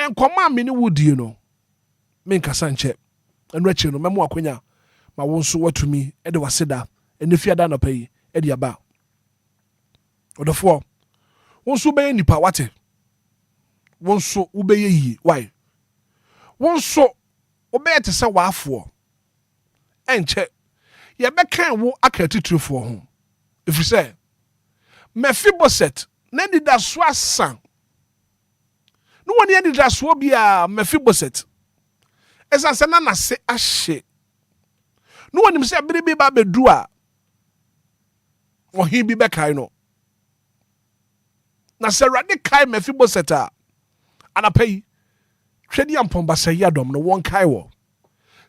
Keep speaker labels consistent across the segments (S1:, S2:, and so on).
S1: nkoma me ni wudi no me nkasa nche enu achi no memo akonya ma wo nso watumi e de waseda ene fiada na pay e de aba odofo wo nso be nipa wate wo nso wo be yi why wo nso wo be te se waafo enche ye be kan wo akatitufo ho if you say Mephibosheth na Anidaso asan no woni Anidaso bia Mephibosheth esa se na se ahye no woni se biribi ba bedu a ohin bi be kai no na se rade kai Mephibosheth a anapai hwedi ampomba se yadom no won kai wo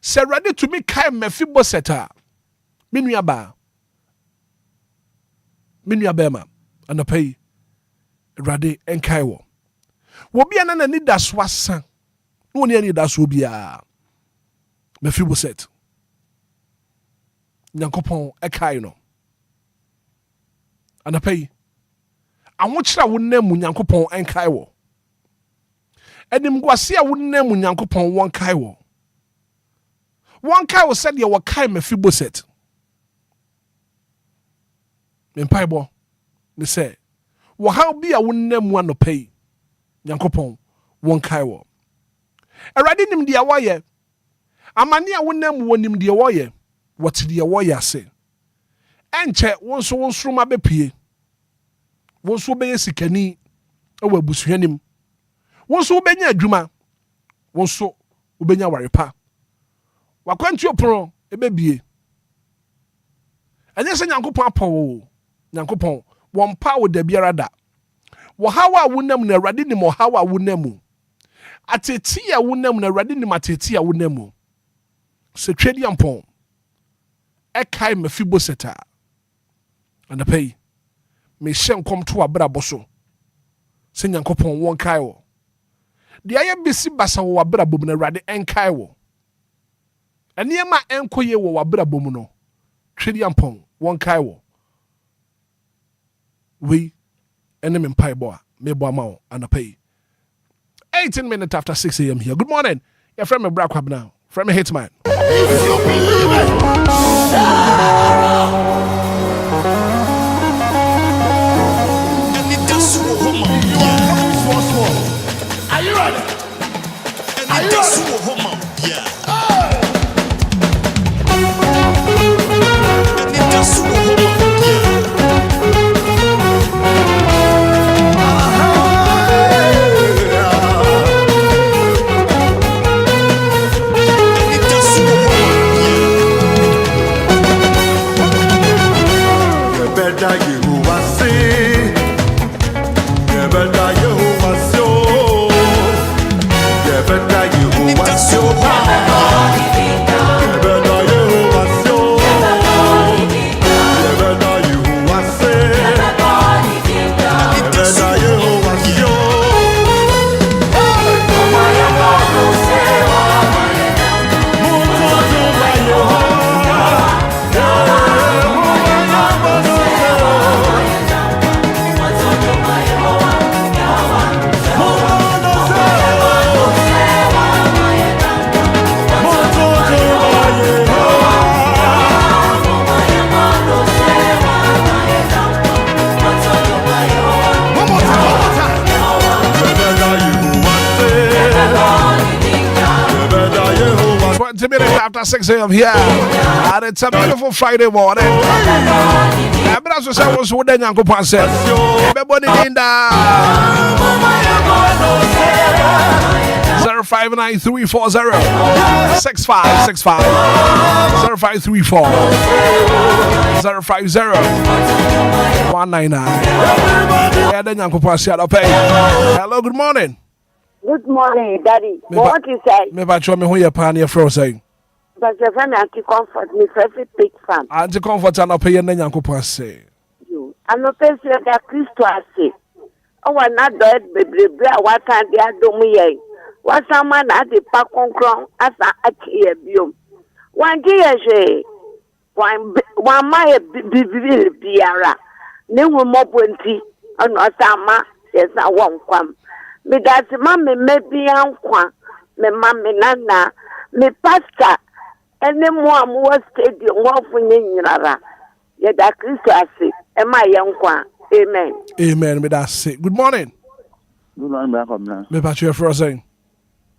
S1: se rade to me kai Mephibosheth a menua ba ma anapai rade enkai wo bia na Anidaso asan no woni Anidaso bia Mephibosheth Nyankopon ekai no anapai awokyira wonam Nyankopon enkai wo enim gwase a wonam Nyankopon won kai wo said ye wo kai Mephibosheth Mpaibo ne say wo how bi a wonam anopai Nyankopon won kai wo Erade nim dia woye amane a wonam wonim dia woye wote dia woye ase enche wonso wonsroma bepie wonso be sikani ewa busuanim wonso benya adwuma wonso ubenya warepa wakwantu oporo ebebie enye se Nyankopon apawo Nyankopon wompa wo da biara da wo hawa wonam na Erade nim wo hawa wonam ateti ya wonam na Erade nim ateti ya wonam se twedi ampon ekai Mephibosheth anapai me hye nkom to abrabɔ so se Nyankopon won kai wo de aye besi basa wo abrabɔ mu na Erade enkai wo eniema enkoye wo abrabɔ mu no twedi ampon won kai wo we enemy mpaibo a mebo ama wo anapai 18 minutes after 6 a.m. here. Good morning. You're from a Brakwab now. From a Hitman. If you believe it. Are you ready? Are you ready? Yeah. After 6 a.m. here, and it's a beautiful Friday morning. But as I said, was what Yanko said. Everybody in the 059340656 0534 050 199. Then Yanko said, hello, good morning.
S2: Good morning, Daddy. What you say?
S1: Me ba chwa me ho ye pa na ye fro say.
S2: But the friend anti-comfort, me favorite big fan.
S1: Anti-comfort and pay na Nyankopon say.
S2: You. I'm not saying that Christo say. Oh, I'm not dead, baby. What can they do me? What someone at the park on crown as a biome. 1 year, say. One my biara. No more 20. And not sama says I won't come. Me that's mammy maybe unqua, me mammy nana, me pastor, and then more stadium, more for Nara. Yet that Christus, and my young one. Amen.
S1: Amen. Me that's it. Good morning.
S3: Good morning, back up now.
S1: Me patch your frozen.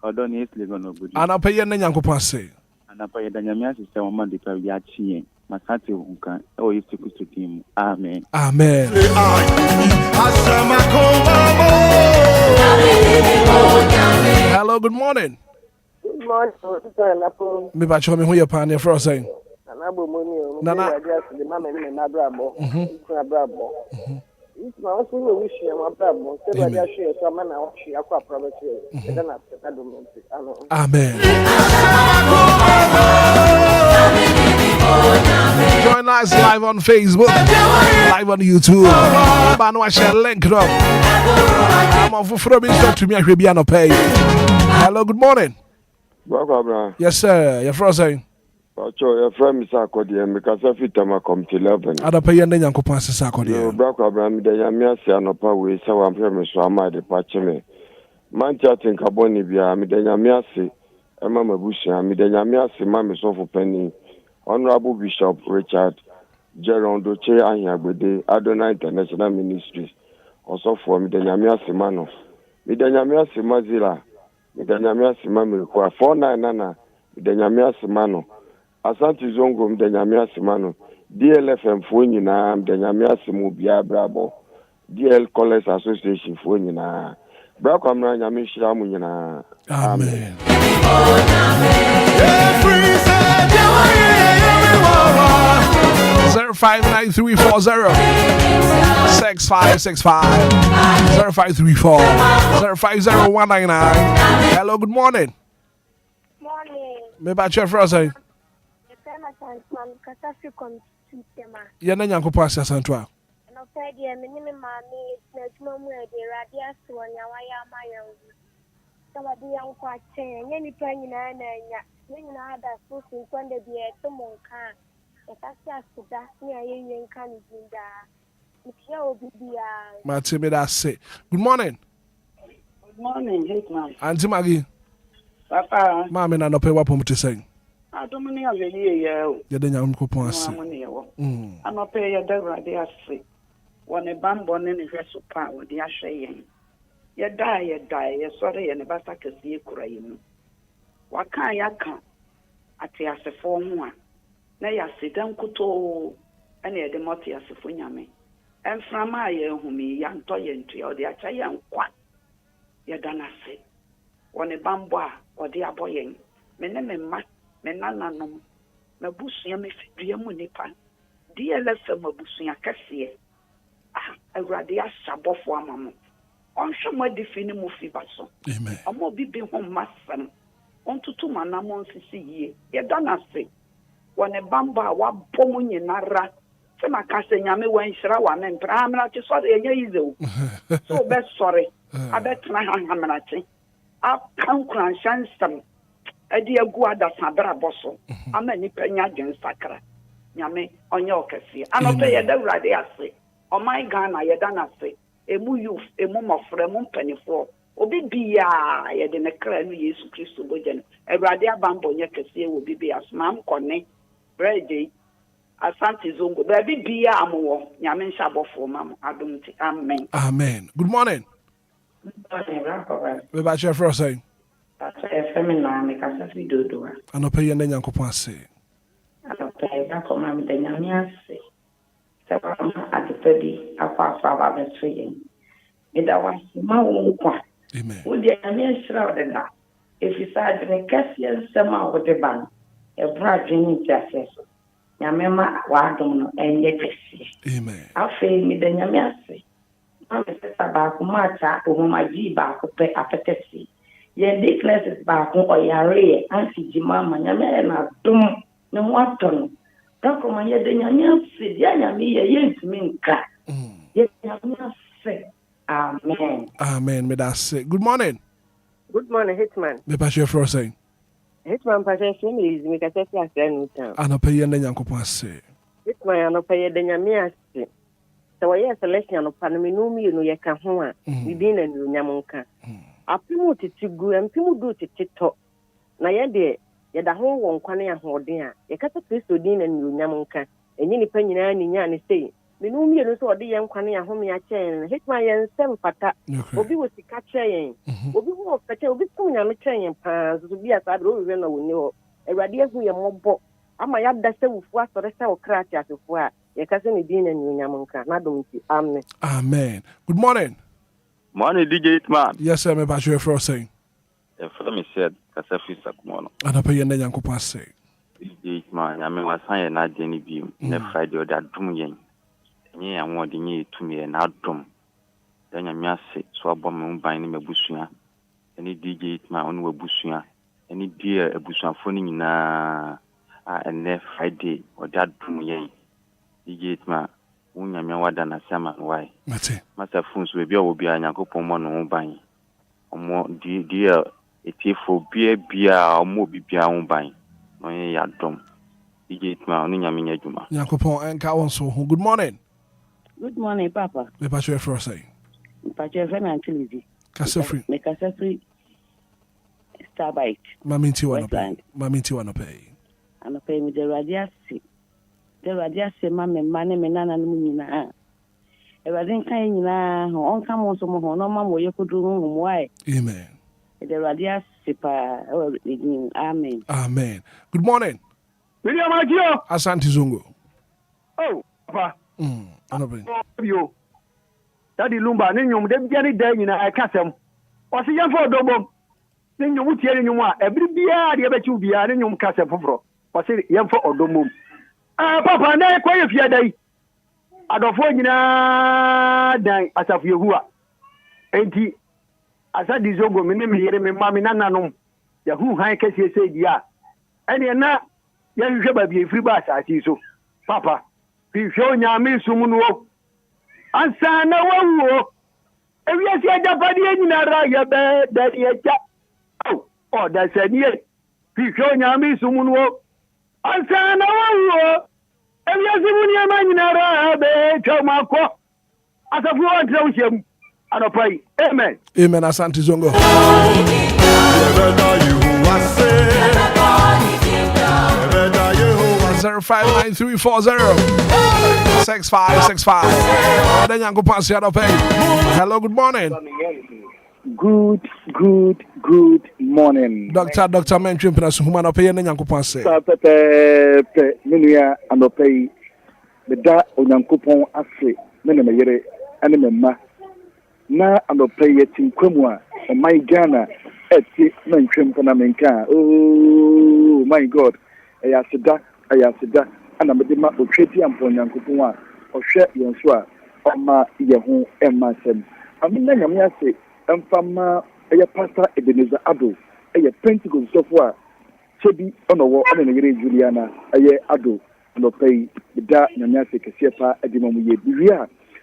S3: I don't need to live on a good.
S1: And I'll pay your name, Uncle Passe.
S3: And I pay the Yamia system on Monday for Yachi. Makati unka. Oh, you stick to team. Amen.
S1: Amen. Hello, good morning.
S4: Good morning.
S1: Me patch me who you're pioneer frozen.
S4: Nana, the mama in my brabo. It's my also wish you my brabo. So I just share some man out she aqua promise you. Then after I don't know.
S1: Amen. Join us live on Facebook, live on YouTube. I shall link it up. I'm on for from to me. I will be on a pay. Hello, good morning.
S5: Welcome.
S1: Yes, sir. You're frozen.
S5: Your friend is a codian because every time I come to 11.
S1: I don't pay any young coupons.
S5: You broke Abraham, the Yamia, no power, so I'm famous, so I might depart me. Man chatting Carbonibia, me the Yamiasi, and Mamma Busha, me the Yamiasi, Mammy Sofa Penny, Honorable Bishop Richard, Jerome Doche, Anyabede, Adonai International Ministries, also for me the Yamiasi Mano, me the Yamiasi Mazila, me the Yamiasi Mammy, 499, me the Yamiasi Mano. Asante Zongo mdenyamia simano DLFM foni na mdenyamia simu bia brabo DL College Association foni na brako amra nyame shira mu nyina.
S1: Amen. 0593406565 0534-050-199. Hello, good morning.
S6: Morning.
S1: Me ba chef Rosa. Ya na nyanko pass asantwa.
S6: No pedi me ni mami na adwuma mu e de radio so nya wa ya ma ya wu. So wa de yan kwa chen, nya ni pa nyina na nya. Nya nyina ada so sin kwande bi e to monka. E ta si asuda ni aye yen kan jinda. Mtia obi bia.
S1: Mati me that say. Good morning.
S4: Good morning, Hitman.
S1: Auntie Maggie.
S4: Papa.
S1: Mama na no pe wapom to say.
S4: I don't mean a year.
S1: Ya de nyanko pass.
S4: I'm not pay your dog radio. One a bambon in the vessel power with the ashay. You die, sorry, and a basaka see crying. What can ya come? At the as a form one. Nay, I sit down kuto, and the moti as a funyame. And from my whom me young toy entry or the achayan quack. You done a say. One a bamboa or the aboying. Menema, menanum. Me busia me fidua mu nipa DLFM abusuya kase awurade asabofo amamo onhwe mo defini mu fiba so
S1: amen
S4: amo bibi ho masem ontutu manamo nsisi yie yeda na se wone bamba wa bomu nyinara se makase nyame wan hira wa me mpra amra che so de enya yize so be sorry abetna hamra che akan kran shansam edi agu ada sabra boso ama ni penya gen sakra nyame onye okese anope ye da urade ase o my Ghana ye da na se emu youth emu mofre emu mpanifo obi bia ye de ne kra no Yesu Kristo bojen urade abambo nye kese wo bibia asmam kone brede asante zongo baby bia amwo nyame nshabofo mam adumti amen.
S1: Amen. Good morning. We ba chef for saying
S4: Femina me kasa fi dodoa.
S1: Anope ye na nyanko pass.
S4: Anope ba ko ma me de nyame ase. Se ba ma adepedi akwa fa ba be tsoyen. Me da wa ma wo kwa.
S1: Amen.
S4: Wo de nyame shira de da. If isa de kase nsema wo de ban. E bra dwene ti ase. Nyame ma wa dom no enye kase.
S1: Amen.
S4: Afi me de nyame ase. Ma me se ba ko ma cha o ma ji ba ko pe apetesi. Ye declares back or yare anti jimama nyame na dum ne waton dako man ye de nyanya se ya nyame ye ntimi nka ye nyame se amen.
S1: Amen. Me that say. Good morning.
S7: Good morning, Hitman.
S1: Me pa chef for saying
S7: Hitman passion is me ka se ase anu tan.
S1: Anope ye na nyanko pass.
S7: Hitman ano pa ye de nyame ase. So I selection of Panaminomi no yeka hoa, within and Yamonka. A pimu titigu and pimu do titito. Na yede, yada home won kwane a hodea, yakata Christo din and Yamonka, and any penny and yan say. Minumi no so the young kwane a home ya chain, Hitman and sem pata, Obi was the catching. Obi was catch Obi soon and chain pans to be as I don't know when you a radia who ya mobo. Ama ya da se ufwa so resa okrati asufwa. Yakase ni din and Yamonka, Nadomti. Amen.
S1: Amen. Good morning.
S3: Morning, DJ Hitman.
S1: Yes, sir, me ba you for saying.
S3: From me said, Kasafi Sakumono.
S1: And I pay your name ko say.
S3: DJ Hitman, I mean, was saying na Jenny Beam, ne Friday or that doom yen. Ye, I want the ye to me and outdrum. Then I may say, so I bomb buying me bushia. Any DJ Hitman on we bushia. Any dear a bushia phoning na and ne Friday or that doom ye. DJ Hitman. Unyamia wada na sama why.
S1: Mate.
S3: Masa funds we be Obia Nyankopon mo no ban. Omo dia etifo bia omo bibia ho ban. No ye yadom. DJ Hitman onu nyame nyadwuma.
S1: Nyankopon enka won so. Good morning.
S8: Good morning, Papa.
S1: Me ba you for saying.
S8: Papa FM Antility.
S1: Kasefri.
S8: Me Kasefri Starbite.
S1: Maminti wana pay.
S8: Ano pay me the radiasi. The radiasi mama mane me nana no nyina. E radin kan nyina on kam on so mo no ma mo yekodu mo why.
S1: Amen.
S8: The radiasi pa amen.
S1: Amen. Good morning.
S9: William Agio.
S1: Asante Zongo.
S9: Oh, Papa.
S1: Ano be.
S9: Yo. Daddy Lumba ne nyom de bia ne da nyina e kasem. O se yam for dobom. Ne nyom tie ne nyom a ebri bia de be chi bia ne nyom kasem foforo. O se yam for odomom. Papa na kwa ye fia dai. Adofo nyina dan asafu yehua. Enti asadi zogo me ne me yere me ma me nananom. Yahu han kese se dia. Ene na ya hwehwe ba bi efiri ba asati so. Papa, hwehwe onyame sumuno. Ansa na wawo. Ewia se adapade nyina ra ya be da ye ja. Oh, da sanie. Hwehwe onyame sumuno. Ansa na wawo. Ewia se muni amanyina ra be twamako. Asafu wa trawshem. Anopai. Amen.
S1: Amen. Asante Zongo. 0593406565. Hello, good morning.
S9: Good morning.
S1: Dr. Mentrim Penas Humano Pay and Yanko say.
S9: Pepe, Minia, and Opay, the da Onyankopon Afri, Menamayere, Animema, na and Opay it in Kumwa, and my Ghana, Eti Mentrim Panamenka. Oh, my God. Ayasida, and I'm a dema of Treti and Ponyankopon, or share your swa, or ma Yahoo, and myself. I mean, I say, and from a pastor Ebenezer Ado, a Pentecost software, Chebi on the wall and a Juliana, a year Ado, and Opay, the da Namasi Kasiepa at the moment ye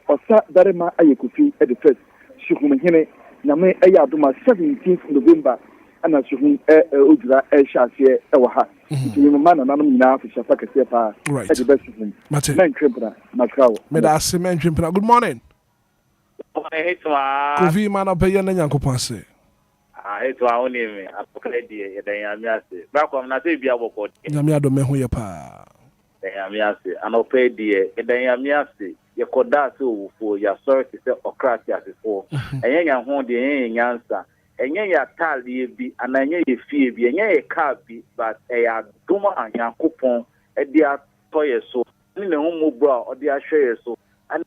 S9: or Sat Darema Ayakufi at the first, Shukumene, Name Ayaduma 17th November. And as you Udra Shasia Ewaha, you man and I'm now for Shafaka Sepa,
S1: right
S9: at the best of them. Martin Trimpana, Macau.
S1: Medasi Mentrim. Good morning. Kofi man up pay and Yanko Passe.
S10: I hate to only me. I forget the Yamiasi. Back on Natibia Woko.
S1: Yamiado Mehuya Pa.
S10: The Yamiasi. And I'll pay the Yamiasi. You could that too for your sorry to say Ocratia as before. And young home the answer. And ya tali be and I ye fee be and ye car be, but a duma and yan coupon a dear toy so. In the home bra or dear share so. And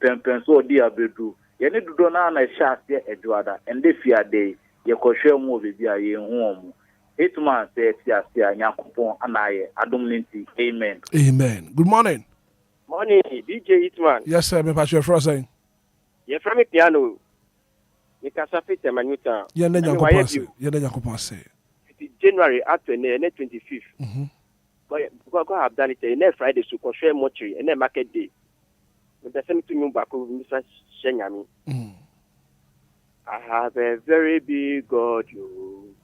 S10: pen so dear bedu. You need to do now a shot there, Eduarda, and if you are day, you could share more with your home. Hitman says, yes, yan coupon and I don't need to. Amen.
S1: Amen. Good morning.
S11: Morning, DJ Hitman.
S1: Yes, sir, me pass your frosting.
S11: You're from a piano. You can surface a manuta.
S1: You're the Yanko say.
S11: January after 25th. Because I have done it next Friday, so can share mortuary and then market day. But the same to you back with Mr. Shenyami. I have a very big God, you.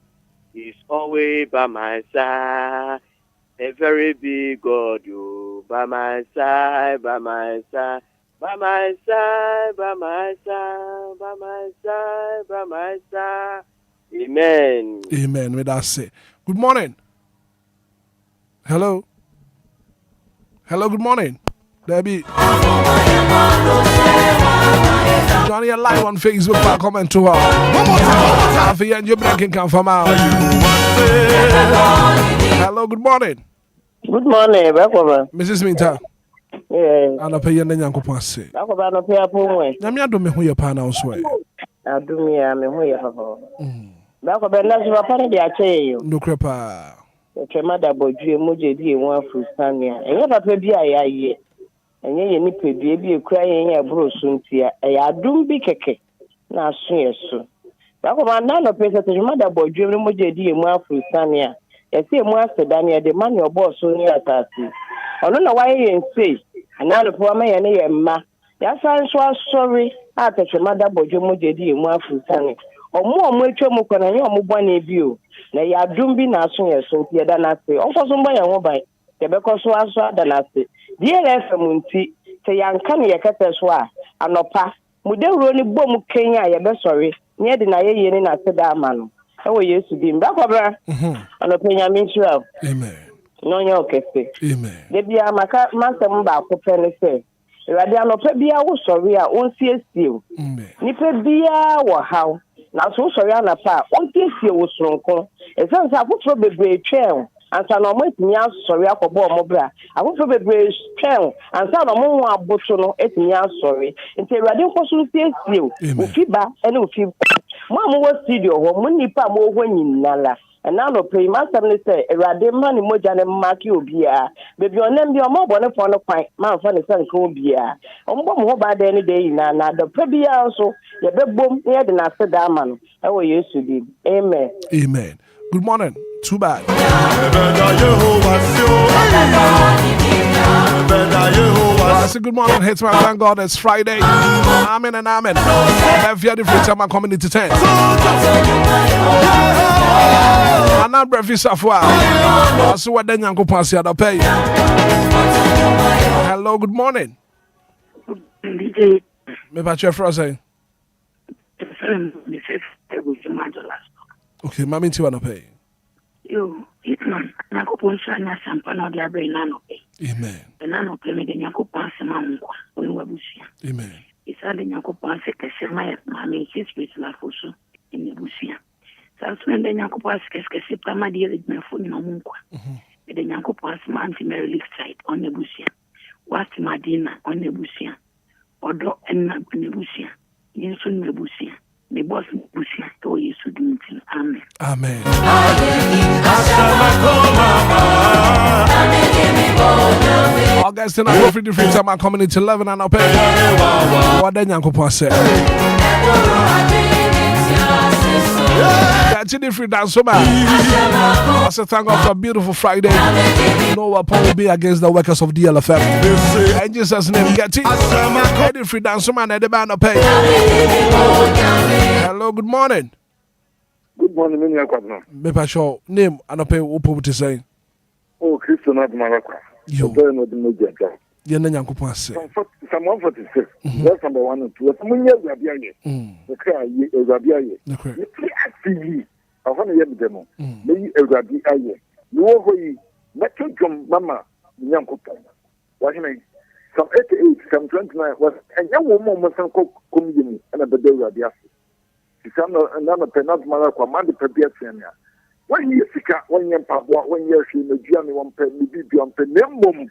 S11: He's always by my side. A very big God, you. By my side, by my side. By my side, by my side, by my side, by my side. Amen.
S1: Amen. May that say. Good morning. Hello. Hello, good morning. Debbie. Johnny live on Facebook for comment to her. I feel you breaking come from out. Hello, good morning.
S7: Good morning, Bakoba.
S1: Mrs. Minta.
S7: Yeah.
S1: And I pay you and Yanko Passe.
S7: Bakoba no pay up way.
S1: Namia do me who your pan house way.
S7: I do me, I'm a way. Bakoba, that's what I'm going to
S1: no crepa.
S7: Mother Boju, Mujedi, one for Sania. And you have a baby, I and you need to be crying a brosuntia. I do be keke. Now, so. Bakoba, none of the mother Boju, Mujedi, one for Sania. I see more Sedania, the man your boss so near Tati. I don't know why you say, and now the poor man and ma. Yes, I'm so sorry. I touch your mother Boju, Mujedi, one for Sania. Or more mutual Mukana, your Mubani view. Na ya dumbi na so yeso tie da na se onko so mba ya ho ban te be ko so aso da na se DLFM nti te yanka ne yekete so a anopa mudewro ni bom Kenya ye be sori ne de na ye ni na se da ama no e wo Yesu di mba kwabra anopa nya mi ntura
S1: Amen.
S7: No nya okese
S1: Amen.
S7: de bia maka masem ba ko pele se Ewade anopa bia wo sori a onsiesie o nipa bia wo haw na so sori anapa onsiesie wo soronko esan sa afoforo bebre twɛn ansa na ɔmo etimi asɔre akɔbɔ ɔmo bra afoforo bebre twɛn ansa na ɔmo ho aboto no etimi asɔre nti Ewade nkoso siesie o ofi ba ɛne ofi mo amo wɔ studio hɔ mo nipa mo hɔ nyinala ɛna no pray masam ne sɛ Ewade ma ne mogya ne mmaki Obia bebi ɔnam bi ɔmo bɔ ne fɔ no kwan ma mfa ne sɛ nka Obia ɔmo bɔ mo ho ba da ne de yina na da pa bia nso ye bebom ne de na se da ama no ɛwɔ Yesu di amen.
S1: Amen. Good morning. Too bad. I say good morning, Hitman. Thank God it's Friday. Amen and amen. I've had the free time I'm coming into 10. And I'm breakfast of wow. I see what then Yanko Passi at the pay. Hello, good morning.
S12: DJ.
S1: Me patch your frozen. Okay, Mammy, to an pay.
S12: You, Hitman, Nakopon Shana Sampano, the Abbey Nanope.
S1: Amen.
S12: The Nanope, the Yakopan Samamqua, when Wabusia.
S1: Amen.
S12: It's a Yakopan Sekasema, Mammy, his place La Fosso in the Busia. So when the Yakopas Cascasita, my dear, is my phone in Omunqua. The Yakopas Manti Mary Leaf site on the Busia. What's Madina on the Busia? Or Dog and Nab on the Busia. Yenson Busia. The boss Busia, to Yesu Dintin. Amen.
S1: Amen. August and I'm free to free time. I'm coming into 11 and I'll pay. What then, Yanko Passe? That's it, free dance so much. I say thank God for a beautiful Friday. No weapon will be against the workers of DLFM. In Jesus' name, get it. Any free dance so man, the band pay. Hello, good morning.
S13: Good morning, Minya Kwabna.
S1: Me pa show name and pay upo to say.
S13: Oh, Christian Admaraka.
S1: Yo.
S13: No the Moja.
S1: Yen Yanko Passe.
S13: Some 146. That's number 1 and 2. Some years Rabia. The cry Rabia.
S1: The cry.
S13: You play actively. I want to hear them. Maybe a Rabia. You over Metro Jum Mama Yanko. What do you mean? Some 88, some 29 was a young woman was some community and a better Rabia. Some another penalty Malaka, Mandi Pabiatiana. 1 year Sika, 1 year Pabua, 1 year she may be on 1 penny, be on Penembum.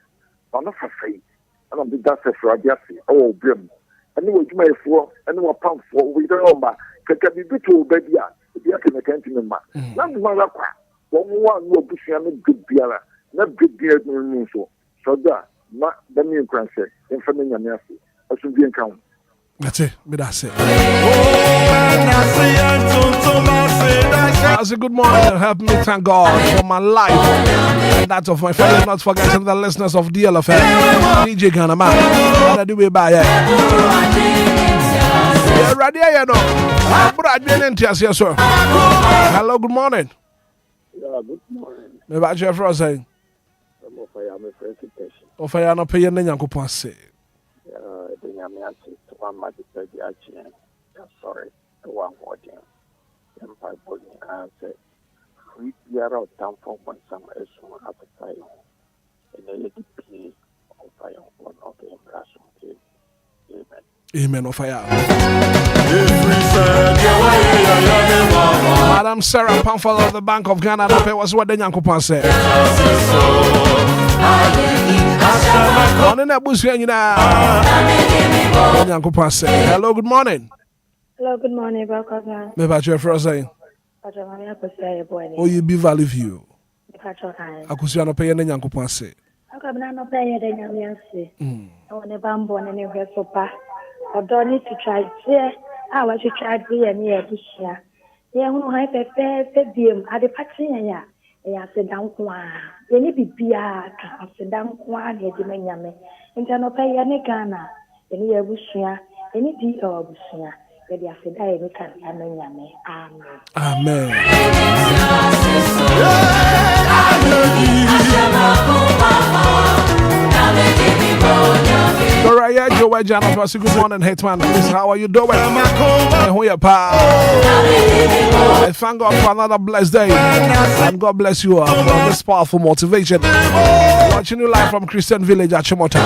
S13: I'm not for faith. And I'm the doctor for Adiasi, oh, Brim. And you were my 4, and you were pound for, we don't know, but can be bit to baby, if you can account in the man. Not Malaka, 1 will push you good beer, not good beer, no, so that, not the new cancer, in front of your nurse, I should be in count.
S1: That's it, but that's it. I say good morning and help me thank God for my life and that of my family, not forgetting the listeners of DLFM, DJ Ghana man, and I do it by hello, good morning.
S13: Yeah, good morning.
S1: Me about your friend saying,
S13: I'm a fire,
S1: of I am a paying Yanko Passe.
S14: Yamiasi, to one Madipedi Achian, sorry, one more thing. Empire Body answer. Free Piara of Town for one some as soon as a fire. And a little pay of fire one of the impression. Amen.
S1: Amen of fire. Madam Sarah Pamphlet of the Bank of Ghana was what the Yankopan said. Hello, good morning.
S15: Hello, good morning, welcome.
S1: Me about your first saying. Oh, you be value view. Akusiano pay and Yankopan say.
S15: I come now pay the Yamiasi. I want a bamboo and anywhere so far. I don't need to try here. I want to try here near this year. Yeah, who have a fair beam at the party. Yeah, sit down one. You need to be a sit down one. You demand yammy. And no pay any Ghana. Any Bushia, any D or Bushia. That you said, I look at yammy. Amen.
S1: Doraya Joe Jana, good morning, Hitman. How are you doing? I thank God for another blessed day. And God bless you for this powerful motivation. Watching you live from Christian Village at Chimota.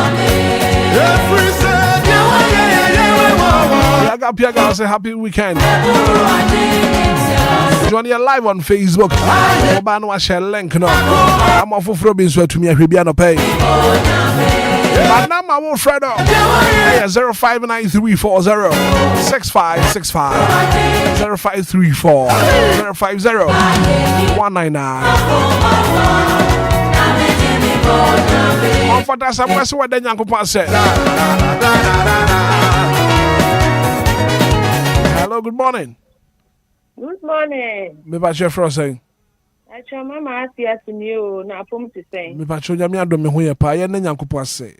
S1: Yaga say happy weekend. Join you live on Facebook. Oban wa share link no. I'm off of Robin's to me Hribiano pay. My number will Fredo 0593406565 0534-050-199. For that, some person what the Yankopan said. Hello, good morning.
S16: Good morning.
S1: Me ba chef saying.
S16: Acha mama asia to you na pom to say.
S1: Me ba cho nyame adom me ho ye pa ye na Yankopan say.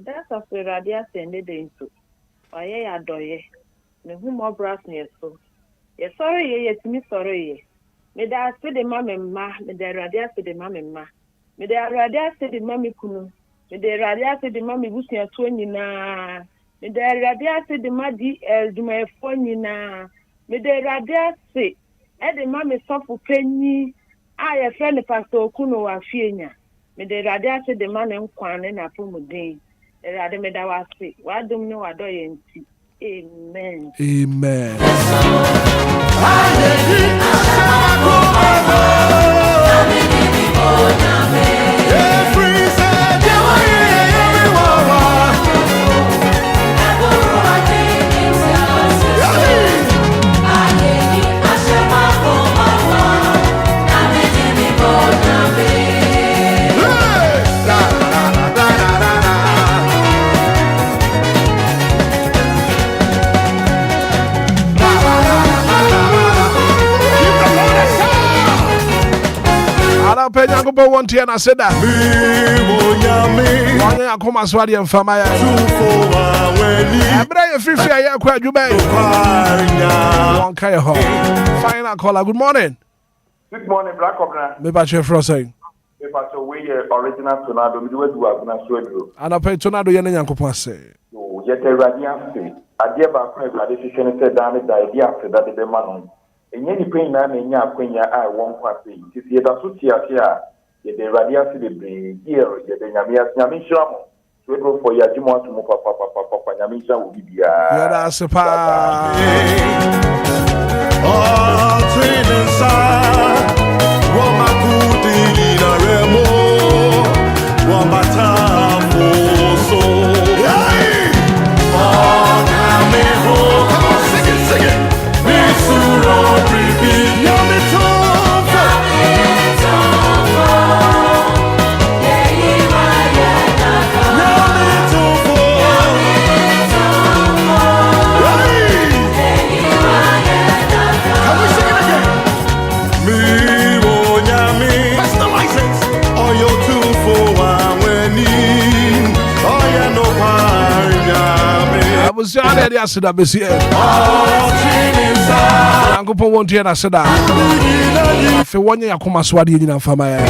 S16: That's of the radia send it into. Oye ya doye. Me hu mo brass ne so. Ye sorry ye to me sorry ye. Me da say the mama ma, me da radia say the mama ma. Me da radia say the mama kunu. Me da radia say the mama busia to nyina. Me da radia say the madi duma efo nyina. Me da radia say e the mama sofu penyi a ye friend pastor kuno wa fienya. Me da radia say the mama nkwane na pomuden. Erade me da wa say wa dum no wa do ye nti. Amen.
S1: Amen. Penyango want to and I said that. One Yakoma Swadi and Famaya. I'm free fire. Quite you may. One Kayaho. Final caller. Good morning.
S17: Good morning, Black Obna.
S1: Me ba chef Rosay.
S17: Me ba so we original tornado. Me do aguna so.
S1: And I pay tornado yen Yankopa say.
S17: Oh, yet a radiant. Idea about my decision said down the idea after that the man. And any pain na nya kwenya I won kwase ti ye da so tiatia ye de radia se bebre here ye de nyame nhyiramo so go for ya jimo to mo papa nyame nhyira wo bibia
S1: ya da sepa
S18: oh twin inside wa makudi na remo wa matambo so oh kame ho come on sing it
S1: was your idea, I said, I was here. I'm going to want to hear I said, I feel 1 year I come as Swadi in Famaya.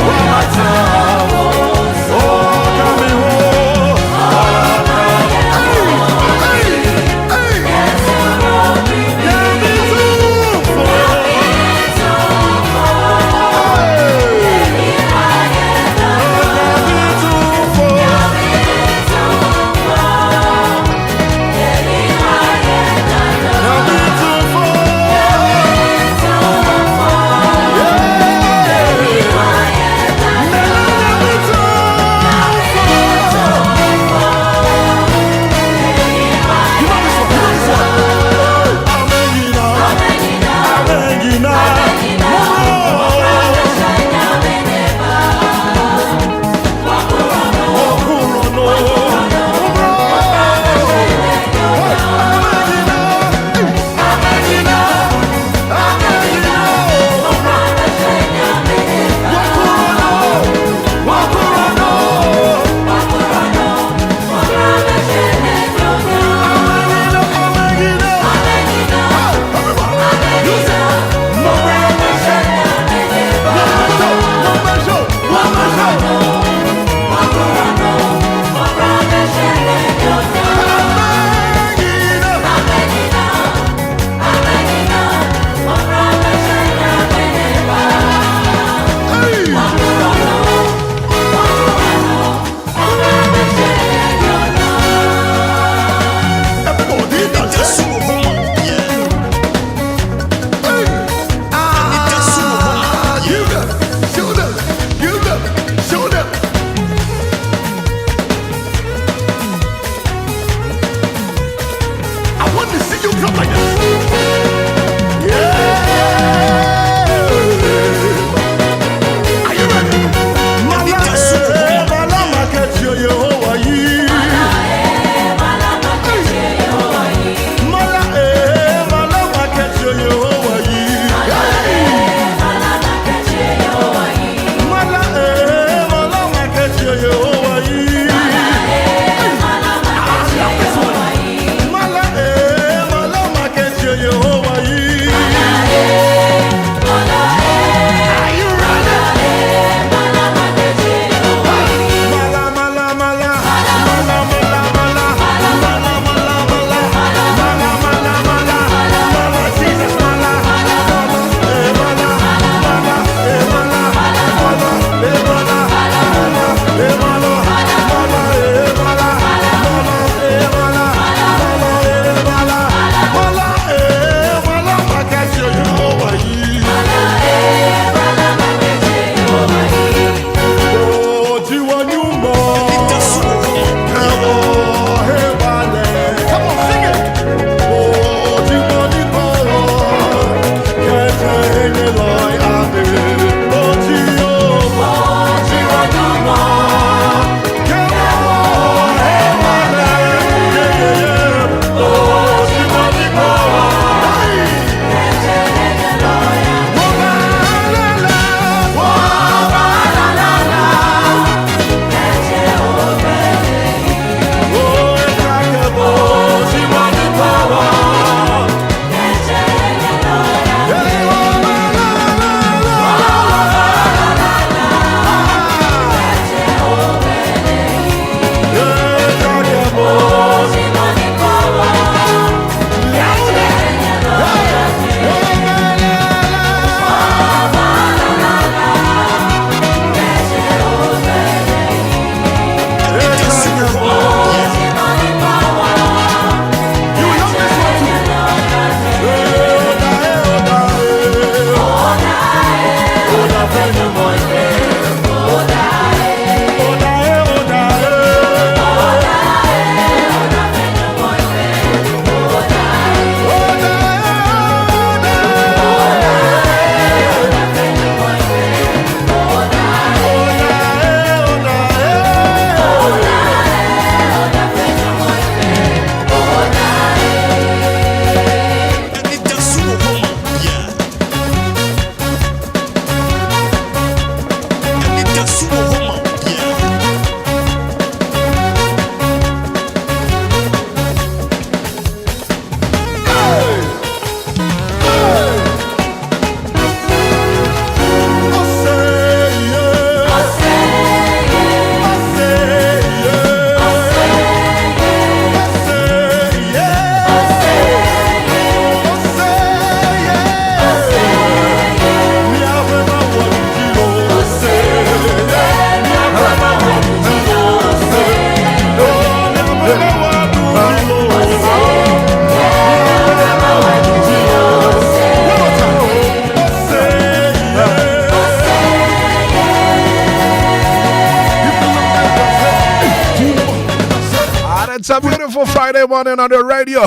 S1: a beautiful Friday morning on the radio.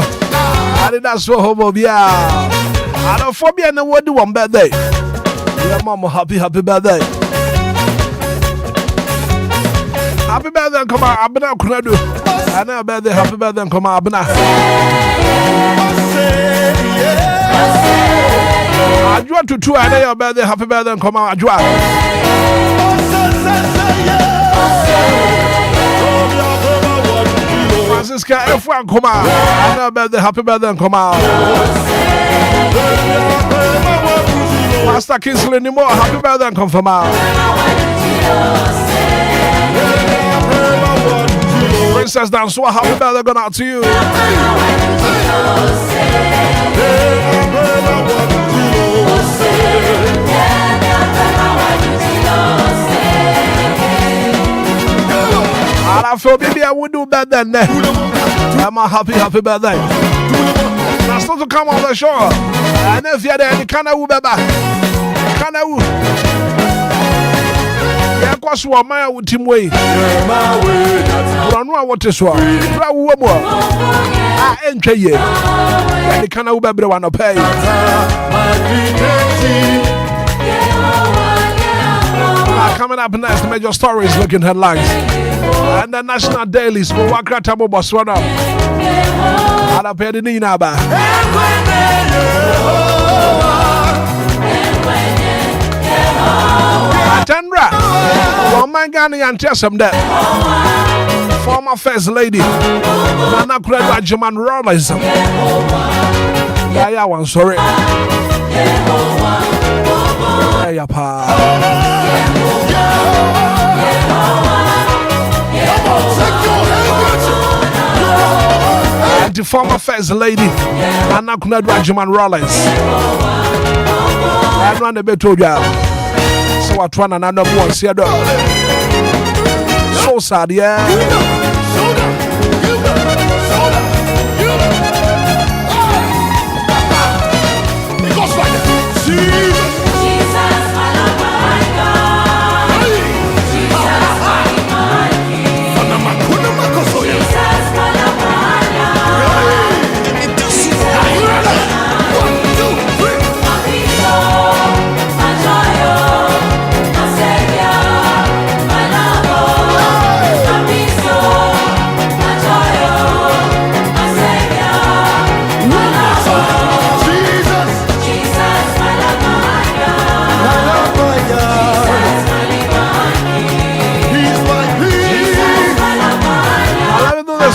S1: Anidaso Wɔhɔ Obia. I don't phobia and what do one birthday. Your mama happy birthday. Happy birthday, come on, Abna Kunadu. I know birthday, happy birthday, come on, Abna. Ajua tutu, I know your birthday, happy birthday, come on, Ajua. Francisca F1, come on. I know birthday, happy birthday, come on. Pastor Kingsley anymore, happy birthday, come from out. Princess Danswa, happy birthday going out to you. I feel maybe I would do better than that. I'm a happy birthday. Now start to come on the show. And if you're there, you can't have baby. Can't have. Yeah, cause what my would team way. Run what is what. I enjoy it. And you can't have baby want to pay. Coming up next, the major stories looking headlines. And the national dailies for Wakratabo Botswana. And I paid in Inaba. Atendra, one man Ghanaian tell some that. Former first lady, Nana Kura German Rollers. Yeah, one sorry. Yeah, pa. And the former first lady, Nana Kura German Rollers. I run a bit to you. So I try another one. See you. So sad, yeah.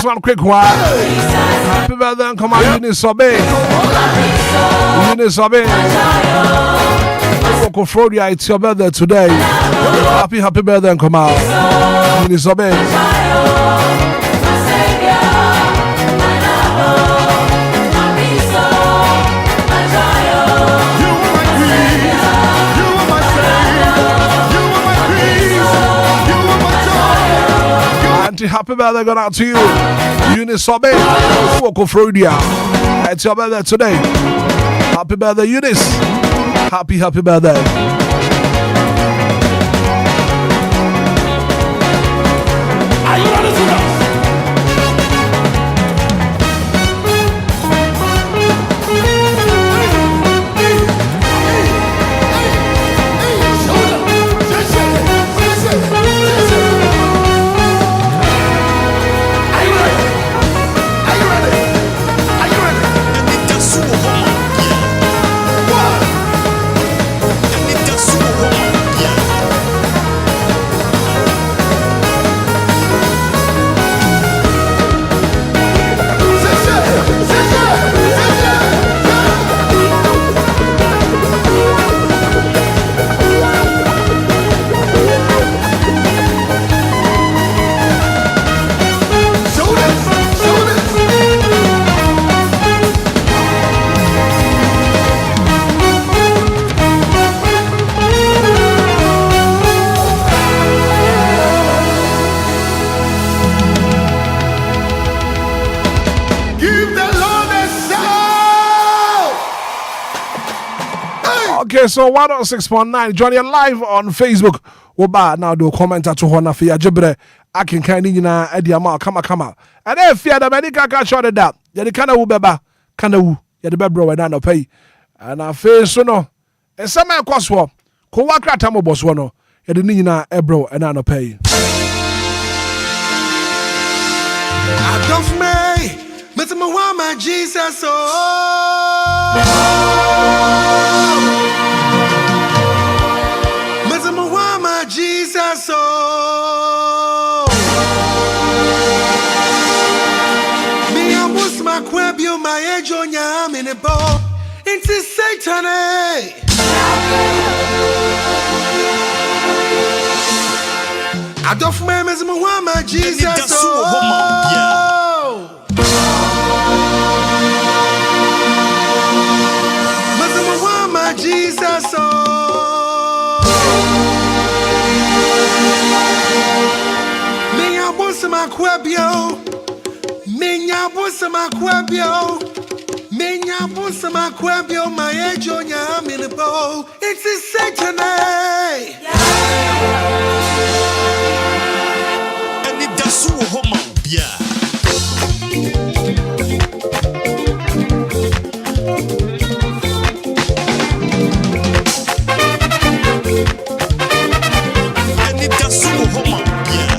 S1: One quick one. Happy birthday, come on, Eunice Obey. Eunice Obey. Okofrodia, it's your birthday today. Happy birthday, come on. Eunice Obey. Happy birthday going out to you, Eunice Obey. Okofrodia, it's your birthday today. Happy birthday, Eunice. Happy birthday. Are you ready to dance?
S18: Anidaso
S1: Okay, so 106.9 join you live on Facebook. Oba now do comment to Hona for Jabre. I can kind of Ediama come. And then fear the medical can shut it up. Yadi kana ubeba, kana wu, yadi bebro and no pay. And I feel so no. And some man coswo, ko wakra tamo boswano, yadi nina ebro and no pay.
S18: I don't may, but my Jesus, Jesus, me I was my quabio, my age on yam in a ball. Into Satan, I don't remember my Jesus, my Jesus, my quabio, Menya Busama quabio, Menya Busama quabio, my age on yam in a bowl. It's a Satan, Anidaso Wɔhɔ, yeah. Anidaso Wɔhɔ, yeah.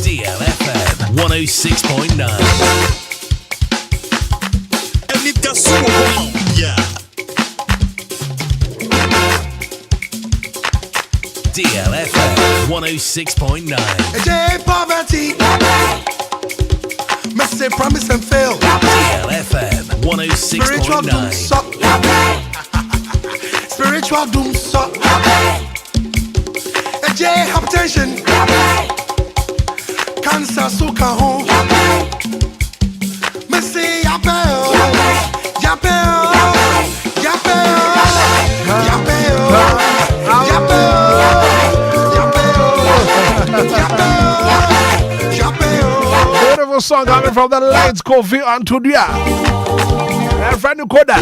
S18: DLFM 106.9. Anidaso Wɔhɔ, yeah. DLFM 106.9. J poverty. Messy promise and fail.
S1: DLFM 106.9.
S18: Spiritual doom suck. J hypertension. Cancer suka home. Messy yapel. Yapel. Yapel. Yapel. Yapel. Yapel.
S1: Beautiful song coming from the late Kofi Antudia. And friend Koda.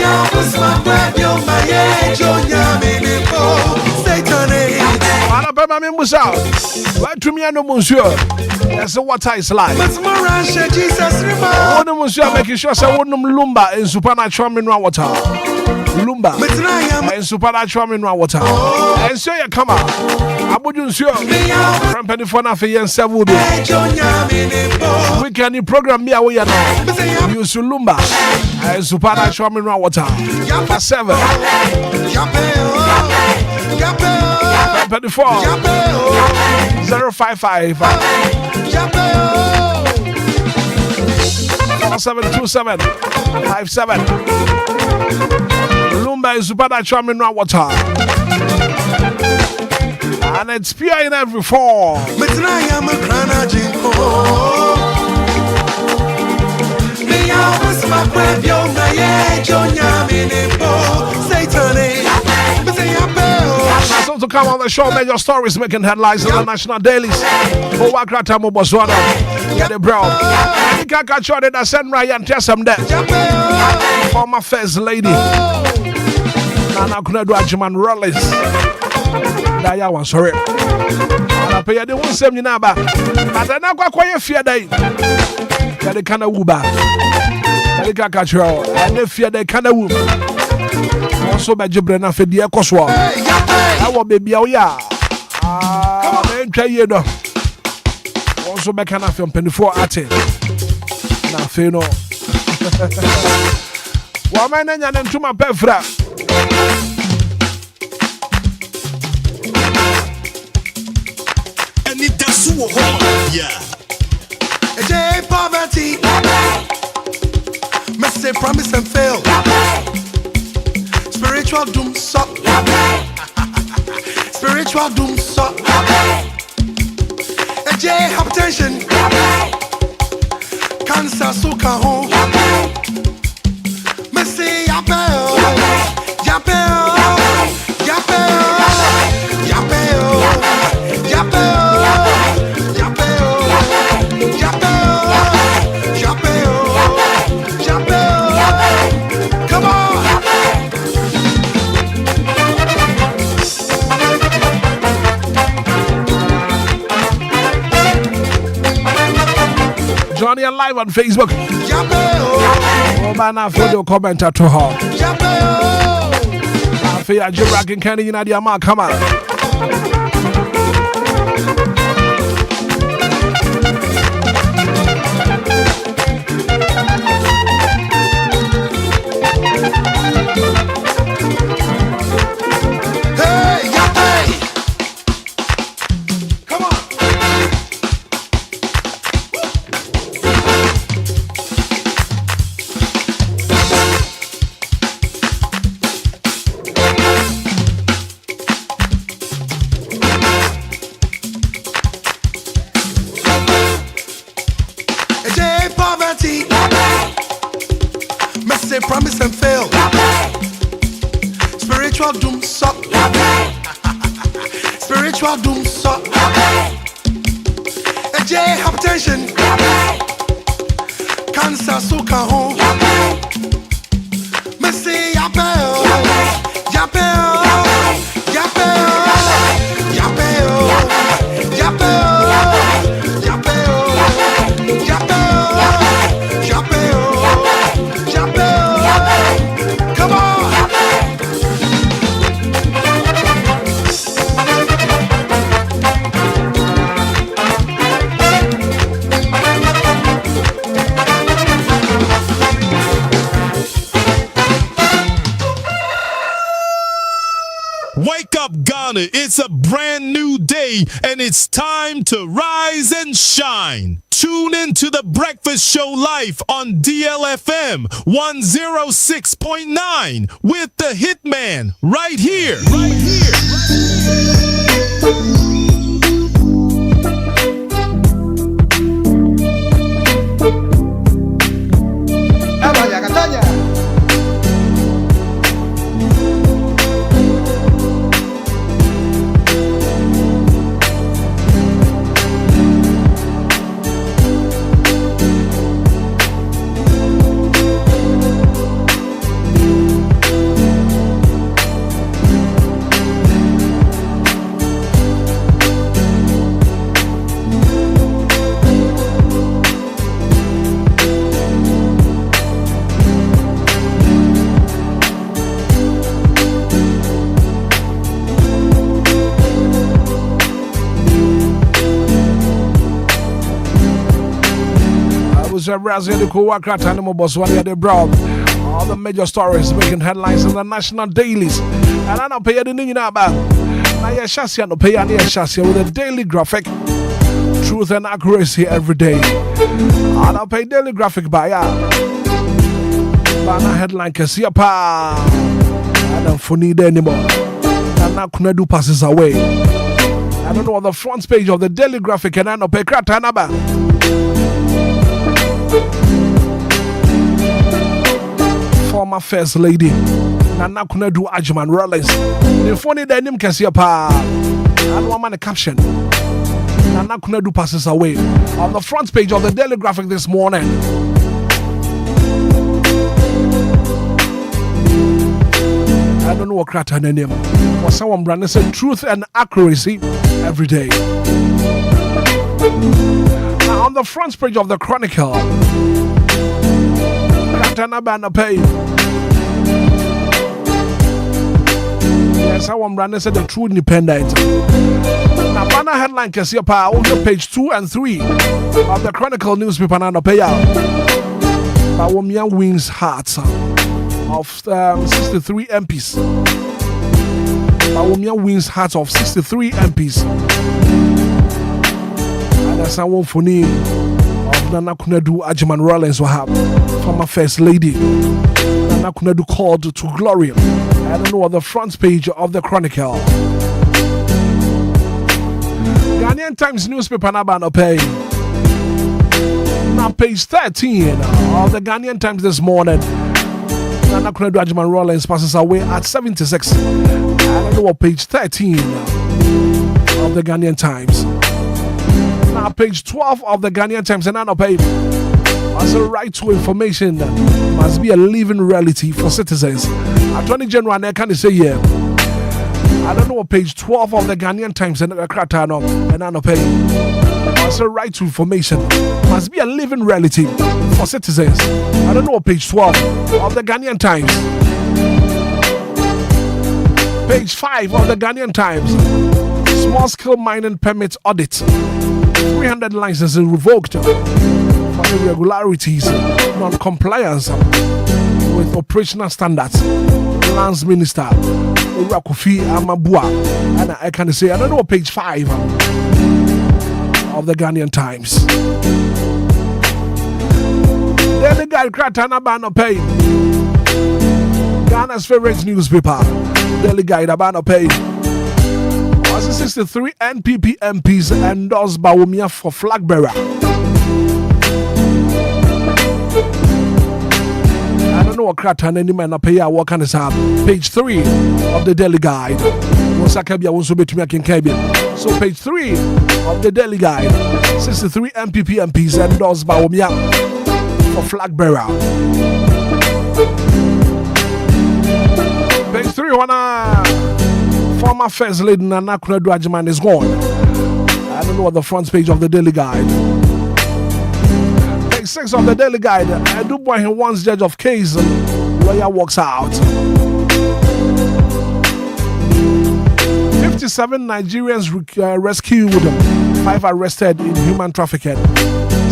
S1: Alabama Musa. Why to me and no monsieur? That's what is like. One monsieur making sure I wouldn't Lumba in supernatural mineral water. Lumba and supernatural mineral water. And so you come out. I wouldn't sure from Penifona for Yen Savubi. We can program me away now. Use Lumba and supernatural mineral water. 7 24 055 4727 57. Lumba is supernatural mineral water. And it's pure in every form. So to come on the show, major stories making headlines in the national dailies. For Wakrata Moboswana, get it, bro. You can't catch on it. I send Ryan Tessam there. Former first lady. Nana Kunedu Ajiman Rollins. Daya was sorry. I pay the one semi naba. But I never quite fear day. That kind of uba. That can catch her. And if fear they kind of woo. Also by Jibrena for the Ecoswa. I will be ya. Come on, try you know. Also back on from 24 at it. Now, Fino. Woman and to my pefra.
S18: Anidaso Wɔhɔ. Yeah. It's a poverty. Must say promise and fail. Spiritual doom suck. Spiritual doom suck. A J hypertension. Cancer suka home. Must say yapel. Yapel. Yapel. Yapel. Yapel.
S1: Johnny live on Facebook. Oh man, I feel your comment at her. I feel a Jirac and Kenny in the Ama. Come on.
S18: Promise and fail. Spiritual doom suck. Spiritual doom suck. A J hypertension. Cancer suka home. Missy yapel. Yapel. Yapel. Yapel. Yapel. Yapel. Yapel. Yapel. Come on!
S19: Wake up, Ghana. It's a brand new day, and it's time to rise and shine. Tune in to the Breakfast Show live on DLFM 106.9 with the Hitman right here. Right here.
S1: a Brazil, the Kuwaka, Tanimo Boswani, the Brown. All the major stories making headlines in the national dailies. And I don't pay anything about. I Shasia no pay any Shasia with a daily graphic. Truth and accuracy every day. I don't pay daily graphic by Bana headline Kasia Pa. I don't for need anymore. And now Kunadu passes away. I don't know on the front page of the daily graphic and I don't pay Kratanaba. Former first lady Nana Kunadu Ajman Rollins. The funny denim Kasia Pa. And one man a caption. Nana Kunadu passes away. On the front page of the daily graphic this morning. I don't know what Krata name was. Someone branded said truth and accuracy every day. Now on the front page of the Chronicle, Krata Nabana Pay. Yes, someone branded said the true independent. Now banner headline Kasia Pa on page 2 and 3 of the Chronicle newspaper Nana Payout. Bawumia wins hearts of 63 MPs. Bawumia wins hearts of 63 MPs. And that's our for name of Nana Kunadu Ajman Rollins will have former first lady. Nana Kunadu called to glory. I don't know what the front page of the Chronicle. Ghanaian Times newspaper Nabano pay. Now page 13 of the Ghanaian Times this morning. Nana Kunadu Ajman Rollins passes away at 76. I don't know what page 13 of the Ghanaian Times. Now page 12 of the Ghanaian Times and Nana pay. As a right to information must be a living reality for citizens. Attorney General Nekani say yeah. I don't know what page 12 of the Ghanaian Times and Kratano and Nana pay. As a right to information must be a living reality for citizens. I don't know what page 12 of the Ghanaian Times. Page 5 of the Ghanaian Times. Small scale mining permit audit. 300 licenses revoked for irregularities, non-compliance with operational standards. Lands Minister Urakufi Amabua. And I can say, I don't know what page 5 of the Ghanaian Times. Then the guy Kratana Bano Pay. Ghana's favorite newspaper. Daily Guide Abano Pay. Was 63 NPP MPs endorsed Bawumia for flag bearer. I don't know what Kratana any man pay. What can I say? Page 3 of the Daily Guide. So page 3 of the Daily Guide, 63 MPP MPs endorsed by Obia for flag bearer. Page 3, former first lady Nana Kunadu Ajman is gone. I don't know what the front page of the Daily Guide. Page 6 of the Daily Guide, Dubois once judge of case, lawyer walks out. 57 Nigerians rescued, 5 arrested in human trafficking.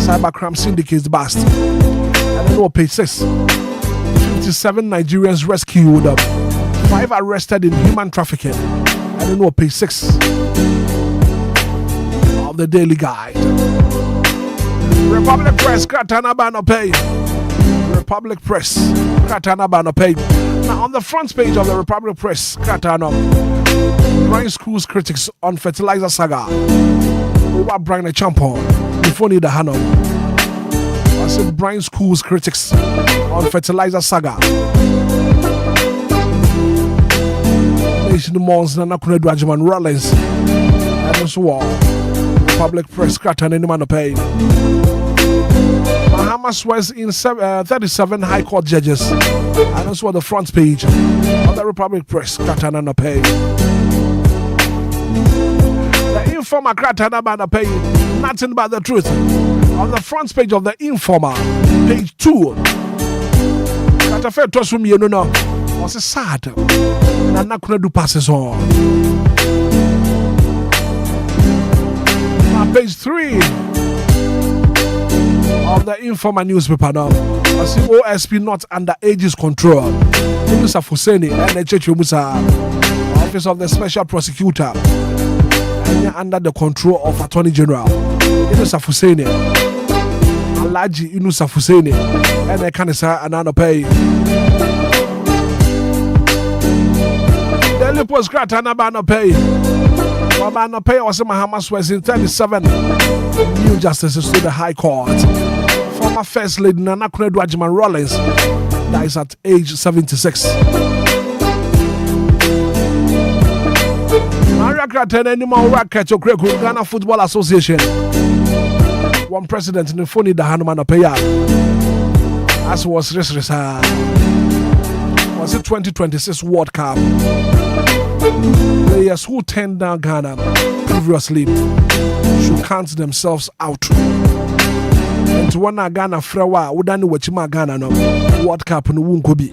S1: Cybercrime syndicates bust. I don't know page 6. 57 Nigerians rescued, 5 arrested in human trafficking. I don't know page 6 of the Daily Guide. Republic Press, Kratana Bano Pay. Republic Press, Kratana Bano Pay. Now on the front page of the Republic Press, Kratana. Brian School's critics on fertilizer saga. Over Brian a champion before need the Hanom. I said Brian School's critics on fertilizer saga. Nation Mons Nana Kunadu Ajman Rollins. And also Public Press Kratan and man pay. Bahamas was in 37 High Court judges. And also the front page of the Republic Press Kratan and pay. The Informer Kratana Bana pay nothing but the truth. On the front page of the Informer, page 2. Katafe Tosumi no was a sad. Nana Kunadu passes on. Now page 3. of the Informer newspaper now. I see OSP not under ages control. Musa Fuseni and Echechi Musa, Office of the Special Prosecutor, and under the control of Attorney General. Musa Fuseni, Alaji Inusa Fuseni, and the Kanisa Ananope. Daily Post Gratana Banope. Banope was in Mahamas was in 37 new justices to the High Court. Former First Lady Nana Kunedu Ajiman Rollins dies at age 76. Maria Kraten anymore racket to Ghana Football Association. One president in the phone the Hanuman Opeya. As was Resresa. Was it 2026 World Cup? Players who turned down Ghana previously should count themselves out. And to one Ghana Frewa, Udani Wachima Ghana no World Cup no Wunkobi.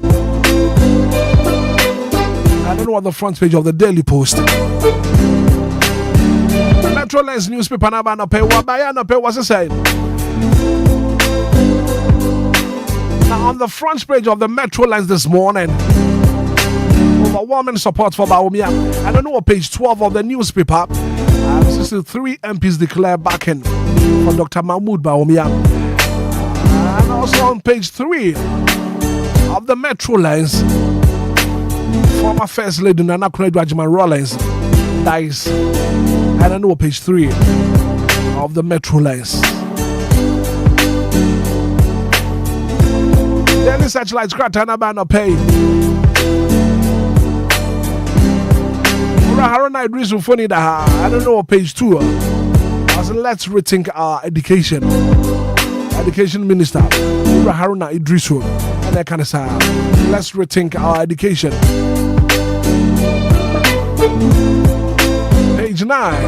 S1: I don't know what the front page of the Daily Post. Metro Lens newspaper Nabana Pay Wabayana Pay was saying. Now on the front page of the Metro Lens this morning, overwhelming support for Bawumia. I don't know what page 12 of the newspaper. 63 MPs declare backing for Dr. Mahmoud Bawumia. And also on page 3 of the Metro Lens, former First Lady Nana Kunedu Ajiman Rollins dies. I don't know page 3 of the Metro Lens. Daily Searchlight Kratana Bano Pay. Haruna Idris Ufoni Daha. I don't know page 2. I said, let's rethink our education. Education Minister Haruna Idrisu. And I kind of say, let's rethink our education. Page 9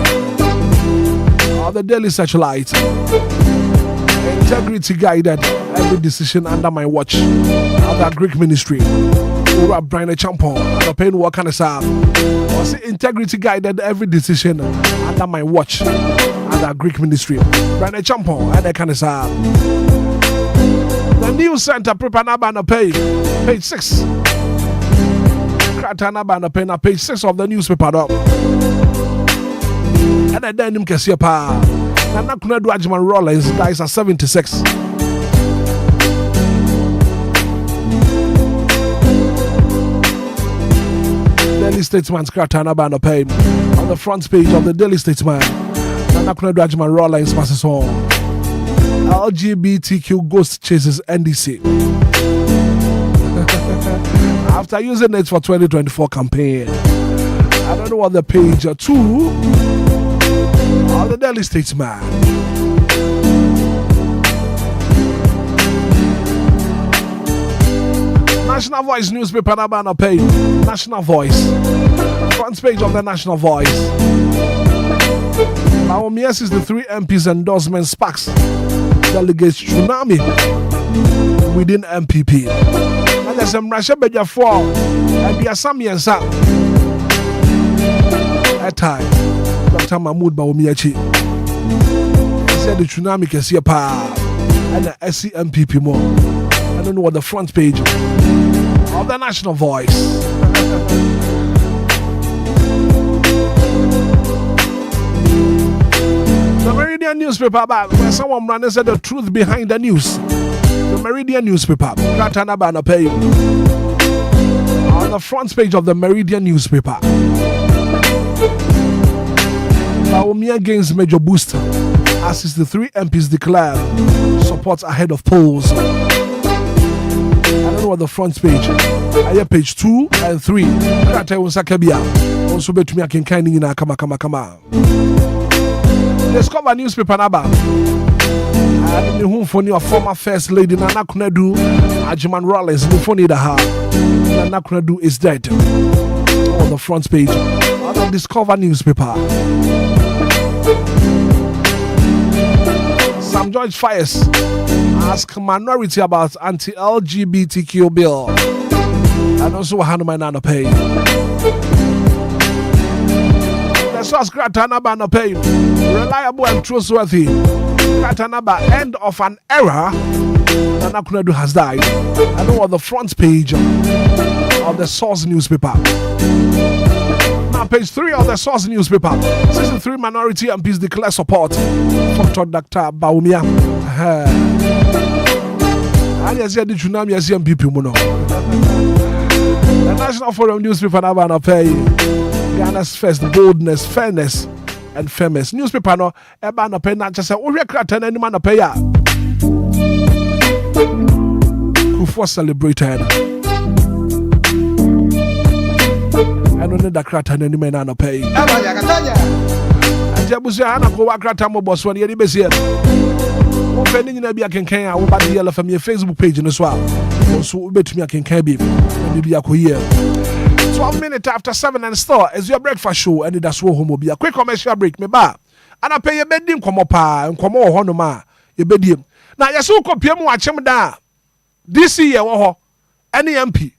S1: of the Daily Searchlight. Integrity guided every decision under my watch of the Greek ministry. Brian Champon and a pain work kind of say, integrity guided every decision under my watch and the Greek ministry. Brian Champon and a kind of say. The news center Prepanabana page 6. Kratanabana pen page 6 of the newspaper. And then him Kessia Pa. Nana Kunedu Ajiman Rollins dies at 76. Daily Statesman's Kratana Bano Pay on the front page of the Daily Statesman. Nana Kunedu Ajiman Rollins passes on. LGBTQ ghost chases NDC. After using it for 2024 campaign. I don't know what the page 2 of the Daily Statesman. National Voice newspaper Nabana page. National Voice. Front page of the National Voice. Bawumia 63 MPs endorsement sparks delegates tsunami within MPP. And there's some Russia Beja 4 and the Assamiansa. At time, Dr. Mahmoud Bawumia Chi said the tsunami can see a power and the SC MPP more. I don't know what the front page of the National Voice. The Meridian newspaper about where someone ran and said the truth behind the news. The Meridian newspaper. Katana Bana Pay. On the front page of the Meridian newspaper. Bawumia gains major boost as 63 MPs declare support ahead of polls. I don't know what the front page. I have page 2 and 3. Krata Unsakabia. Also bet me I can kind in a kama. Discover newspaper Naba. And the home for your former First Lady Nana Kunedu Ajiman Rollins. The phone Daha. Nana Kunedu is dead. On the front page of the Discover newspaper. Sam George Fires ask minority about anti-LGBTQ bill. And also Hanuman Nana Pay. The source Gratana Bana Pay. Reliable and trustworthy. Krataa number end of an era. Nana Kunadu has died. I know on the front page of the Source newspaper. Now, page 3 of the Source newspaper. Season 3 minority MPs declare support for Dr. Baumia. The National Forum newspaper now pay Ghana's first boldness, fairness, and famous newspaper no eba no pay not just say we Krataa any man pay ya. Who for celebrated? I don't need that Krataa any man no pay. Ajabusia ana ko wa Krataa mo boss one ye di besie. Wo pe ni nyina bia kenkan a wo ba DLFM ye Facebook page no so a so wo betumi akenkan bi bia ko here 12 minutes after 7 and still is your breakfast show Anidaso Wɔhɔ Obia quick commercial break me ba ana pay ye bedi nkomo pa nkomo ho no ma ye bedi na ye so kopia mu achem da this year wo ho ene MP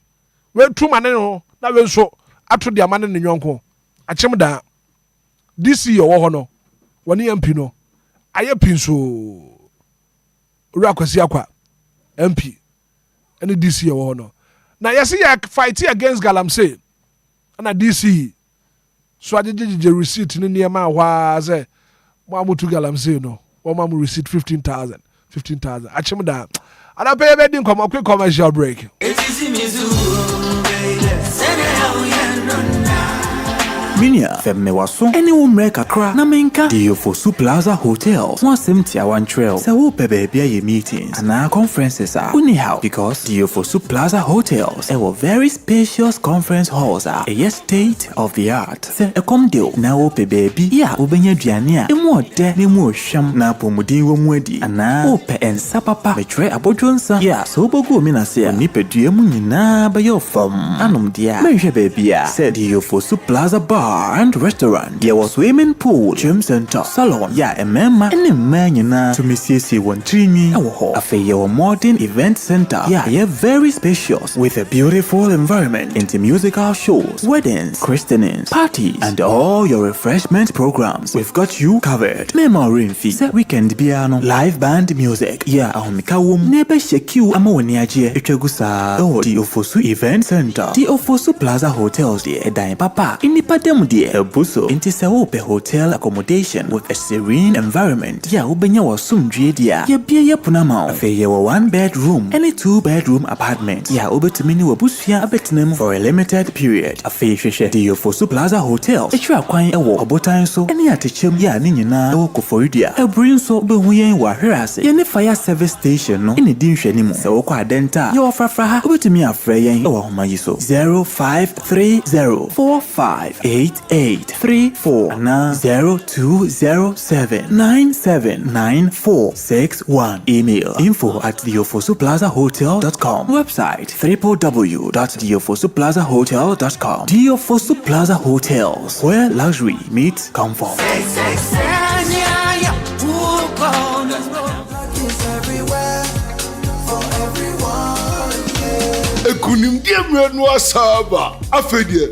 S1: we tu mane no na we nso ato dia mane ne nyonko achem da this year wo ho no woni MP no aye pinso Urakwasi akwa MP any DC wo no na yesi ya fight against Galamsey na DC so ajejeje receipt ni niema hwa ze mo amutu Galamsey no wo ma mu receipt 15,000 achim da ana pay be din come quick commercial break.
S20: Minia femme waso ene wo mre kakra na menka DLFM Plaza Hotels one semti awan trail se wo pe baby ye meetings and conferences are anyhow because DLFM Plaza Hotels a very spacious conference halls are a state of the art se e come deal na wo pe baby ya obenya duane a emu ode ne mu ohwam na pomudin wo mu adi ana wo pe ensa papa metre abodwonsa ya so bogu mi na se ni pedue mu nyina ba yo fam anom dia menhwe baby a se DLFM Plaza Bar and restaurant. There was swimming pool, gym center, salon. Yeah, a member and a man to Missy one trini. A fair modern event center. Yeah, very spacious with a beautiful environment into musical shows, weddings, christenings, parties, and all your refreshment programs. We've got you covered. Memory fee, weekend piano, live band music. Yeah, Mikawum, nebe sheku amoniaje, Echegusa, oh, the Ofosu Event Center, the Ofosu Plaza Hotels, the Edai Papa, in the Padem. Buso into Saope hotel accommodation with a serene environment. Ya ubenya wa sumdrie dia. Ya bia ya punama. Afe ya wa 1 bedroom and a 2 bedroom apartment. Ya ubetumini wa busfia abetinem for a limited period. Afe sheshe DLFM Plaza Hotel. Etra kwan ewo obotan so ene atechem ya ni nyina ewo koforidia. Ebrin so be huyen wa hwerase. Ye ne fire service station no ene di nhwani mu. Se wo kwa adenta ya ofrafra ha ubetumi afre yen ewo homa yi so 0530458834 na 0207979461. Email info@DLFMPlazaHotel.com. Website www.DLFMPlazaHotel.com. DLFM Plaza Hotels, where luxury meets comfort.
S21: Ekunim die mrenu asaba afedie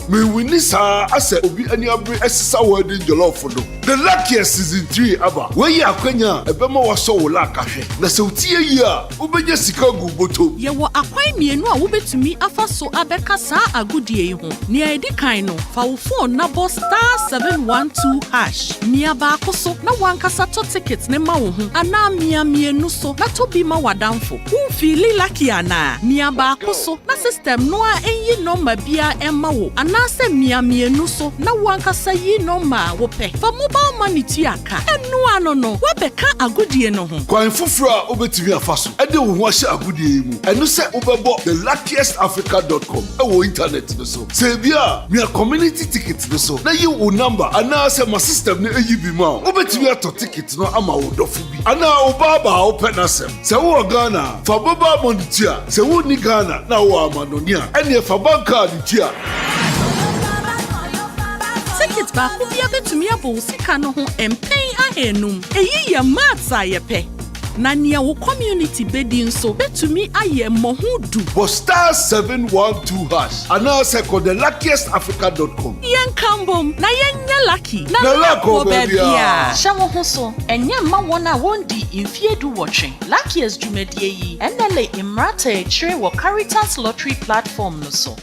S21: me wini sa ase obi ani abre esisa wadi jollof do the luckiest season 3 aba we akwanya ebema waso wo la kahwe na se utie yi a ubenya sika gu boto
S22: ye wo akwan mienu a wobetumi afaso abeka sa agudie yi ho ne edi kan no fa wo phone na bo *712# mia ba akoso na wankasa to ticket ne ma wo ho ana mia mienu so na to bi ma wadamfo wo feel lucky ana mia ba akoso na system no a enyi number bia emma wo ana se mia mienu so na wankasa yi number wo pe fa mobile money tiaka enu ano no wabeka agudie no ho
S21: kwan fufura obetumi afaso ede wo ho ahye agudie mu enu se obebo thelluckiestafrica.com ewo internet no so se bia mia community ticket no so na yi wo number ana se ma system ne eyi bi ma obetumi ato ticket no ama wo dofo bi ana obaba wo pe na sem se wo Ghana fa mobile money tia se wo ni Ghana na wo amanonia ene fa bank card tia
S22: ticket ba ko bia betumi abo sika no ho empen ahenum eyi ye matsa ye pe Na nia wo community bedi nso betumi aye mohudu.
S21: For star 712 hash. And now second the luckiestafrica.com.
S22: Yen kambom na yen lucky.
S21: Na lako baby.
S22: Shawo ho so enye ma wona wondi infiedu watching. Luckiest jumedie yi enele imrata chire wo Caritas lottery platform no so.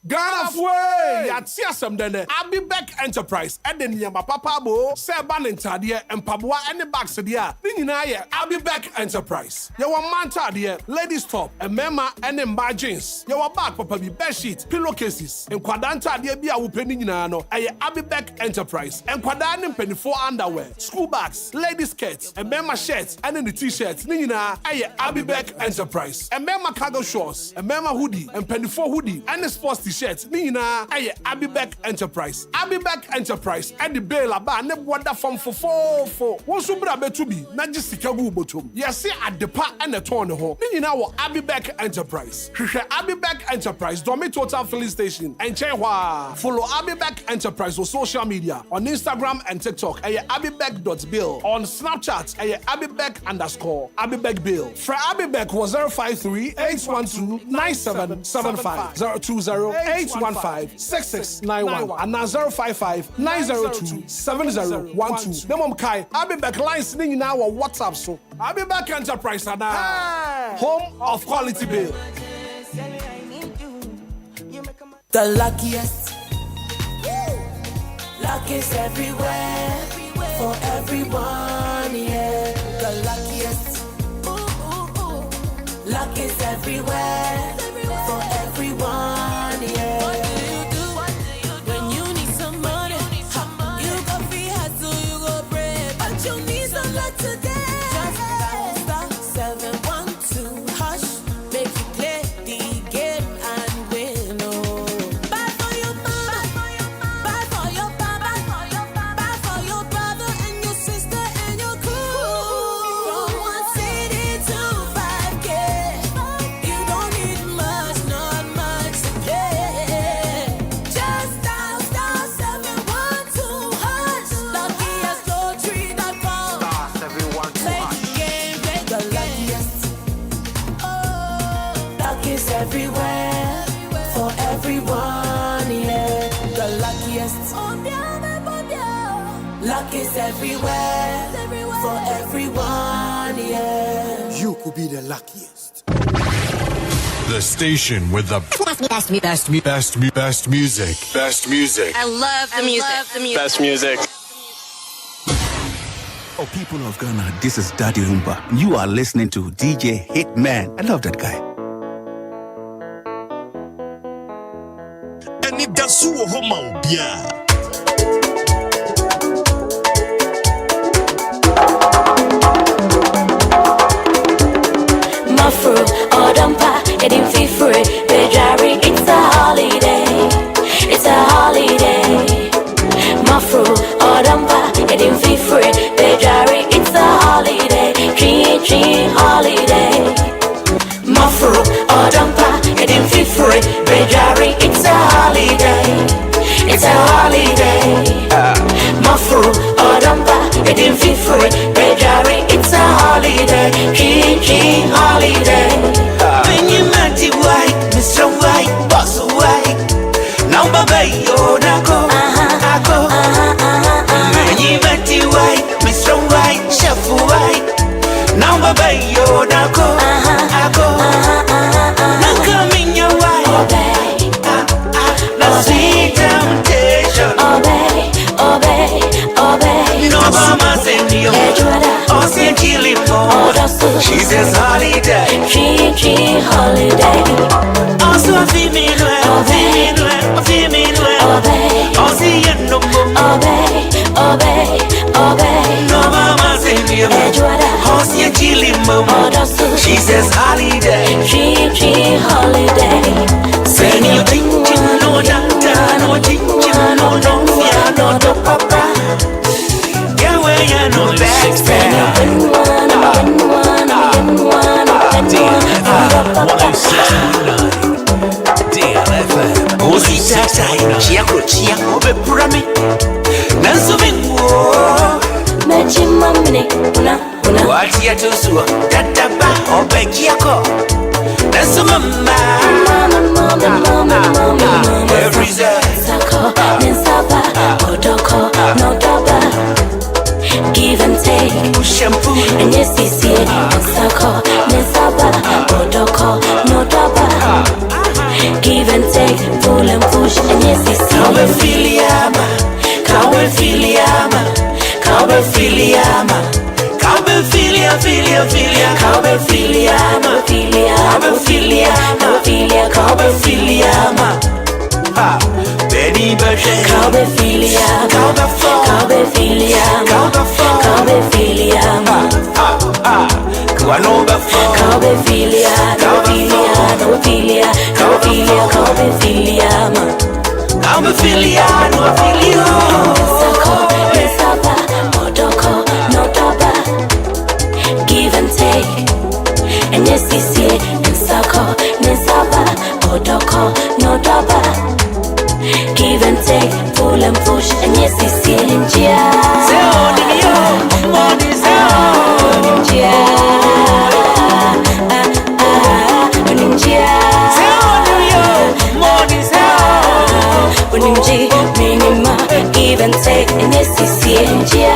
S1: Ghana fwe yati asem dene Abibek Enterprise eden yama papa bo se ba ntade empaboa ene bags de a ni nyina ye Abibek Enterprise ye wo mantade ladies top emema ene mba jeans ye wo bag papa bi bed sheet pillowcases enkwada ntade bi a wo peni nyina no eye Abibek Enterprise enkwada ne mpenifo underwear school bags ladies skirts emema shirts ene the t-shirts ni nyina eye Abibek Enterprise emema cargo shorts emema hoodie empenifo hoodie ene sports t-shirts ni nyina eye Abibek Enterprise Enterprise and the bail aba ne boda from fofofo wo so bra betu bi na gisika gu botom yesi adepa ene ton ne ho ni nyina wo Abibek Enterprise hwehwe Abibek Enterprise Domi Total Filling Station enche hwa follow Abibek Enterprise on social media on Instagram and TikTok eye abibek.bill on Snapchat eye abibek_Abibek bill for Abibek was 053-812-9775 020-815-6691 and now 055-902-7012. The mom kai Abibek lines ning now on WhatsApp so Abibek Enterprise and home of quality bill.
S2: The luckiest, luck is everywhere for everyone. Yeah, the luckiest, luck is everywhere for everyone. Yeah. Everywhere for everyone, yeah. The luckiest. Luck is everywhere for everyone, yeah.
S5: You could be the luckiest.
S23: The station with the best music. Best music.
S24: I love the music.
S23: Best music.
S5: Oh, people of Ghana, this is Daddy Lumba. You are listening to DJ Hitman. I love that guy.
S19: Anidaso Wɔhɔ Obia.
S2: Mafro, Odampa, getting fee free, Bejari, it's a holiday. It's a holiday. Mafro, Odampa, getting fee free, Bejari, it's a holiday. Dream holiday. Mafro, Odampa, getting fee free, Bejari, it's a holiday. It's a holiday. Mafro, Odampa, getting fee free, Bejari, it's a holiday. Dream holiday.
S25: When you mighty white, Mr. White, boss white. Now, baby, you're not go. When you mighty white, Mr. White, chef white. Now, baby, you're not go. Now, come in your white. Let's see temptation. Obey. No, mama, send you. Oh, send chili more. She says holiday.
S2: Dream holiday.
S25: Also, a female, oh, see you no more.
S2: Obey.
S25: No, mama, send you. Oh, see you chili more. She says holiday.
S2: Dream holiday.
S25: Send you ginger, no doctor, no ginger, no fear, no papa. Yeah, where you know back there. DLFM. Oh, see that time. Chia, obe purami. Nanso bingo.
S2: Mechi mamine, una.
S25: What you to so that the back or back your call. That's a mama. Every day.
S2: Give and take,
S25: shampoo,
S2: and yes, this year, Sako, Nesaba, Odoko, no daba. Give and take, pull and push, and yes, this year.
S25: Filiama, Benny Bashan,
S2: Give and take, and yes, this year, Sako, Nesaba, Odoko, no daba. Give and take, pull and push, and yes, it's in India. Give and take, and yes, it's in India.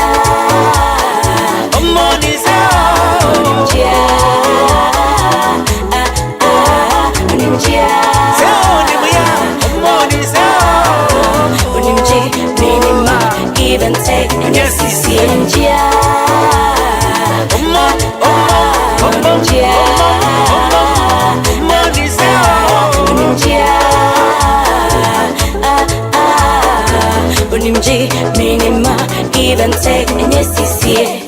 S2: Give and take, and yes, it's in India. Give and take, and yes, it's here.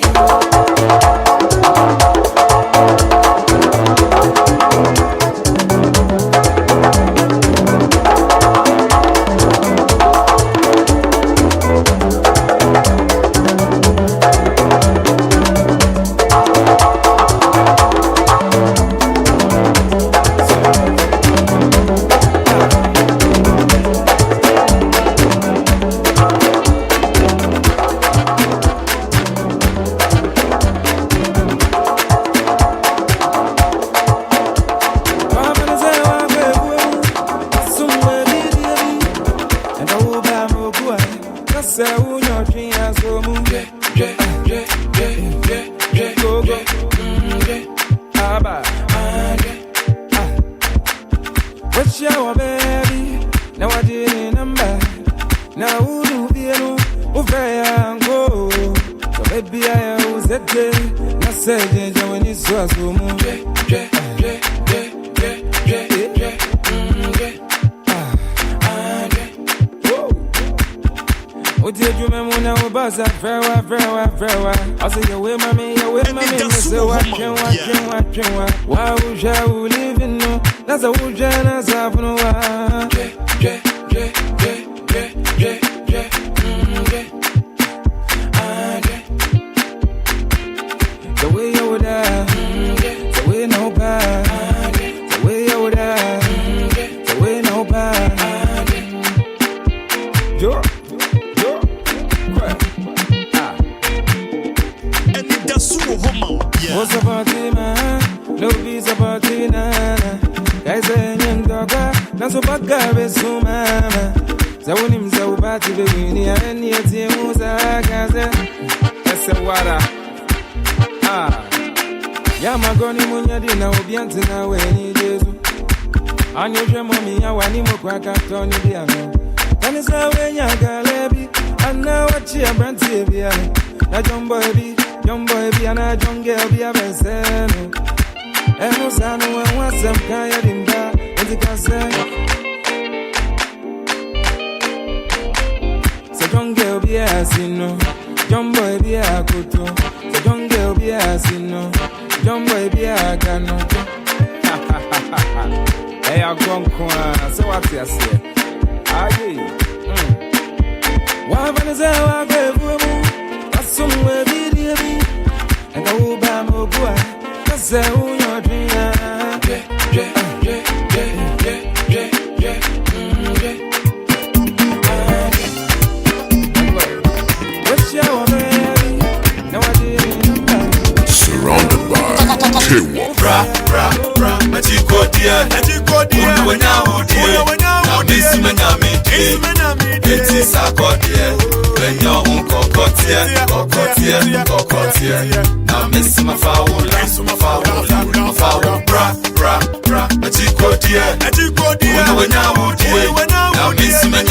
S3: dear, now this me it is a god dear. When you're uncocotia, now miss my foul, bra, a chico dear, now miss me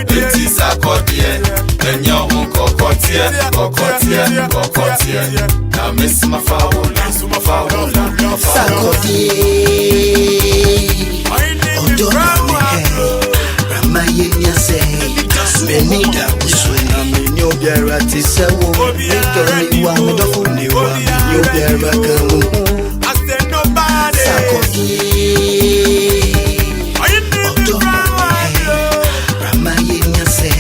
S3: it is a god dear. When you're uncocotia, now miss my foul,
S4: Ramayenya say, Benita, Swina, Minobia, Tisawo, Victory, one of the Funi, Minobia, I said nobody. Ramayenya say,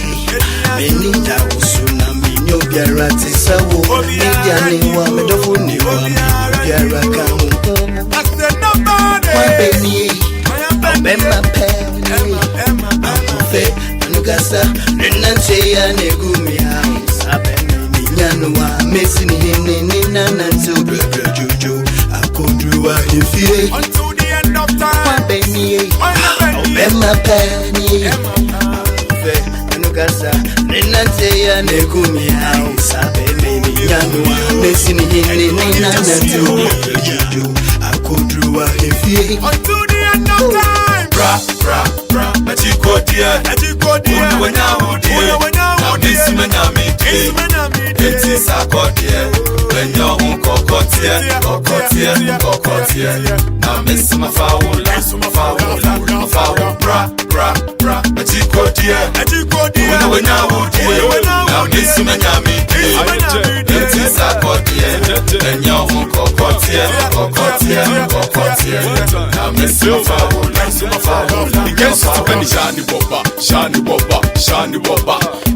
S4: Benita, Swina, Minobia, Tisawo, Victory, one of the Funi, Minobia, I said nobody. My baby, Emma Penny, Anugasa, Renanche, and Egumia, Sabenyanua, Messing him in Nananzo, Juju, I could do a few until the end of time. Baby, Emma Penny, Anugasa, Renanche, and Egumia, Sabenyanua, Messing him in Nananzo, Juju, I could do a few until the end of time.
S3: Bra, a chico dear, now this me it is a god dear. When you're uncocotia, now miss my foul, bra, a chico dear, now this me it is a god dear. When you're uncocotia, now miss my foul. You can't stop any shiny wobba.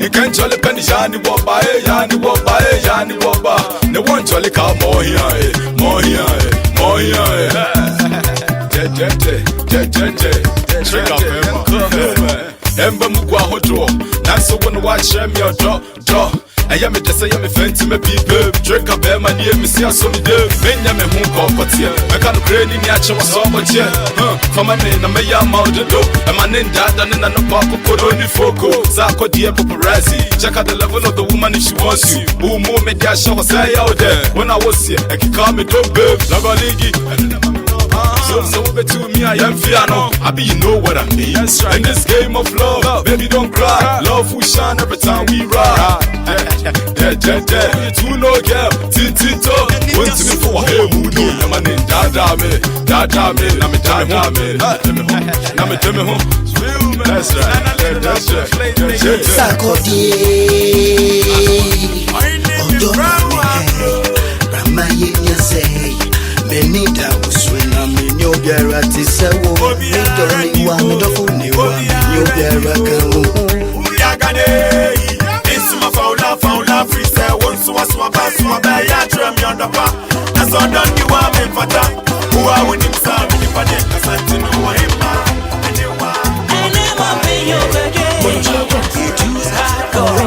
S3: You can't jolly penny shiny wobba. No one jolly cow more here. Trick up Ember Mugwa Hojo. That's the one watch me or draw. I am a just I am a friend to my people. Drink up my near me, see us on the day. Benjamin Hunko, but here I can't create any action was so much here. For my name, I'm a young mountain dope. And my name that and then I'm pop put on the foco. Zako dear paparazzi. Check out the level of the woman if she wants you. Boom, me that show was out there. When I was here, I can call me dope babe. Lagaligi. So to me, I am Fiano. I be, you know what I mean. That's right. In this game of love, baby, don't cry. Love will shine every time we ride. You know, girl, Tito. Went to me for a hair, who do you? My name, Dada me. That's right.
S4: Sakodi. Ramayenya say, Benita Uswina, Minobia, Tisawo, Victory, one of the Funi, Minobia,
S3: it's my foul, free say, once was my pass, my bay, I dream on the bar. That's all done, you are me for that. Who are with him, son, if I didn't, I said to know him, and you are. I never pay your again. You choose hardcore.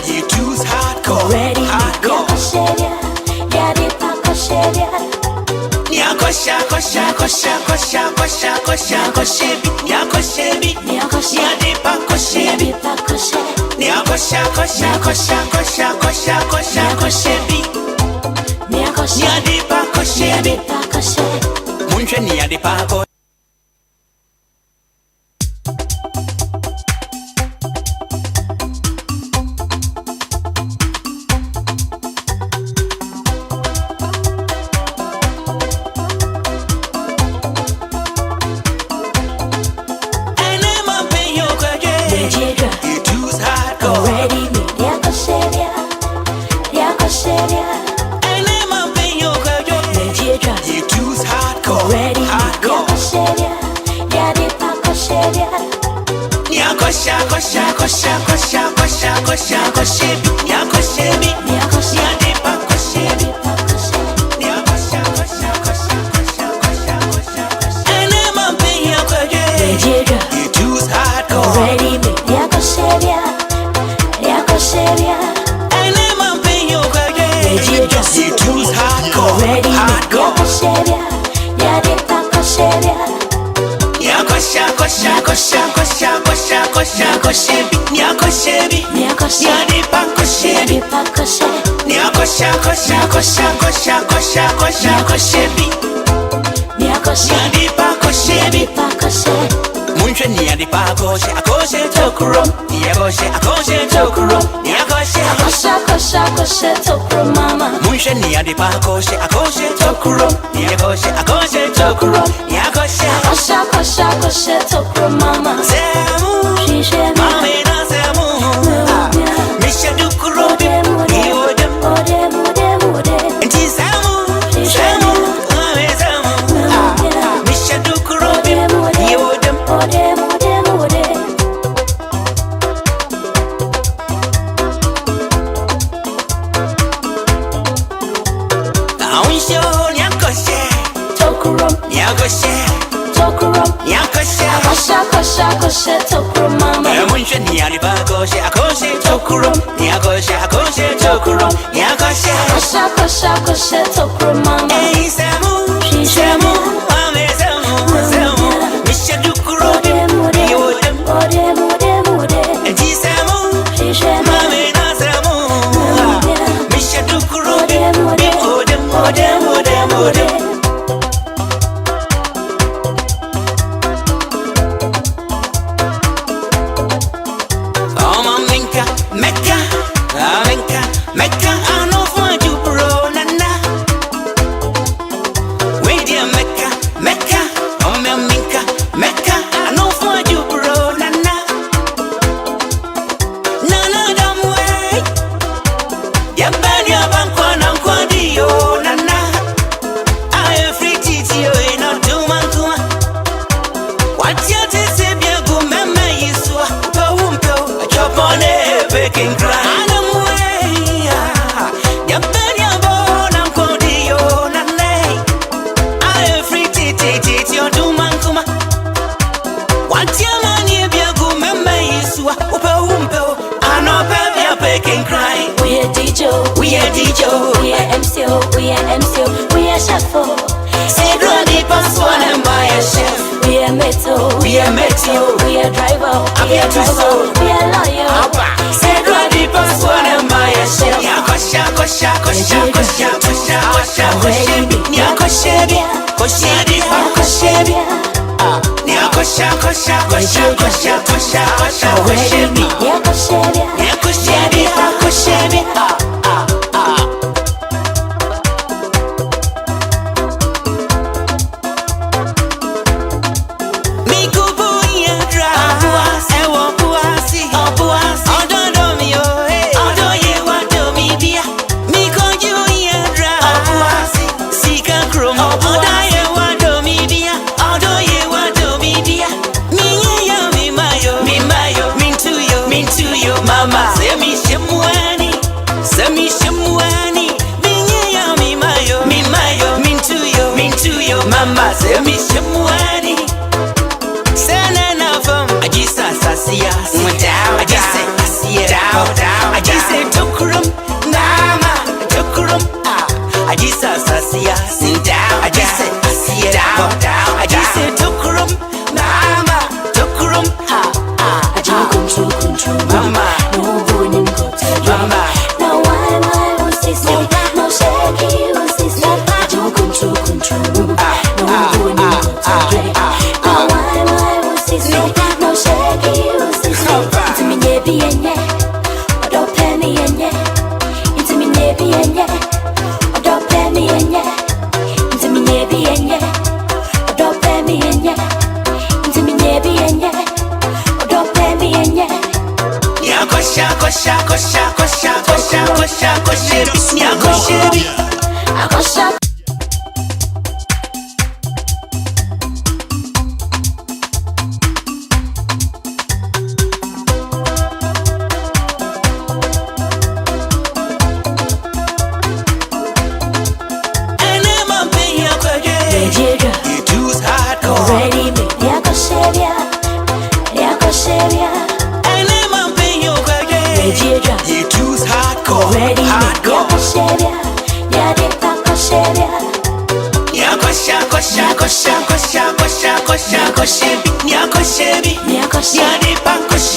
S3: You choose hardcore.
S25: koshebi, nyakoshebi, nyadi pakoshebi, nyakosha, kosha, kosha, kosha, kosha, kosha, koshebi, nyadi pakoshebi, munche nyadi pakoshe, akoshe tokuro, nyakoshe, akoshe tokuro, nyakoshe,
S2: Akosha, kosha, kosha, tokuro mama.
S25: munche nyadi pakoshe, akoshe tokuro, nyakoshe, akoshe tokuro, nyakoshe,
S2: Akosha, kosha, kosha, tokuro mama.
S25: Semu, mame na semu, misha dukuro bi, iwodem, enti semu, semu, mame semu, misha dukuro bi, iwodem. Awisho nyakoshe,
S2: Tokuro,
S25: nyakoshe,
S2: tokuro,
S25: nyakoshe.
S2: Akosha, kosha, kosha, tokuro mama.
S25: Munche nyali pakoshe, akoshe tokuro, nyakoshe, akoshe tokuro, nyakoshe.
S2: Akosha, kosha, kosha, tokuro mama.
S25: Hey semu, semu, mame semu, semu, misha dukuro bi, iwodem, enti semu, mame na semu, misha dukuro bi, iwodem, odem, odem, odem. Oh, maminka, mecca, maminka, mecca, I know for you, bro, nana. Wait, dear mecca, mecca, oh, maminka, mecca, I know for you, bro, nana. Nana, don't wait. Yabanya bankwana, kwadi, oh, nana. I am free, titi, oh, not do man, what you say, be a good man, you saw, a chop on a baking grind. I'm way, you're better, born, I'm called you, Nane. I am free, titi, you're do man, come. What your money, be a good man, you saw, I know, baby, a baking grind.
S2: We are DJ,
S25: We are DJ,
S2: we are MCO, we are MCO, we are Shuffle.
S25: say, Granny, pass one and buy a chef.
S2: We are Metal,
S25: We are Metal,
S2: we are Driver,
S25: I'm
S2: we
S25: here
S2: are
S25: to
S2: Driver,
S25: solve.
S2: we are Lawyer.
S25: Say, Granny, pass one and buy a chef. Nyakosha, kosha, kosha, kosha, kosha, kosha, koshebi, nyakoshebi, koshebi, koshebi. Nyakosha, kosha, kosha, kosha, kosha, kosha, koshebi, nyakoshebi, koshebi. Mama, semi shemwani, binye ya mi mayo, mintu yo, mama, semi shemwani. Sana na fam, ajisa sasia, down, ajise asia, down, ajise tokurum, mama, tokurum, ajisa sasia, down, ajise asia, down, ajise tokurum, mama, tokurum, mama. Mama,
S2: no one will see, no shaky will see, I don't control, no one no one will see, no shaky will see, into me nebi enye, odo penny enye, into me nebi enye, odo penny enye, into me nebi enye, odo penny enye, into me nebi enye, odo penny enye.
S25: Kosha, kosha, kosha, kosha, kosha, kosha, koshebi, nyakoshebi.
S2: Akosha.
S25: It was hardcore.
S2: Ready, me, nyakoshebi, nyakoshebi.
S25: It was hardcore.
S2: Ready,
S25: Hardcore. Nyakosha, kosha, kosha, kosha, kosha, kosha, koshebi, nyakoshebi, nyadi pakoshebi.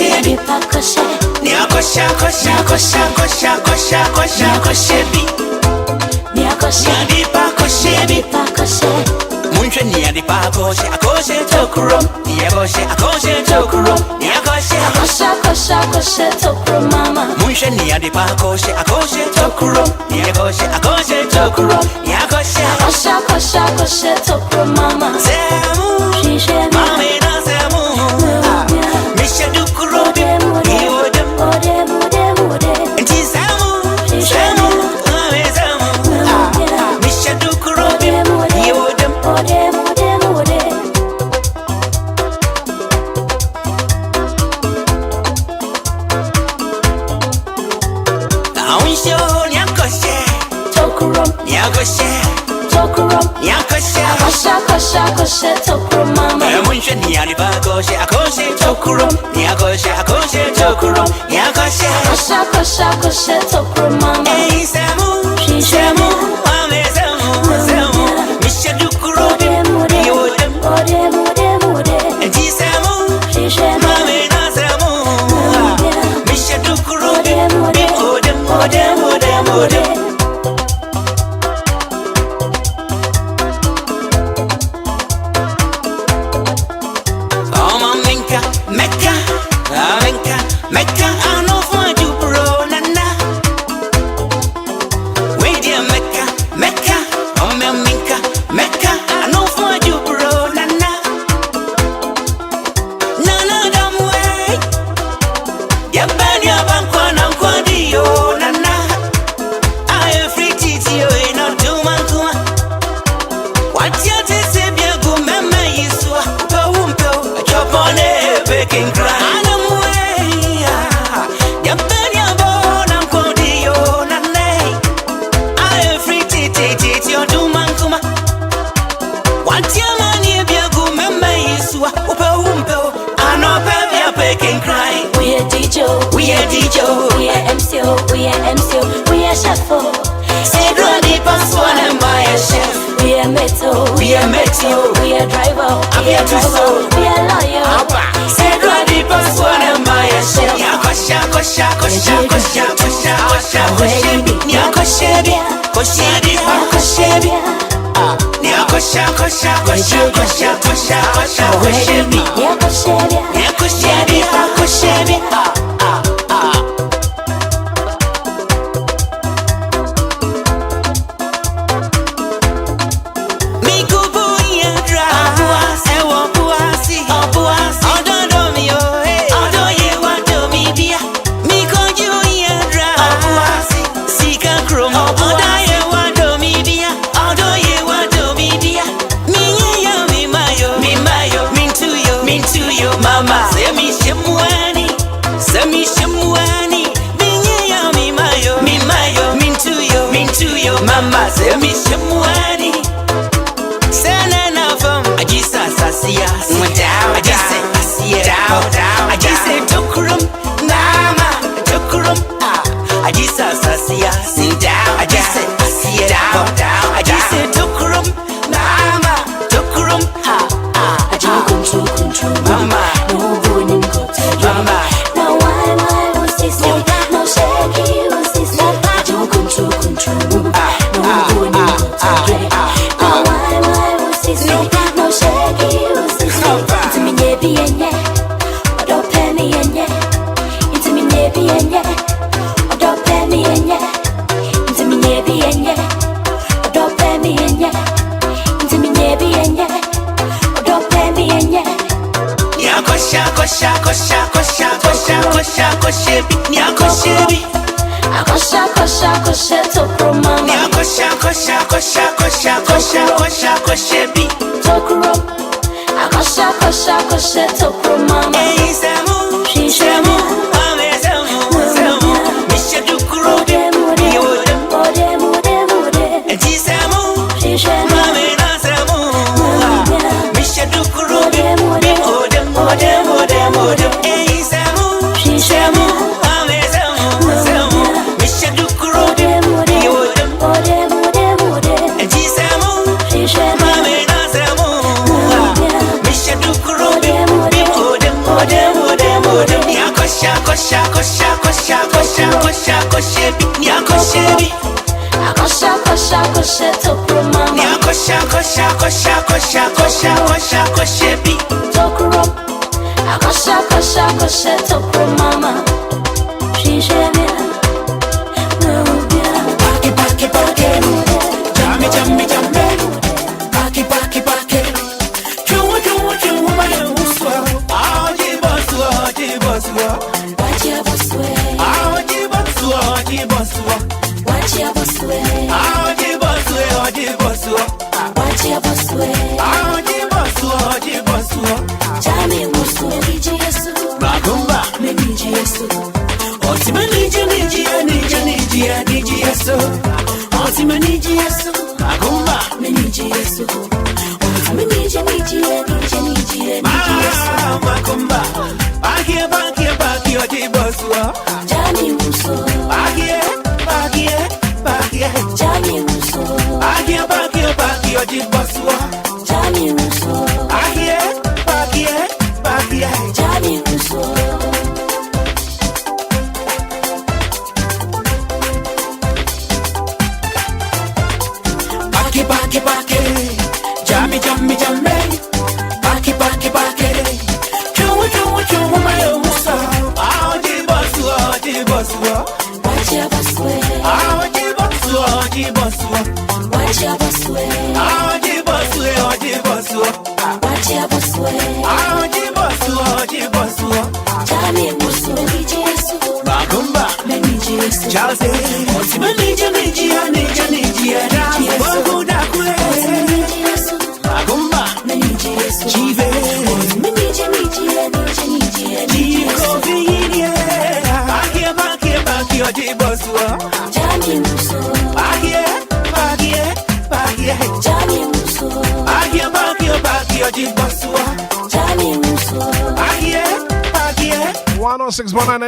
S25: Yeah.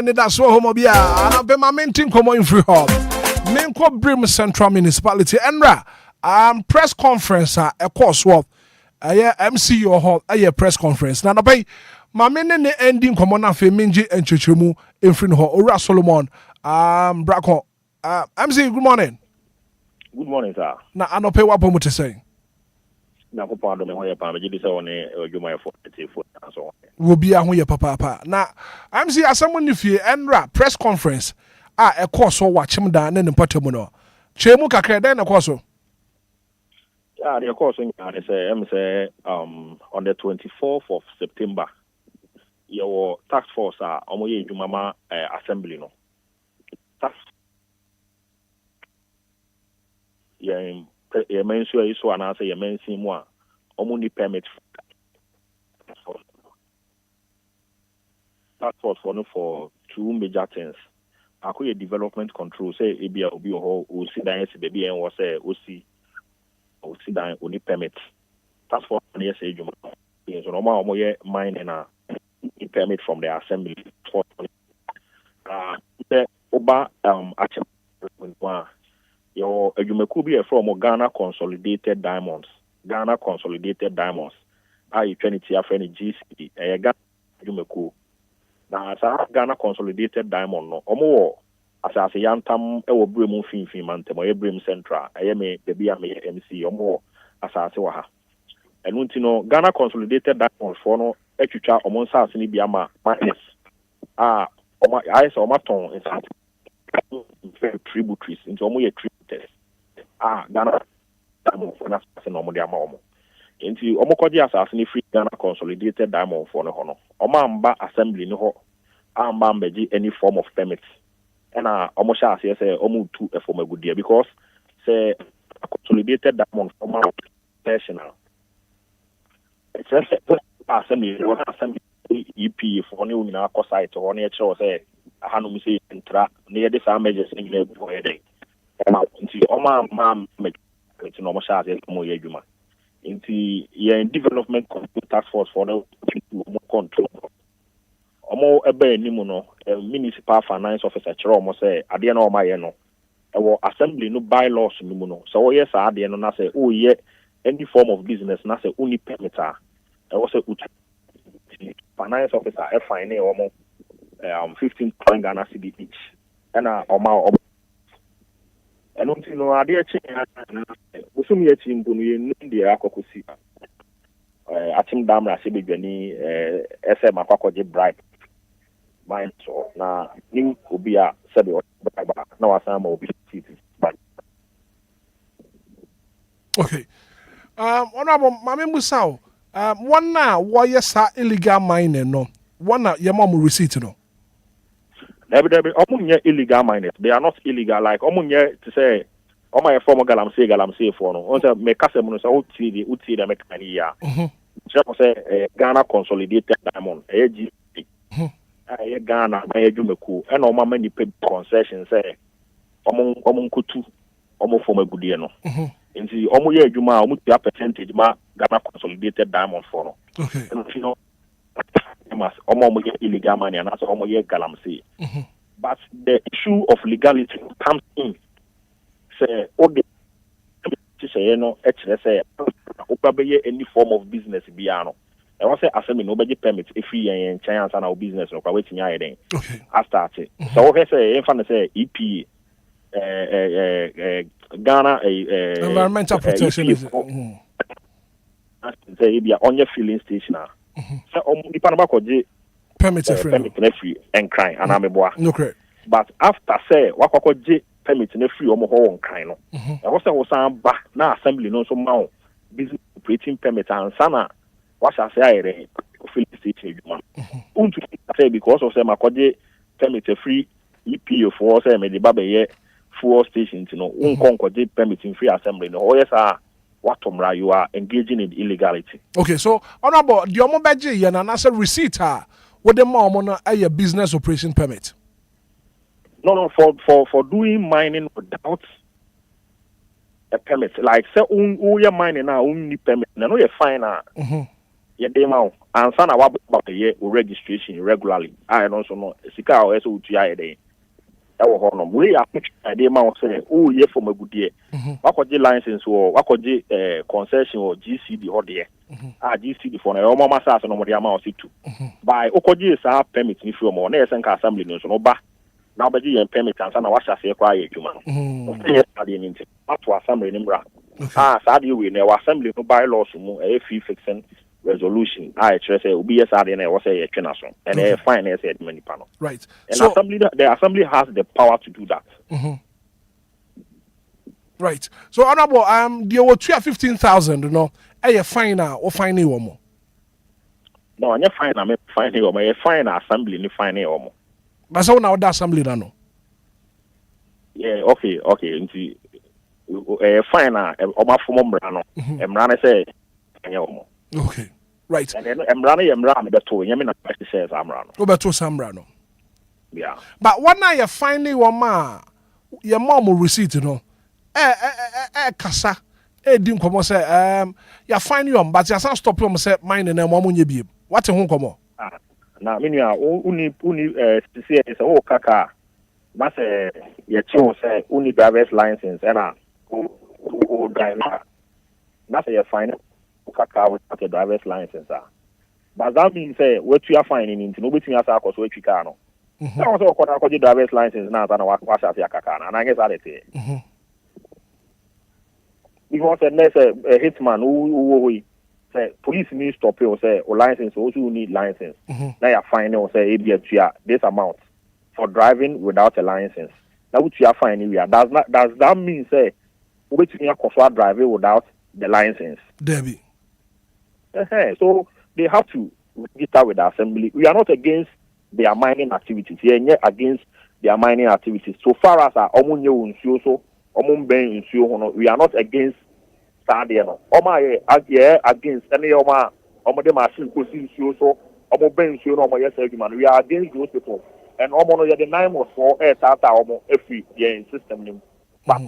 S1: Anidaso Wɔhɔ Obia, and I've been my main team come in free hub. Menko Brim Central Municipality Enra press conference a course of MC Wɔhɔ a press conference. Now pay my main ending common na fe minji and chichimu in free ho Ora Solomon Brako MC good morning.
S6: Good morning, sir.
S1: Now I no pay what to say.
S6: Na ko pa do me ho ye pa me gidi se one adwuma for so
S1: will be a hoye papa. Now I'm see as someone if you enra press conference a course so watch him down in Potomono. Chemu kakra den a course.
S6: Yeah, the course say on the 24th of September your task force omoye adwuma assembly no. Task ye men so yi so ana say ye men sin mu a omo ni permit task force for two major things. Akoye development control say ebia obi ho o si dan se baby en wo say o si dan oni permit task force na yes adwuma so no ma omo ye mine na permit from the assembly for the oba action your adwumaku bi from Ghana Consolidated Diamonds I 20 afeni GCD Ghana adwumaku na sa Ghana Consolidated Diamond no omo asase yantam e wo brem finfin mantem o brem central me baby am MC omo asase wa ha enu nti no Ghana Consolidated Diamonds for no etwitwa omo nsase ni bia ma minus omo ayese omo ton inside tributaries into omo ye tributaries Ghana Diamond for na asase no omo dia ma omo enti omo kodi asase ni free Ghana Consolidated Diamond for no hono omo amba assembly ni ho amba mbeji any form of permit and omo sha say omo tu e form agudia because say Consolidated Diamond for personal it's just assembly EP for no na ko site ho na e kire say hanum say entra na ye sa measures ni na bu he dey nti omo ma me no omo sha say omo ye adwuma nti ye development task force for the control omo ebe animu no municipal finance officer kire omo say ade na omo ye no e wo assembly no bylaws no mu no so yes ade no na say o ye any form of business na say only permit e wo say finance officer e fine omo 15,000 Ghana cedi each. And Oma and until no idea change, Busumi team Bunu in the Akokusi. Atim Damra Sibi Gani, SM Akwakoji Bright. Mine so now, new Obia said, no, Assam will be seated.
S1: Okay. Honorable Mame Musao, one now, why yes, illegal mining, no. One now, your mom will receipt, no.
S6: Illegal miners. They are not illegal. Like to say, my former galamsey for no. Also, make customers out to the make money. Yeah. Just say Ghana consolidated diamond. AG. Ghana, my Jumeku, and all my many concessions say, kutu, for my good no. And see, Juma, percentage, ma Ghana consolidated diamond for no.
S1: Okay.
S6: And you know, illegal money and that's galamsey. But the issue of legality comes in. Say, any form of business beyond. I want to say, assembly nobody permits if we in China and our business no waiting here.
S1: Okay.
S6: I started. So I say, if say EP, Ghana,
S1: environmental protection is
S6: say be on your filling station. So the Panama
S1: permit
S6: free and crying and I'm a boy.
S1: No correct.
S6: But after say Wako permit free on kind. I was back now assembly no so now business operating permit and sana what I say filling station. Say because of say Makoje permit free EP for say me the babe fuel stations, you know, unconquered permitting free assembly. No, oh yes, what you are engaging in illegality.
S1: Okay, so honorable, the Omobaji and an receipt what the mom on a business operation permit.
S6: No, for doing mining without a permit. Like say you're mining now, only permit. No, you're fine. Yeah, they now and sana what about the year registration regularly. I also know Sika or SOTI day. We are the amount say, oh, yeah, for my good year. What could the license or what could the concession or GCD or the GCD for a mama sass and the amount of two. By Okoji is permit if you more nurse and assembly news no ba. Now, but you permit and some wash as a quiet human. Yes, I didn't not to assembly number. Sadly, we know assembly no bylaws, a fee fixing resolution. I say Obia and I was a Chenasson and a finance money panel.
S1: Right.
S6: And so, the assembly has the power to do that.
S1: Right. So honorable, there were 15,000, you know, a fine or fine or more.
S6: No, I'm fine. I'm fine or my fine assembly ni fine or more.
S1: But so now that assembly no.
S6: Yeah, okay. Into fine or my form brano. Emrana say
S1: okay. Right.
S6: And then Emrana beto yamina says Amrano.
S1: Roberto Sambrano.
S6: Yeah.
S1: But one night you're finding your ma your mom will receipt, you know. Kasa. Dim come say you're finding your but you can't stop him say mine and mom on your be. What a home come
S6: now mean you uni say is kaka. But your child say uni driver's license and driver. That's your final kaka with a driver's license. But that means what you are finding into nobody has a what you can. I also got a driver's license now than what was your kaka, and I guess I say. Because there's a hitman who say police need stop you say or license also need license. Now you find or say this amount for driving without a license. Now what you are finding here does that mean say which you are driving without the license?
S1: Debbie.
S6: So they have to register with the assembly. We are not against their mining activities. We are against their mining activities. So far as our we are not against Stadiano. Against any them machine so we are against those people. And the 9 or 4 every year in system. But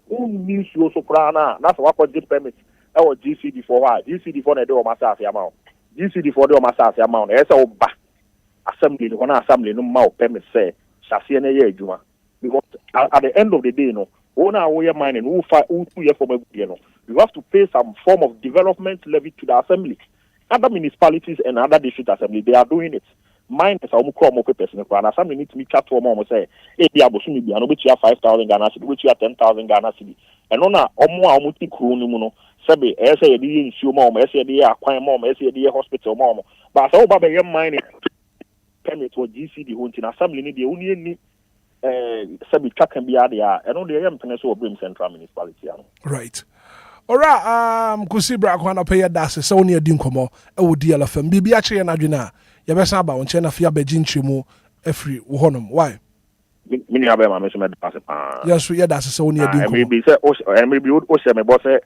S6: who means you so prana? That's what the permit. Our GCD for why? GCD for the massage amount. GCD for the massage amount. As assembly, the assembly no more permit say, Shasi and a year, Juma. Because at the end of the day, no, we are mining, who 2 years from a you have to pay some form of development levy to the assembly. Other municipalities and other district assembly, they are doing it. mine is almost call more papers in the plan. Something need to be chat to almost say, if you have a sumi, I know which you have 5,000 Ghana cedi, which you have 10,000 Ghana cedi. And on a almost crew, no, Sabi, essay, the issue, mom, essay, the acquire mom, essay, the hospital, mom. But so, Baba, your mine permit or GC, the hunting assembly, the only Sabi can be there, and on the Peninsula of Brim Central Municipality.
S1: Right. Ora kusibra kwa na pay dase so ne adi nkomo e wo DLFM bibi a che na dwena ye besa ba won che na fia bagi nchemu afri wo honom why
S6: mini aba ma me so me dase pa
S1: yes ye dase so ne adi nkomo
S6: maybe say o maybe o se me bo say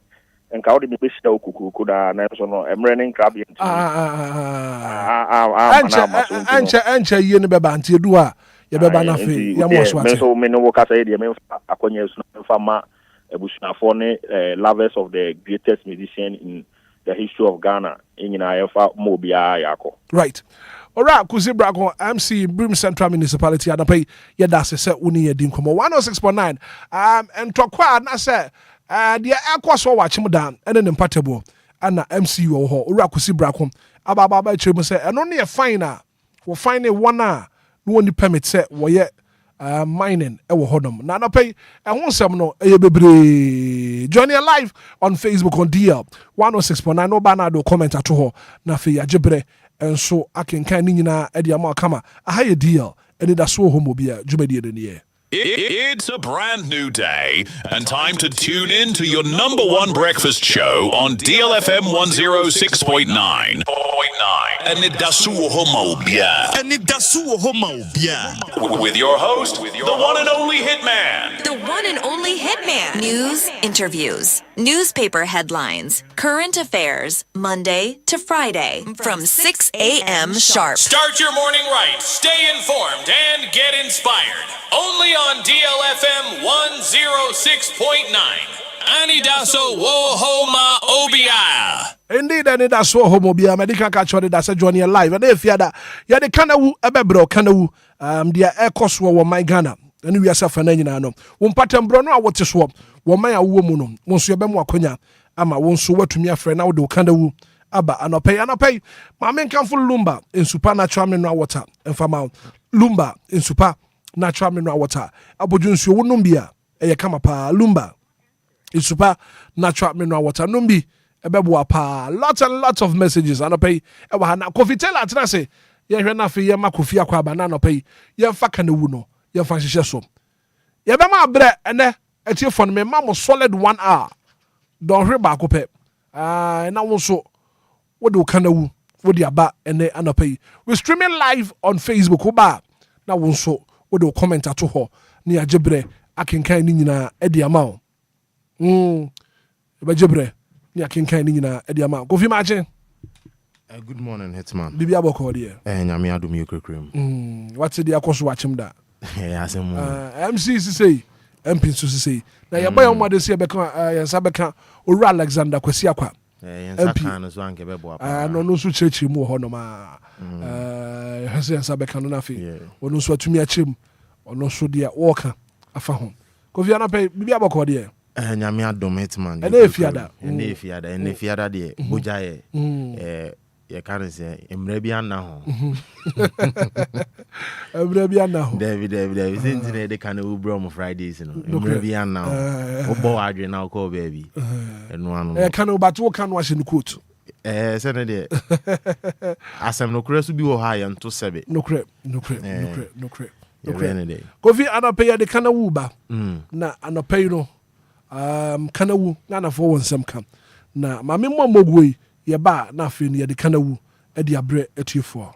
S6: enka o de me be shida okukuku da na so no emre ne nkrab ye
S1: ancha ye ne beba anti edu a ye beba na fe ya mo so ate
S6: me so me no wo ka say de me akonya su na fama for lovers of the greatest musician in the history of Ghana in Obia yako.
S1: Right. Ora kusibra ko MC Brim Central Municipality adapai yeda se uni yedin komo 106.9 and tokwa na se the akwaso wachim dan ene ne mpatebo ana MC Wɔhɔ ora kusibra ko ababa ba chemu se eno ne fine a wo fine one a no woni permit se wo ye mining ewo hodom na pay ehonsem no bebre join your live on Facebook on DL 106.9 no bana do comment ato ho na fe yagebre enso akenkan ni nyina e dia ma kama aha ye DL Anidaso Wɔhɔ Obia jumadi de ne.
S8: It's a brand new day and time to tune in to your number one breakfast show on DLFM 106.9. Anidaso Wɔhɔ Obia.
S19: Anidaso Wɔhɔ Obia.
S8: With your host, the one and only Hitman.
S9: The one and only Hitman. News, interviews, newspaper headlines, current affairs, Monday to Friday from 6 a.m. sharp.
S8: Start your morning right, stay informed, and get inspired. Only on DLFM 106.9. Anidaso Wɔhɔ Obia.
S1: Indeed, Anidaso Wɔhɔ Obia. Medical catch on that's a journey live. And if you had the Kanawu, Ebebro, Kanawu, the air cost were my Ghana. And we are suffering. No, one pattern brono, what to swap, one my woman, once you bemo Konya, Ama won't so what to me a friend now do Kanawu. Aba anopay. My men come full Lumba in supernatural mineral water and farm out Lumba in supernatural mineral water. Abojunsu Numbia, a kamapa Lumba in supernatural mineral water. Numbi, a bebwa pa. Lots and lots of messages. Anopay, Ewahana Kofi Tela Trase. Yena fi yema Kofia kwa banana pay. Yen fakane wuno. Yen fanshisha so. Yebema bre ene etie fon me mamo solid 1 hour. Don hweba akope. Na wonso what do Kanawu? What the aba and the anopay? We're streaming live on Facebook. Oba na wonso what do comment at ho near Jebre akinkan nina edi amount. Jebre near kinkan nina edi amount. Go fi imagine.
S10: Good morning, Hitman.
S1: Bibi aboko there.
S10: Nyame adom yekrekrim.
S1: What's the akoso watchim da?
S10: Asem.
S1: MC say MP so say. Na ya boy mo de say beka yansa beka Owura Alexander Kwesi Akwa.
S10: Yansa kan so anke bebo apa.
S1: No so chechi mu ho no ma. Hase yansa beka no na fi. Ono so atumi achim. Ono so de worker afa ho. Kofi ana pe bibi aboko there.
S10: Nyame adom Hitman.
S1: Ene efiada.
S10: Ene fiada de bojaye. You can't say Emrebia now.
S1: Emrebia now.
S10: David, since they can Ubrom Fridays, you know. Emrebia now. Obo Adrian now call baby. And one.
S1: Can but what can wash in the coat?
S10: Saturday. As I'm no crazy be high and to sebe.
S1: No crap.
S10: Day.
S1: Kofi anapay the Kanawuba. Na anapay no. Kanawu nana for one some come. Na mami mo mogwe. Yeba na fe ne de Kanawu e de abre atuefo.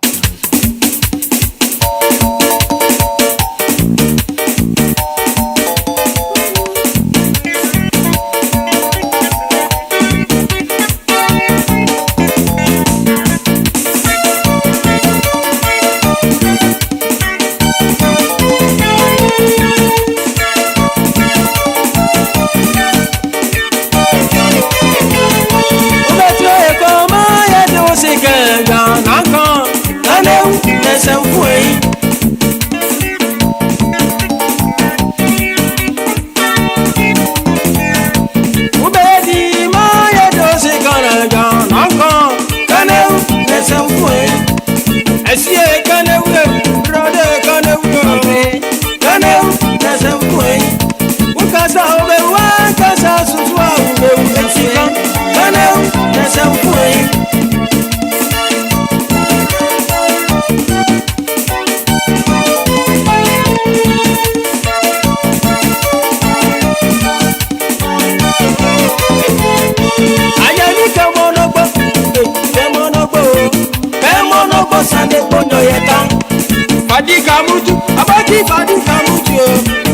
S7: Fadi kamutu, abati fadi kamutu,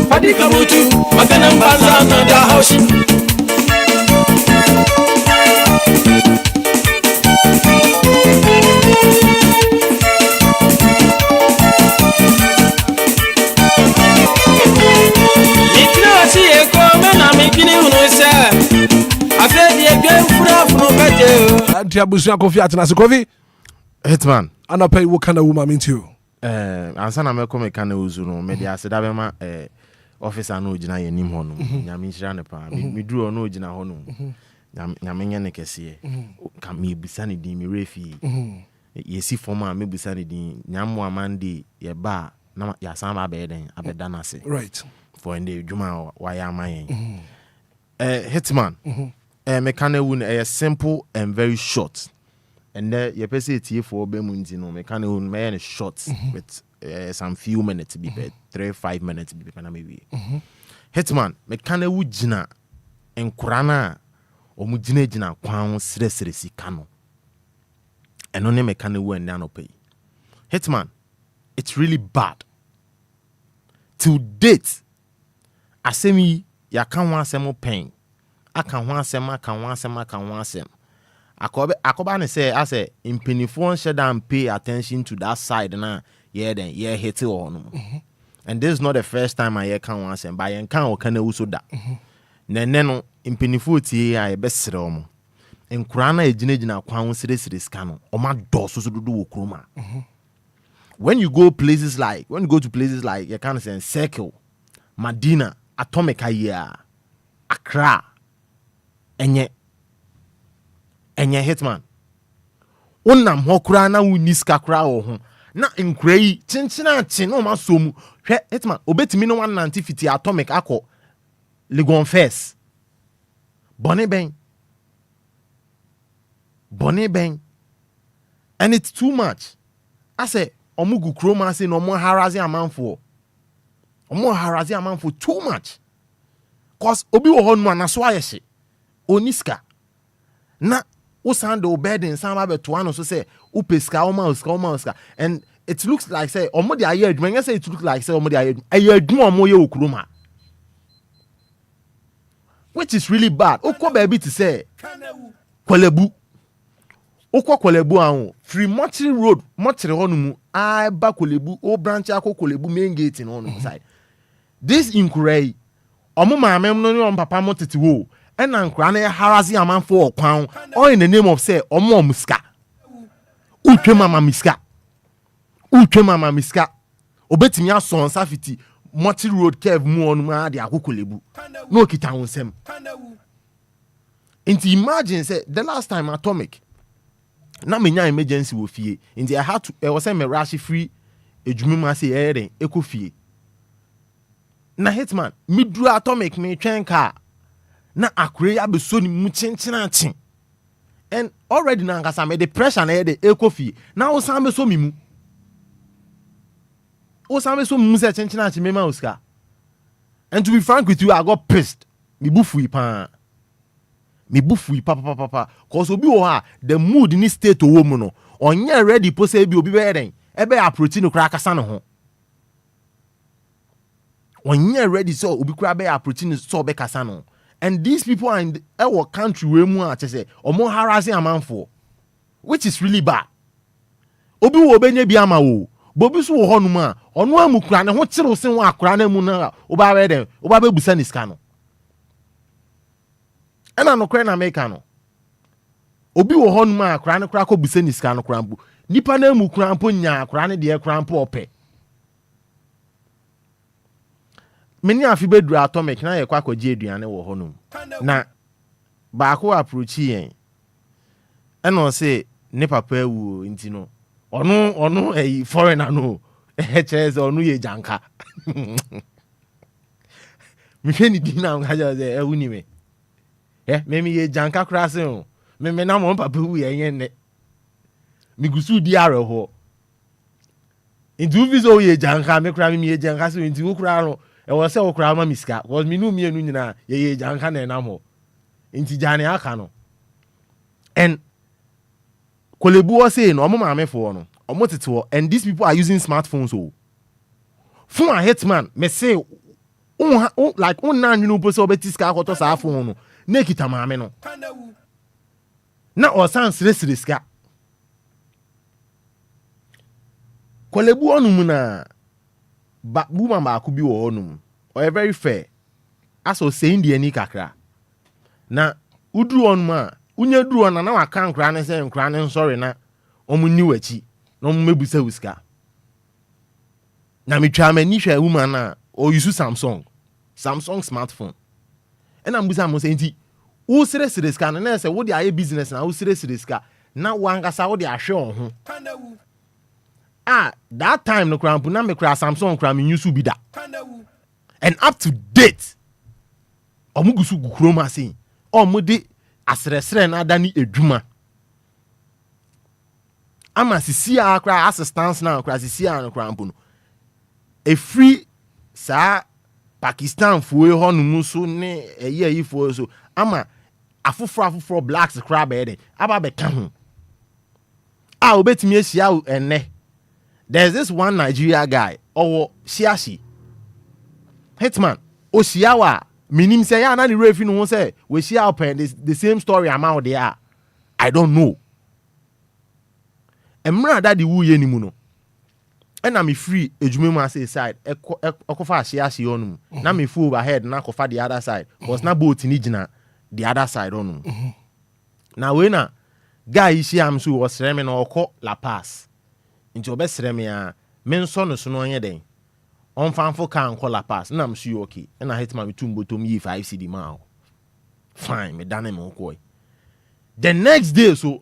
S7: fadi kamutu, magana mbaza na da house. Mitino si eko mena mikini unusa, afedi ege fura furu bete.
S1: Anti abusu akofi atena se kofi.
S10: Hitman.
S1: Anapay wo kana wo mama ntio.
S10: Ansa na meko me kana uzu no me dia seda be ma officer no gina ye nim ho no. Nyame nhira ne pa. Me duro no gina ho no. Nyame nye ne kese. Ka me bisa ne din me refi. Yesi forma me bisa ne din. Nyamo amande ye ba na ya san ba be den abeda na se.
S1: Right.
S10: For ende djuma wa ya mayen. Hitman. Me kana wu no simple and very short. And there, you pay say for Bemunzi no me can own me short with some few minutes be 3-5 minutes be maybe. Hitman, me can wu jina enkurana o mu jina kwan sere si kano. And only me can wu and pay. Hitman, it's really bad. To date, asemi ya kan wan semo pain. Aka wan sema. Akoba ne say I say impinifon should pay attention to that side na hit it on. And this is not the first time I hear can once and by encounter can also that. Neno impinifo tie I best romo. En kurana ejina kwan series cano or my doors so do kroma. When you go to places like you can say Circle, Medina, Atomic Aya, Accra, enye Hitman. Onam hokura na uniska kra ho. Na Enquiries chinchina chin o masomu. Hitman obetimi no 190 Atomic akọ Legon first. Bonnie ben. And it's too much. I say omugu kroma say no more harassing amanfo. Too much. Cause obi wo ho no anaso ayehye. Oniska. Na usande obedin sama beto ano so say upeska oma and it looks like say omodi aye adwuma nya say it looks like say omodi aye adwuma omoye okuroma, which is really bad. Okwo baby to say Kwalebu ahụ free Montreal road Montreal honumu ba Kwalebu o branch akọ Kwalebu main gate no on side. This Enquiries omo maame no ne papa mo tete wo and nkra na harassing amanfo okwan all in the name of say omo muska utwe mama miska obetimi aso nsafiti Montreal road curve mu on ma de akọ Kwalebu no kita wonsem. Inti imagine say the last time Atomic na menya emergency wo fie inti I had to was say me rush free ejumuma say eren eko fie na Hitman midru Atomic me twen car na akure ya beso ni mu chenchena chen and already na nkasa me the pressure na de eko fie na wo san beso mi mu say chenchena chen me ma Oscar. And to be frank with you, I got pissed. Me bufui papa cause obi wo ha the mood in state wo mu no onye ready po say bi obi be eden ebe approach no kra kasa no ho onye ready so obi kra be approach no so be kasa no. And these people are in our country we mu a say omo harassing amanfo, which is really bad. Obi wo be nya bi ama wo bobi so wo ho no mu a ono amu kra ne ho kire sen wo akra na mu na oba be eden oba be busa ni ska no. Ena no kra na America no obi wo hon ma akra ne kra ko buse ni ska no kra mbu nipa na mu kra mpo nya akra ne de kra mpo ope meni afi bedru Atomic na ye kwa kwaje aduane wo ho no na ba ko approach yen ena say ne papa ewu nti no ono foreigner no cheze onu ye janka mi hwe ni dina ngaja ze ewu ni me memi ye janka krase o memi na mo papa wu ye ne mi gusu di are ho indu viso ye janka me kra memi ye janka so indu kra no e wo se wo kra ma miska was mi nu mienu nyina ye janka na na mo inti jane aka no and Kwalebu was saying no mo maame fo no omo tete wo and these people are using smartphones o phone a Hitman me say like na nwunu po se obeti ska akoto sa phone no na kita maame no na osan sire ska kolebu onum na ba buma ba ku bi wo onum o very fair aso saying the ani kakra na udru onum a unya dru on na waka nkra ne se nkra ne sorry na omunni wachi na omumebusa wuska na mitwa mani hwa woman na o use Samsung smartphone and I'm busa mo say nti wo sere ska na say wo de aye business na wo sere ska na wangasa wo de ahwe on ho that time no krampu na me kra Samsung kra me use bi da and up to date omugusu gukroma say omudi asresre na adani edwuma ama sisi akra assistance na akra sisi an krampu no a free sa Pakistan fuwe honu musu ne yi fuwe so ama afufro blacks crab ede aba be kan ho obetimi ehia enne. There's this one Nigeria guy owo Shiashi Hitman Oshiawa minim say ya na ni refi no say we share open the same story amount there. I don't know. Emra that the wu ye ni mu no. And I'm free ejume mu say side ekofa Shiashi onum. Na me full overhead na kofa the other side. Cause na boat ni gina the other side onum. Na we na guy ishi am so was reme na okọ La Paz. Into obesere me a menso no so no anye den on fanfo kan call La Paz na am su okay na Hitman me tum bottom yi 5 cedi ma fine me dane me okoi the next day so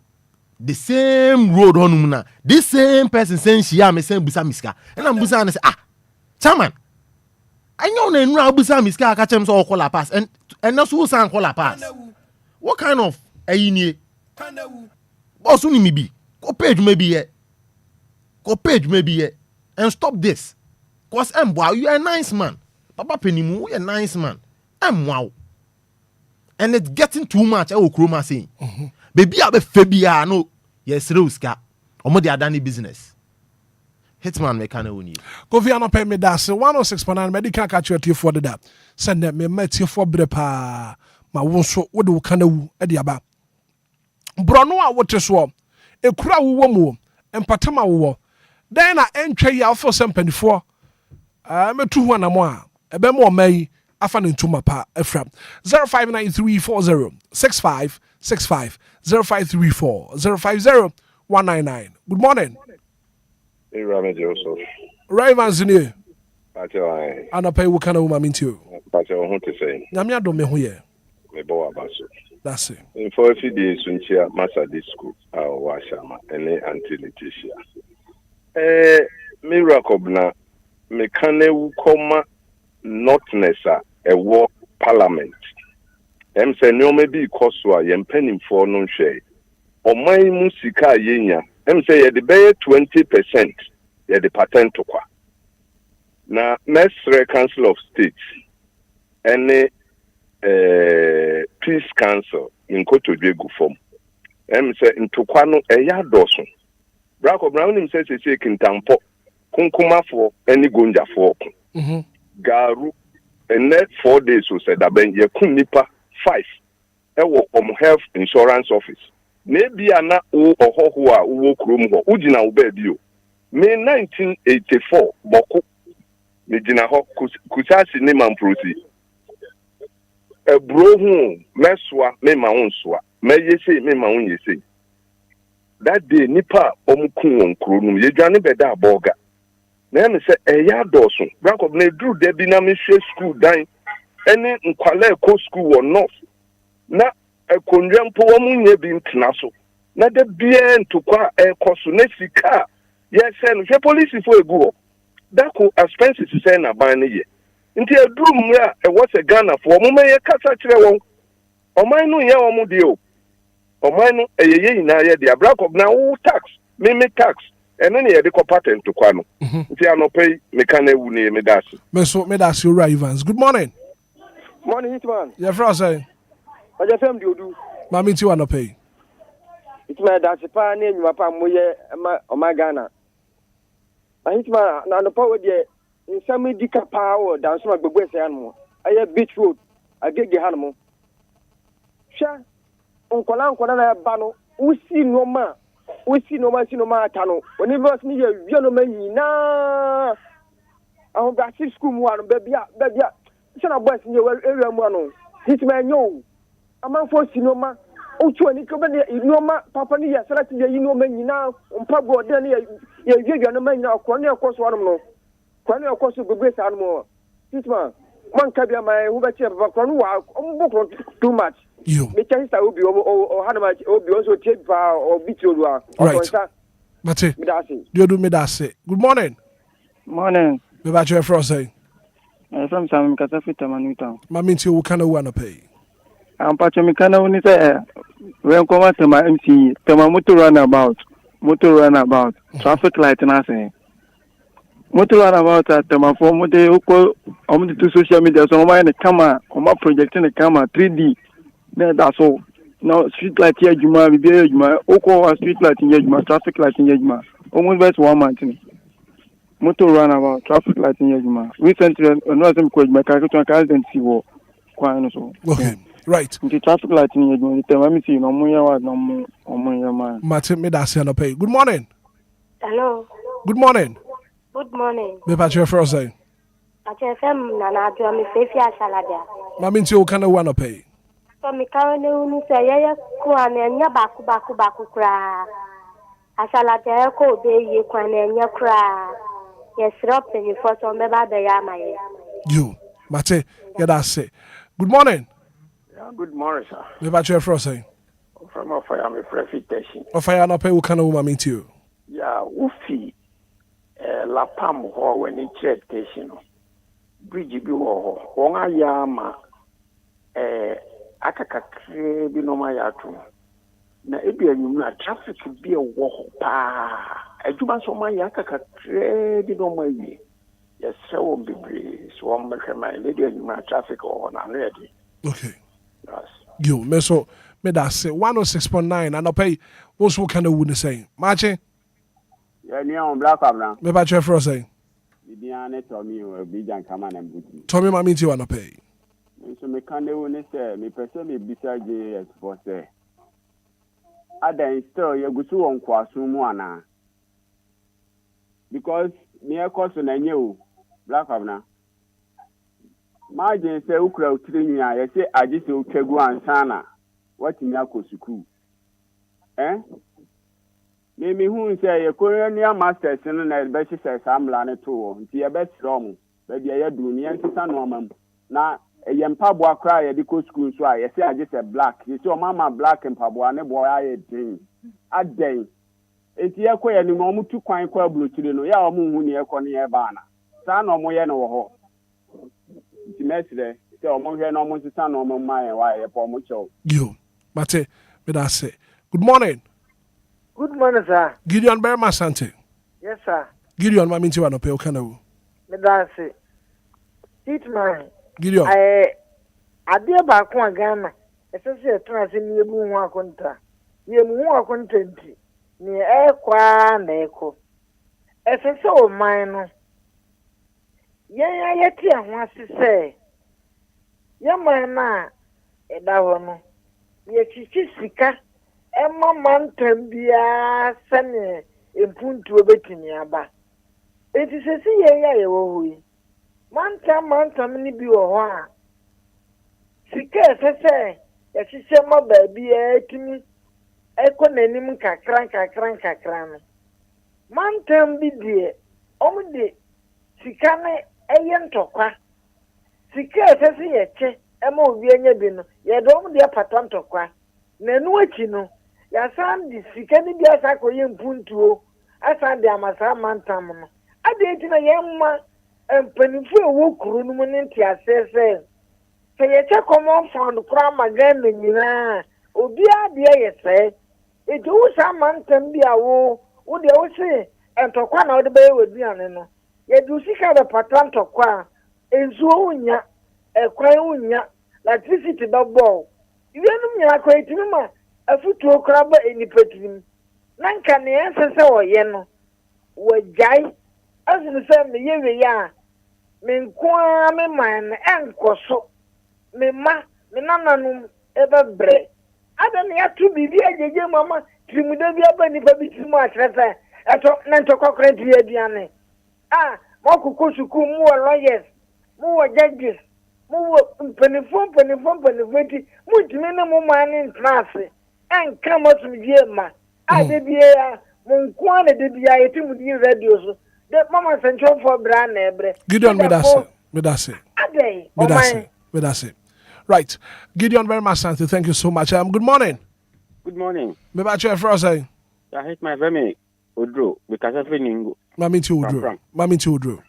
S10: the same road honum na this same person saying she am say busa miska na busa na say chairman anyo na enura busa miska aka chem so call La Paz and na so san call La Paz what kind of ayini boss uni mi bi ko page maybe here go page maybe here and stop this. Cause wow, you are a nice man. Papa Penimu, you are a nice man. Wow. And it's getting too much. I will chroma saying. Baby, I be Fabia, no. Yes, Ruska. Omo de adani business. Hitman me can own you.
S1: Go via no pay me das 106.9 medical catch you for the that. Send them me met you for brepa. Ma wonso wo de kana wu e de aba. Brono a wote so. E kura wo mu. Empatama wo. Then I entry ya for some penny for me 2 na mo a ebe mo mai afa ne ntuma pa efram 0593406565 0534050199. Good morning.
S11: Hey Rami Joseph.
S1: Rayvan Zini.
S11: Pacho ai.
S1: Ana pay wo kana wo ma minti.
S11: Pacho ho te say.
S1: Nyame adom me ho ye.
S11: Me bo abaso.
S1: That's it.
S11: In for days sunchia masa disco wa shama ene anti Leticia. Miracle na mekane wu koma notness a war parliament em se no me bi koso a yempenim for no hwe oman mu sika yenya em se ye de be 20% ye de patent kwa na Mesre Council of States ene Peace Council in Kotodwe gu form em se ntokwa no eya doso Brako Brown himself says kintampo kunkuma for any gonja for garu and net 4 days so said that ben ye kunipa 5 ewo health insurance office maybe ana o ohoho a wo krom ho ugina wo ba bio me 1984 boko me gina ho kusasi ne mamprosi e bro hu meswa me ma wonsoa me yese me ma won yese. That day, Nipa omukun won kronum yedwane beda aboga. Na me say eya doso. Rank of ne drew there be na me school dan. Any nkwale ko school or north. Na ekonwempo wo munye bi ntena so. Na de bia ntokwa ekoso na sika. Yes, say no police for egu. That ko expenses say na ban ne ye. Nti edru mu a e was a Ghana for mo me ye kasa kire won. Oman no ye wo mu de o. Omanu eyeye ina ye dia black of na wo tax me tax eno ne ye de ko patent to kwa no nti anopay me kan ewu ne me dash
S1: me so me dash you Ravens. Good morning.
S12: Morning Hitman.
S1: Yeah, for say
S12: DLFM diodu
S1: ma me ti anopay
S12: Hitman dash pa na enuma pa moye ma Ghana Hitman na anopay we de nsɛm di ka paa wɔ danso agbegbe sɛ ano ɛyɛ beach road agege ha no mo hwɛ nkɔla na ɛba no wosi nneɔma ata no oni bɛs ne yɛ wie nneɔma nyinaa ahobrɛase school mu ano baabi a sɛ na boys ne yɛ area mu ano Hitman nyɛ o amanfoɔ si nneɔma wotu ani ka bɛde nneɔma papa ne yɛ sɛlɛte yɛ yi nneɔma nyinaa mpaboɔ ɔden ne yɛ wie nneɔma nyinaa ɔkɔ ne ɛkɔ so anom no kwan ne ɛkɔ so gbegbe saa no Hitman man ka bia my who bet papa kwan wa mbokro too much me change sa obi o hanama obi so tie pa o bitro a
S1: right mate do do me that say good morning me ba your friend say
S13: from Sam Kasafita Manuta
S1: ma minti wo kana wo na pay
S13: am pacho me kana woni say when come to my MC to my motor runabout traffic light na say motor runabout at my phone mo dey uko to social media so my na camera o projecting the camera 3D that's all now street light here juma bi juma uko street light here juma traffic light here juma almost best 1 month motor runabout traffic light here juma recently no some ko juma ka to accident si wo kwan so
S1: okay right
S13: the traffic light here juma the time me see no mo ya wa no mo ya man
S1: mate me da say no pay good morning
S14: hello
S1: good morning
S14: me
S1: pa your friend say
S14: DLFM na do me fefi asaladia
S1: ma minti wo kana wo na pay
S14: so me ka ne unu say ye ko anya baku kra asaladia ko be ye kwa na anya kra yes rop ni for so me ba be ya maye
S1: you mate ya da say good morning
S15: good morning sir
S1: me pa your friend say
S15: from Ofaya me prefitation
S1: Ofaya na pay wo kana wo ma minti o
S15: ya ufi la pam ho when it station bridge bi ho won ayama akakakre bi no ma ya to na edu anyum na traffic bi wo ho pa adwuma so ma ya akakakre bi no ma wi yes so bebre so on me ma edu anyum na traffic ho na ready
S1: okay yes yo me so me da say 106.9 and pay what's what kind of would say marching
S16: yeah ni on black abra
S1: me ba chef for say
S16: bibiane Tommy o bijan kama na mbuti
S1: Tommy ma minti wana pay
S16: so me kan dey woni say me person me bisa JS for say adan still ye gusu won kwaso mu ana because me ekoso na nye o black abra margin say ukura utiri nwa ye say agise otwagu ansana watimi akosuku me hu say ye Korean masters no na be hye say samla ne to nti ye be srom be dia ye du ne nsisa no mam na ye mpabo akra ye de ko school so a ye say agise black ye say o mama black mpabo ne boy aye din aden enti ye ko ye ni mo mutu kwan kwa blochire no ya o mu hu ne ye ko ne ye ba na sa na o mo ye no wo ho nti mesre say o mo hwe no mo nsisa no mo ma ye wa ye po mo chew
S1: yo mate me da say good morning.
S24: Good morning, sir.
S1: Gideon Berma Sante.
S24: Yes, sir.
S1: Gideon, ma minti wano pe okana.
S24: Medase. Hitman.
S1: Gideon.
S24: Adia ba ko Ghana. Esese etra se ni ebu hu akonta. Ye mu hu akonta nti. Ni ekwa na eko. Esese o man no. Ye ti ho asese. Ye man na eda ho no. Ye chichi sika. Emma mantam bia sane empuntu obetini aba enti sesi ye wo hui mantam ni bi wo ho a sika sese ya hihye ma ba bia etimi eko nanim kakran no mantam bi die omde sika ne eye ntokwa sika sese ye che ema obi anya bi no ye do omde apata ntokwa na nu achi no ya san di sikani bia sakoye mpuntuo asan de amasa mantam no ade enti na yemma empanifu ewo kuru no ne ntiasese se ye che common fund kura magana nyina obi ade ye se edu sa mantam bia wo de wo se entokwa na wo de be waduane no ye du sika be patant tokwa enzuo unya ekwan unya electricity double iwenum nya kwa etimi ma afutu okraba enipetirim nanka ne ensese woye no wajai asinu se me yewe ya me kwa me man enkoso me ma me nananum ebebre adam ya tu bibi ajeje mama trimuda bi abani pa bi trimu atrese eto na ntokokre di aduane mo kuku suku mu lawyers mu judges mu penifon ti mu timi ne mu man ntrase enka motum die ma de bia mo kwa na de bia yetimu di radio so de mama central for brand ebre
S1: Gideon Medase. Right. Gideon, very much, Santi. Thank you so much. Good morning.
S17: Good morning.
S1: Me ba che frose.
S17: I hate my family. Odro because of ningo.
S1: Mami ti Odro.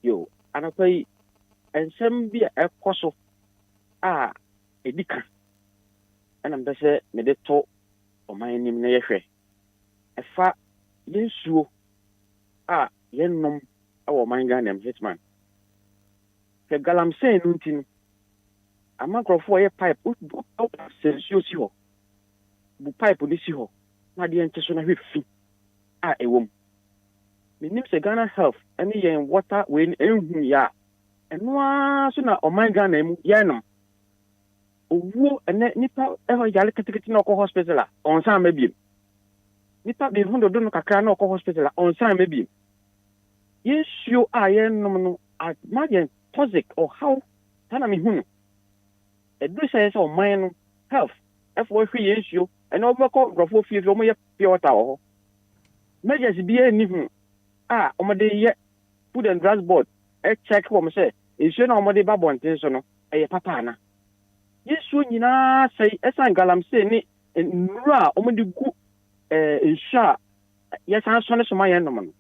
S17: Yo, anapai ensem bi ekoso edika. Ana mbese me de to o man nim na yehwe. Efa yensuo yennom awo man Ghanaian Hitman. Ke galamsey no ntinu. Amakrofo ye pipe sensuo si ho. Bu pipe ni si ho. Na de enche so na hwefi ewom. Menim se Ghana Health any yen water when enhu ya. Eno so na o man Ghana mu yenom. Owo ene nipa yale ketekete na okọ hospital on san mabiem. Nipa be hundo do no kakra na okọ hospital on san mabiem. Yesuo yenom no imagine toxic or how tana me hunu. Edu say o man no health efo hwe yesuo ene obekọ grofo fie omo ye pure water ho. Measures bi eni hu omo de ye food and drugs board check wo mo say yesuo na omo de ba bonten so no eye papa na. Yesuo nyina say esan galamsey ni nura omo de gu insha yesan so ne so maye no no.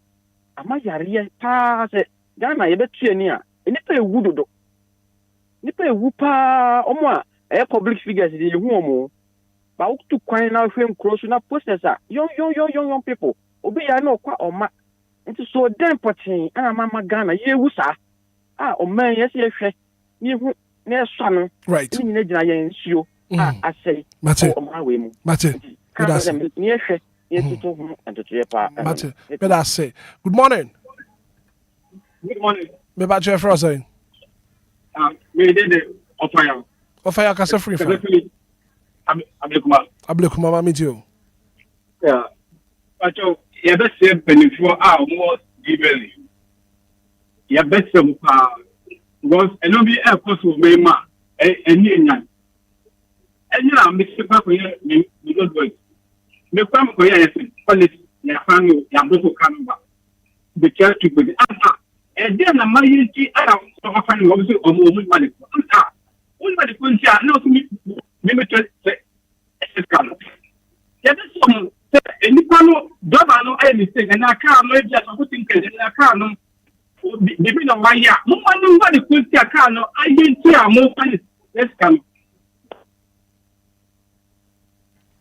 S17: Ama yare pa se Ghana ye betu ani nipa ewu dodo. Nipa ewu pa omo public figures dey hu omo. Ba wutu kwan na hwe nkroso na posters young people. Obia na okwa oma. Nti so den potin ana mama Ghana ye wu sa. O man yes ye hwe. Ni hu na eso no.
S1: Right.
S17: Ni na gina ye nsuo. Asei.
S1: Mate.
S17: O ma we mu.
S1: Mate.
S17: Ni hwe.
S1: Mate. Good morning.
S18: Good morning.
S1: Me ba che frose.
S18: Me did the offer.
S1: Offer ya kase free for. Ablekuma mami ti o.
S18: Yeah. Pacho, ye be se benefit more given. Ye be se mu pa because eno bi e koso me ma eni enyan. Enya me se pa ko ye me good boy. Me kwa ko ye yes policy ya fanu ya boko kanba. The church to be then na mayiti so afani wo so omo mali ko mali ko ntia na so mi se escalo ya be so eni pano doba no ai mistake na car no e bia so putin ke na car no bibi no waya mo manu mali ko ntia car no ai ntia mo pani escalo.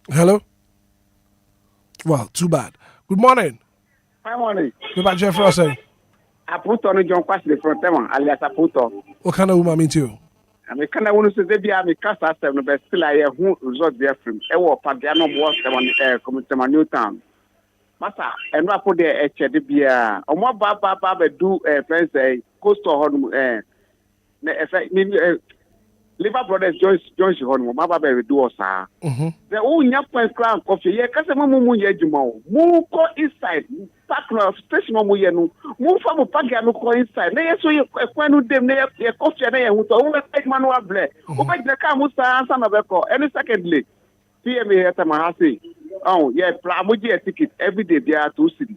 S1: Hello. Well, too bad. Good morning.
S15: Hi, morning.
S1: Me ba che frose.
S15: Aputo no John Kwasi de Frontema alias Aputo.
S1: O kana woman mean you?
S15: Me kana wonu se debia me kasa asem no be still aye hu result there from e wo padia no bo se community New Town. Masa eno apo de de bia omo ba be do friends coastal hon na Liver Brothers Joyce hon ma ba be do osa. The o nya point crown coffee ye kasa mu ye djuma o. Mu ko inside park no station mo ye no mu fa mo park ya no ko inside na yeso ye kwanu dem na ye coffee na ye hu to o be man wa ble o be de ka mu sa ansa na be ko any secondly PM here ta ma ha say ye plan mo je ticket every day there to city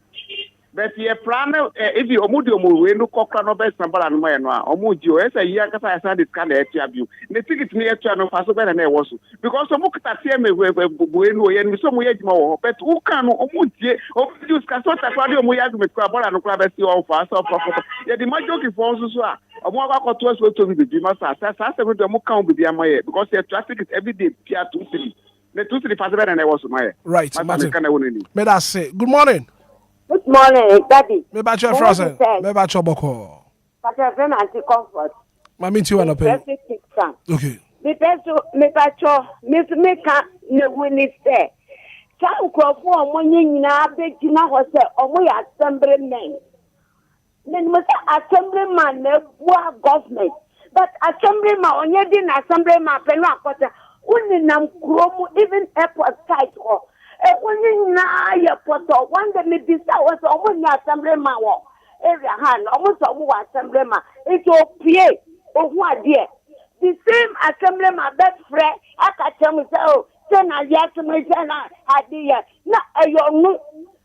S15: but ye plan if you omudi we no kokra no be sambala no ma ye no a omuji o esa yi aka sa asa discount e tia biu ne ticket ni e tia no fa so be na e wo so because omu kita PM we no ye ni so mo ye jima wo but who can no omudi use ka so ta kwa de omu ya me kwa bola no kwa be si o fa so ye di majoki for so a omu akwa to so to bi ma sa se me do omu kan bi dia ma ye because ye traffic is every day tia to city ne to city fa so be na e wo so ma ye
S1: right. Me that say good morning.
S14: Good morning, Daddy.
S1: Me ba che frose. Me ba che boko.
S14: But I feel anti-comfort.
S1: Mami ti wa na pe. Okay.
S14: Me pacho, me can ne wini say. Sa ukrofo omo nyina be gina ho say omo ya assembly men.
S5: Then must assemblyman never government. But assemblyman on your din assemblyman penwa kota. Uni nam kromu even airport site or uni na airport or one day me bisa was almost assemblyman or area hand almost assemblyman. It's okay. Oh what dear. The same assemblyman that friend I can tell me so I yes me say na idea. Na ayo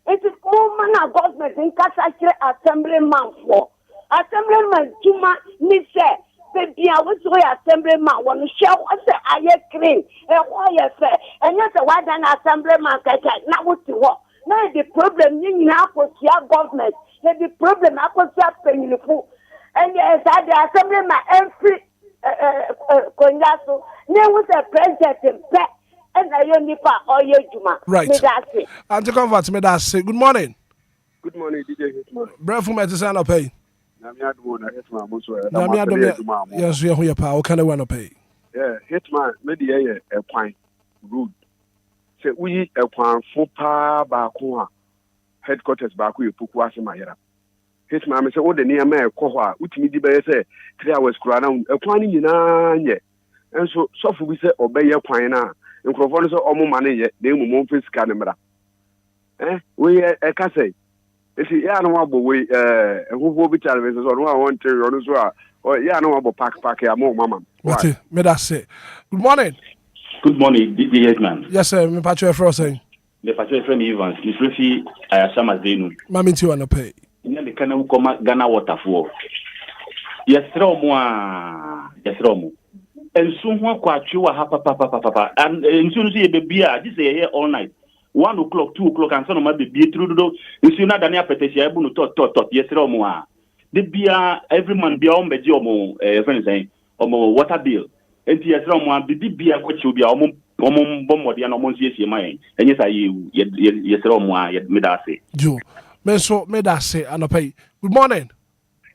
S5: it is woman of government in Kasachre assemblyman for assemblyman tuma ni say baby I was assemblyman one show I say I clean and why you say and yes why then assemblyman na what you want. Now the problem you now for government the problem I could say painful and yes I the assemblyman every konyaso ne was a president and I only pa all your juma.
S1: Right. And to convert me that say good morning.
S20: Good morning, DJ Hitman.
S1: Bref from at the sign up pay. Yes, we are here power can I want to pay.
S20: Yeah, Hitman, maybe a point rude. Say we a point for pa bakua headquarters baku pukuasi mayera. Hitman me say all the near me kohwa utimi di be say 3 hours kura na a point nyina nye. And so for we say obey your point na nkrofo so omo mane ye na emu mo fisika ne mra we e ka say esi ya no abo we ehufo bi chare so no want to no so ya no abo pack ya mo mama
S1: what me that say good morning
S21: DJ Hitman.
S1: Yes sir me patcho efro say
S21: me patcho efro me Evans me frefi ayashama zenu
S1: mama nti wana pay
S21: nya me kana ko Ghana waterfall yesro mo ensu ho kwatwe wa hapa papa and ensu no ye bebi a this here all night 1 o'clock 2 o'clock and so no ma bebi through do ensu na dani apetesia ebu no tot yesere mo a de bia every man bia o meji omo friend say omo water bill enti yesere mo a bibi bia kwachi bia omo bomode na omo nsiesie mai enye sa yesere mo a me da say
S1: jo me so me da say anopai good morning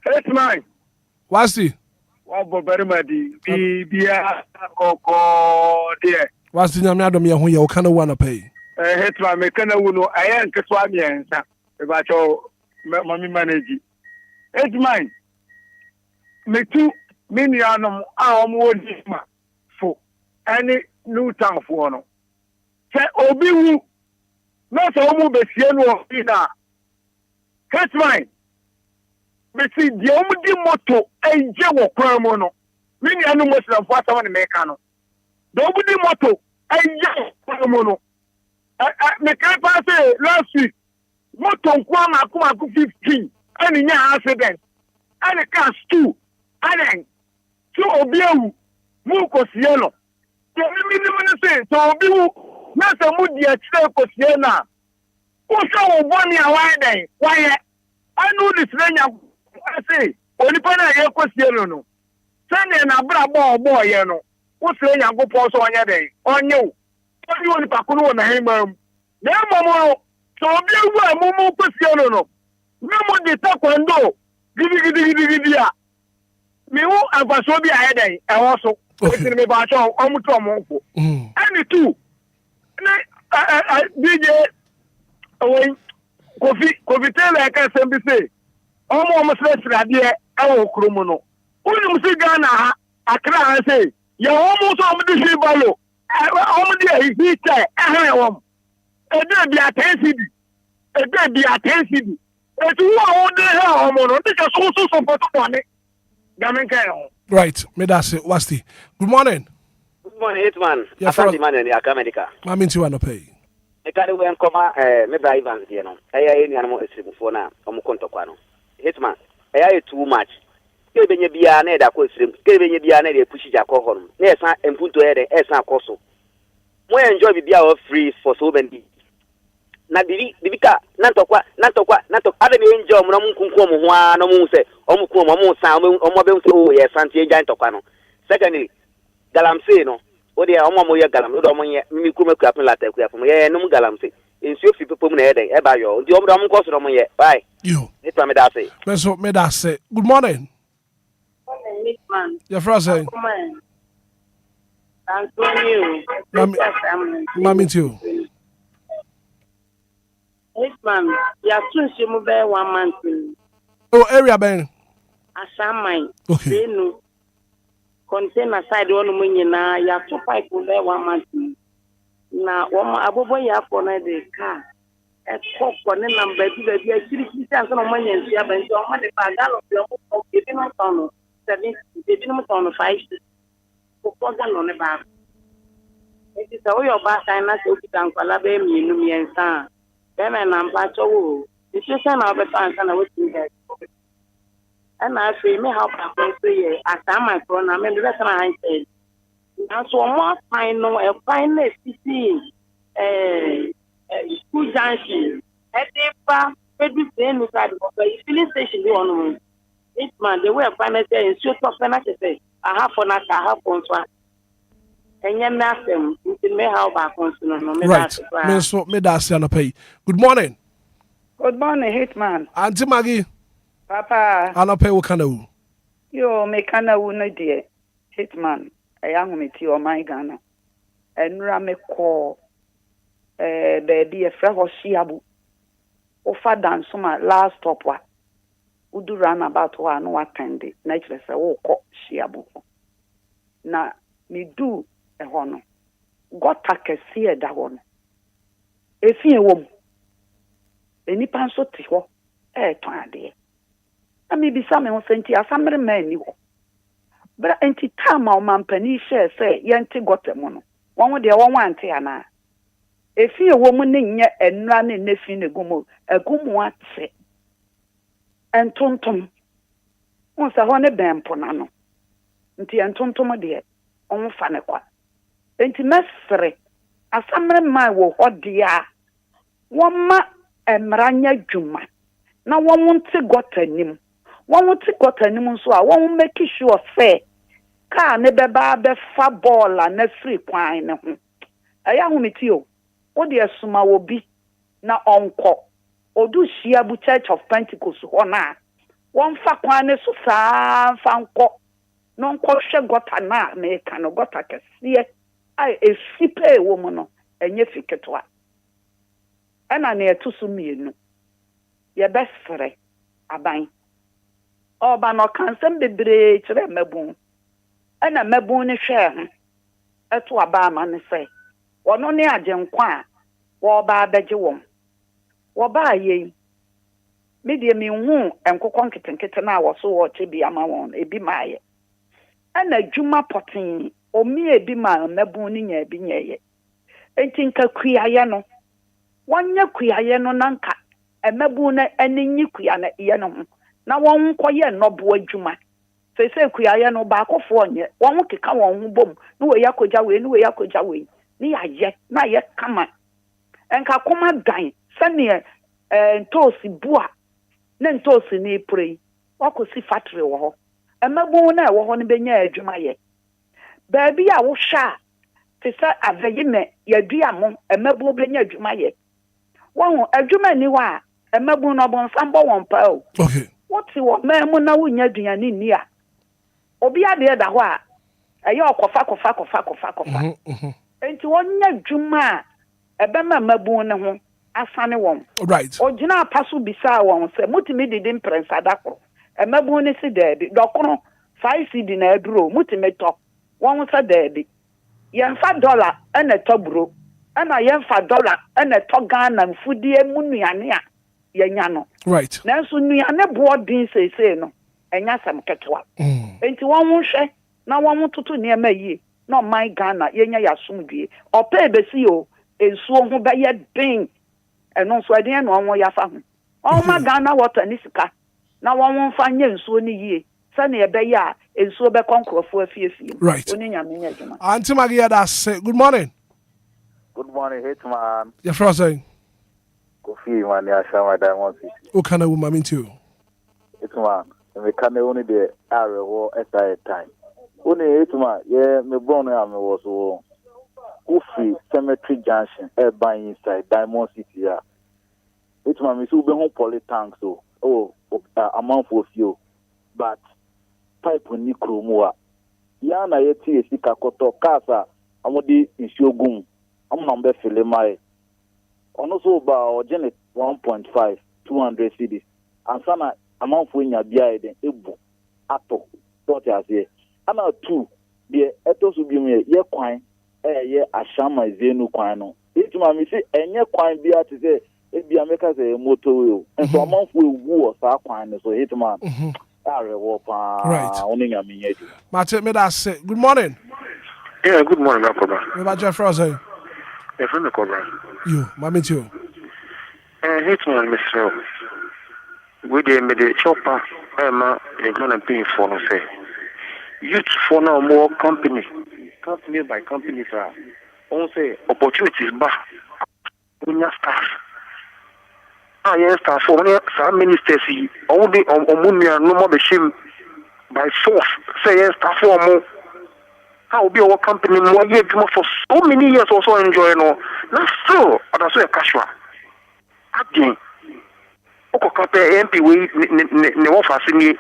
S20: Hitman
S1: what's the
S20: Wabo very madi bia koko there
S1: what's the nyame adom ye ho ye o kana wana pay
S20: Hitman me kana wuno ayan keswa miensa e ba cho mami manage Hitman me tu mini anom a omo wodi ma fo any new town fo no se obi wu no so omo besie no ina Hitman Messi di omudi moto eje wo kwan mu no mini anu muslim fo asama ne meka no do omudi moto eje kwan mu no me kan pa say last week moto nkwa ma akuma ku 15 ani nya accident ani ka stu ani so obi ewu mu ko sie no to mi say so obi wu na se mu di a kire ko sie na o so wo boni awan den waye anu ni srenya I say, only pana ye kwesieno no. Sane na bra bo ye no. Wo se Nyankopon so onya den. Onye wo. Oni woni pakunu na hemam. Na momo so obi ewu amumu kwesieno no. Na mo de takwando. Gidi a. Mi wo afaso bi aye den. E wo so. Eti me ba cho omuto omonfo. Ani tu. Na DJ owen Kofi tele ka sembi say omo srade e wo kromo no uni musi Ghana ha akra ha say ya omo so omo di balo omo di hi te wom e de bi atensidi etu wo de ha omo no de so support one gamen kai ho
S1: right me that say what's the good morning
S22: Hitman afandi man ni akamedika
S1: mama nti wana pay
S22: e ka de wen koma me bra Evans die no eya ni anamo esrimfo na omo kontokwa no Hitman eya too much ke benye bia na da ko esrim ke benye bia na de pushi ja ko hono na esa empunto de esa akoso mo enjoy bia o free for so many na bibika na ntokwa ada ni enjoy mo na munkunku mo ho a na mo se omo ku mo san omo be se o ye santie ja ntokwa no secondly galamse no o de omo mo ye galam do mo ye mi ku meku apin lata ku apin ye no mo galamse ensio fi pepo mu na eden e ba yo ndi omo do mo ko so mo ye bye
S1: yo
S22: Hitman me that say
S1: me that say good morning
S23: Hitman
S1: your friend say
S23: Antonio
S1: mami too
S23: Hitman ya tunshi mu be 1 month
S1: Oh, area ben.
S23: Asamai.
S1: Okay.
S23: No container side one munyina ya to pipe there 1 month. Na one abobo ya for na the car. E kok for the number bi e chiri chiri so no manya nsia ben so ma de bagalo bi o bi no tono 7 bi no tono 5 ko galo ne ba. E ti so yo ba sai na so kita nkwala be mienu miensa. Be me na mpa chowo. Situation na be tan na wetin dey. And I say, me help happen to you. I am my phone. I mean, that's what I said. And so, more final, a final school junction. At the every day, look at the filling station. You want to Hitman, the way I find it in short of financial say, I have on that, I have on one. And you're nothing. You can make help back on soon.
S1: Right. So, me that's the pay. Good morning.
S2: Good morning, Hitman.
S1: Auntie Maggie.
S2: Papa.
S1: Anope Wakana.
S2: Yo, me kana no dear. Hitman. A young me to my Ghana. And Rame call baby a fresh shiabu. Ofa dance my last stop wa. Udu run about one no attend it. Naturally say walk shiabu. Na me do a hono. Got a kesi da one. If you wom. Any panso tiho. Twande. I may be some senti a family man you. But anti time our man penny share say yanti got a mono. One with the one tiana. If you a woman in yet and running nephew a gumo say. And tontum. Once a honey bam ponano. Nti and tontum dear. On fanequa. Anti mestre. A family man will what dear. One ma and Maranya Juma. Now one won't got a name. One would take what anyone so I won't make sure fair. Car never be fa ball and a free quine. A young with you. What the summa will be now on call. Or do she a Church of Pentecost or not? One fa quine so far found call. Non kosher got a na make and got a see I a sipe woman and ye ficket what. And I near to sumi. Your best friend, a bang. Oba no kansem bebre kire mabun ana mabun ne hwe eto aba ma ne se wono ne agenkwa a wo ba abeje wom wo ba ye me de me hu enkokon ketenkete na wo so wo che bi ama won ebi maaye ana dwuma potin omi ebi ma mabun ne nya bi nyeye enti nka kuaye no wonya kuaye no nanka emabun na aninyi kua na ye no na won koye nobo adwuma sese kuaye no ba akofo onye won keka won hu bom no we yakoja we ni yaye na ye kama enka koma dan sane ntosi bua na ntosi ni prei wakosi factory wo ho emabu na wo ho ne benya adwuma ye baabi a wo hwa sese aveyime yadua mo emabu benya adwuma ye won adwuma ni wa emabu no bon sambo won pa o
S1: okay.
S2: What you memo na wunya duane ni a obi ade da ho a eye okofa enti wonya dwuma ebema mabu ne ho asane won
S1: right
S2: ogina paso bisa won se mutimi didi prensa dakro emabu ne si debi dokro 5 cedi na aduro mutimi to won se debi yemfa dollar ena to bro ena yemfa dollar ena to Ghana mfudie munuane a yenya no
S1: right
S2: nanso nuane boarding sese no enya sam ketewa enti won hwe na won tutu ne ma yi na my Ghana yenya yasomdue opa ebesi o ensuo ho be ye den eno so eden na won yafa ho won ma Ghana water ni sika na won fa nya ensuo ni yie sane ebe ya ensuo be konkrofo afiefie
S1: right
S2: oni nyame nya djuma
S1: Auntie Magia that's good morning.
S3: Good morning, Hitman.
S1: Your first saying
S3: Kofi man ya shama Diamond City.
S1: O kana wo mami too.
S3: Hitman, me kana only the area wo SI time. Only Hitman, yeah, me born ya me was so Kofi Cemetery Junction by inside Diamond City ya. Hitman me so be home poly tank so. Amount for fuel. But pipe ni kromoa. Ya na yeti esika koto kasa amodi insiogum. Amambe file mai. Ono so ba ojene 1.5 200 cedis. Ansana amanfo nya bia den ebu ato dot ase ana 2 de etoso bi mu ye kwan ye ashama zenu kwan no ituma mi se enye kwan bia te se ebia meka se motorway nso amanfo ewu o sa kwan no so Hitman
S1: right Mate me that say good morning.
S4: Yeah, good morning, Jacob.
S1: Me ba Jeff Rosa.
S4: Yeah, from the Cobra.
S1: You, mami too.
S4: Hitman, Mr. We did the chopper, Emma, you're going to pay for no say. Youth for now more company by company, sir. On say opportunities back. We have staff. Yes, staff for some ministers, only on Munia, no more the shame by force. Say yes, staff for more. How be our company more years for so many years also enjoying all. Not so, but also a casual. Again, Oko compare MP way, no fascinating,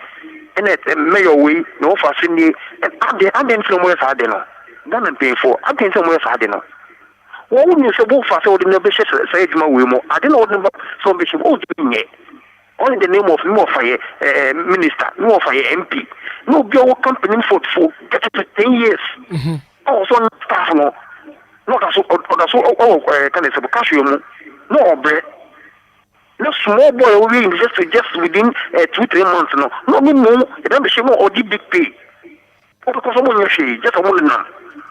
S4: and at mayor way, no fascinating, and I'm in somewhere I don't know. None and pay for, I'm in somewhere I don't know. What would you say both fast or the never say to my will? I didn't know some bishop all doing it. All in the name of no fire minister, no fire MP. No be our company for 10 years. Also staff no. Not as can I say cash you no bread. No small boy we just within 2-3 months no. No me no, it don't be shame or the big pay. Because someone you say just a woman now.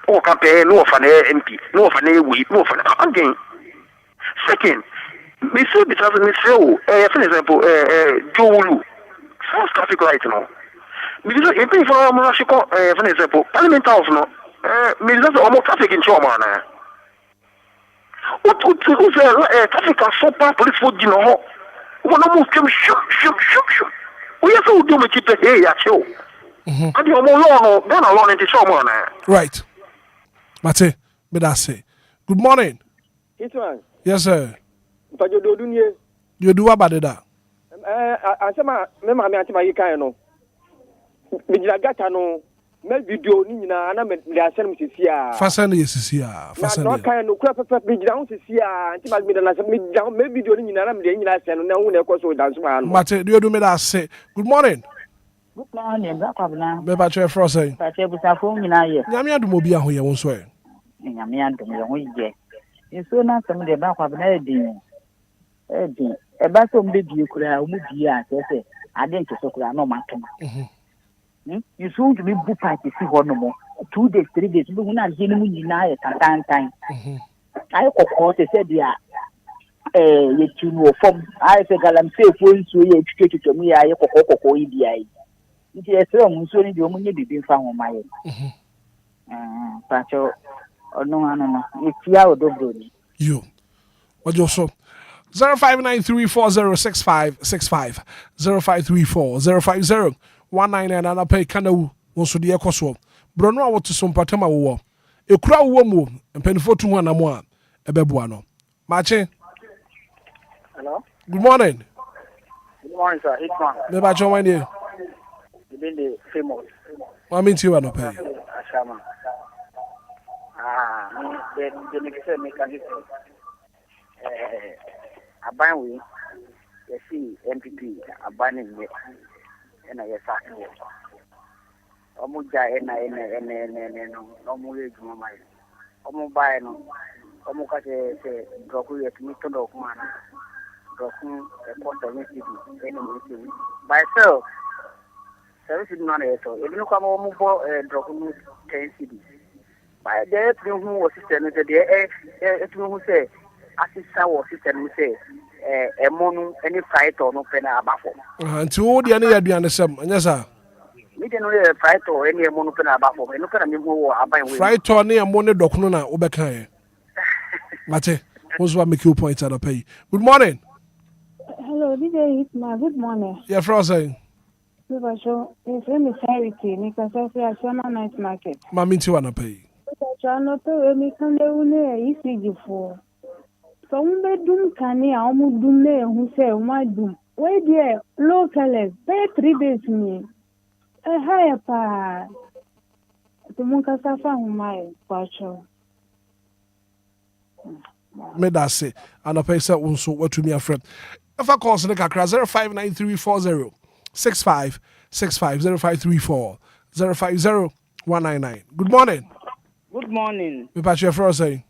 S4: Oh compare no of an MP, no of an we, no of an again. Second, me say because me say for example Jowulu first traffic light no. Because if you for Monashiko for example Parliament House no me just almost traffic in Choma na. Traffic are so bad police for Jino. One almost came shoot. We have to do with it here at you. And you alone then alone in the Choma na.
S1: Right. Mate, me that say. Good morning.
S12: Hitman.
S1: Yes sir.
S12: But you do nie.
S1: You do about that.
S12: Asema me ma me atima yika no. Me gata no. Me video ni nyina na me asem sisia.
S1: Fasan yesisia. Fasan.
S12: Na kan no kura papa me gida ho sisia. Anti ma me na me video ni nyina na me nyina asem na hu na ekoso dance man.
S1: Mate, do you do me that say. Good morning.
S6: Good morning, Blackabna.
S1: Me ba che frose.
S6: Ba che busa fo nyina ye.
S1: Nyame adum obi aho ye won so e.
S6: Nyame adum ye ho ye. Nso na asem de Blackabna edin. Eba so mbe bie kura mu bie a se ade nke so kura no matoma. You soon to be book party see ho no mo 2 days 3 days we na je ni mu nyina ye tantan. Ai kokko se dia ye tunu fom ai se galamse fo nsu ye twetwetwe mu ya ye kokko yi bia yi. Nti esere mu nsu ni de omu nye bibi mfa ho maye. Pacho ono ano no etia odobro ni.
S1: You. What you so 0593406565 0534 050 and pay kanawu wonso de ekoso brono a woto so mpatama wo ekura wo mu mpanifo tu ho na mo a ebeboa no mache.
S9: Hello.
S1: Good morning.
S9: Good morning, sir. Hitman.
S1: Me ba chon wan dey.
S9: You been the famous.
S1: What mean to you no pay?
S9: Ashama. The next mechanism. Aban we you see MPP abaning me na yes aso omuja ena no mu ejuma mai omu bae no omu ka se droku ye tumi to do kuma na droku e ko me sibi ena mu sibi by so service no na eso e binu kwa mu bo droku mu 10 sibi by the tumi hu wo system no de e tumi hu se asisa wo system no se emonu any fight or no pena abafo
S1: nti wo de na ya aduane sem anya sa
S9: mi de no fight or any emonu pena abafo no pena mi ho wo aban we
S1: fight or na emonu dokono na wo beka ye mate who's what make you point at pay. Good morning.
S19: Hello, DJ Hitman. Good morning.
S1: Yeah, Frozen.
S19: Super show. It's really charity. Because I say Ashama Night Market.
S1: Mami ti wana pay.
S19: Chano to me kan de une isi for. So umbe dum kani a omu dum le hu se uma dum. We there locals pay 3 days me. Higher pa. To munka safa humai kwacho.
S1: Me that say and I pay say unso what to me a friend. If I call Seneca 059340 0534 050199. Good morning.
S7: Good morning.
S1: Me patch your fro say.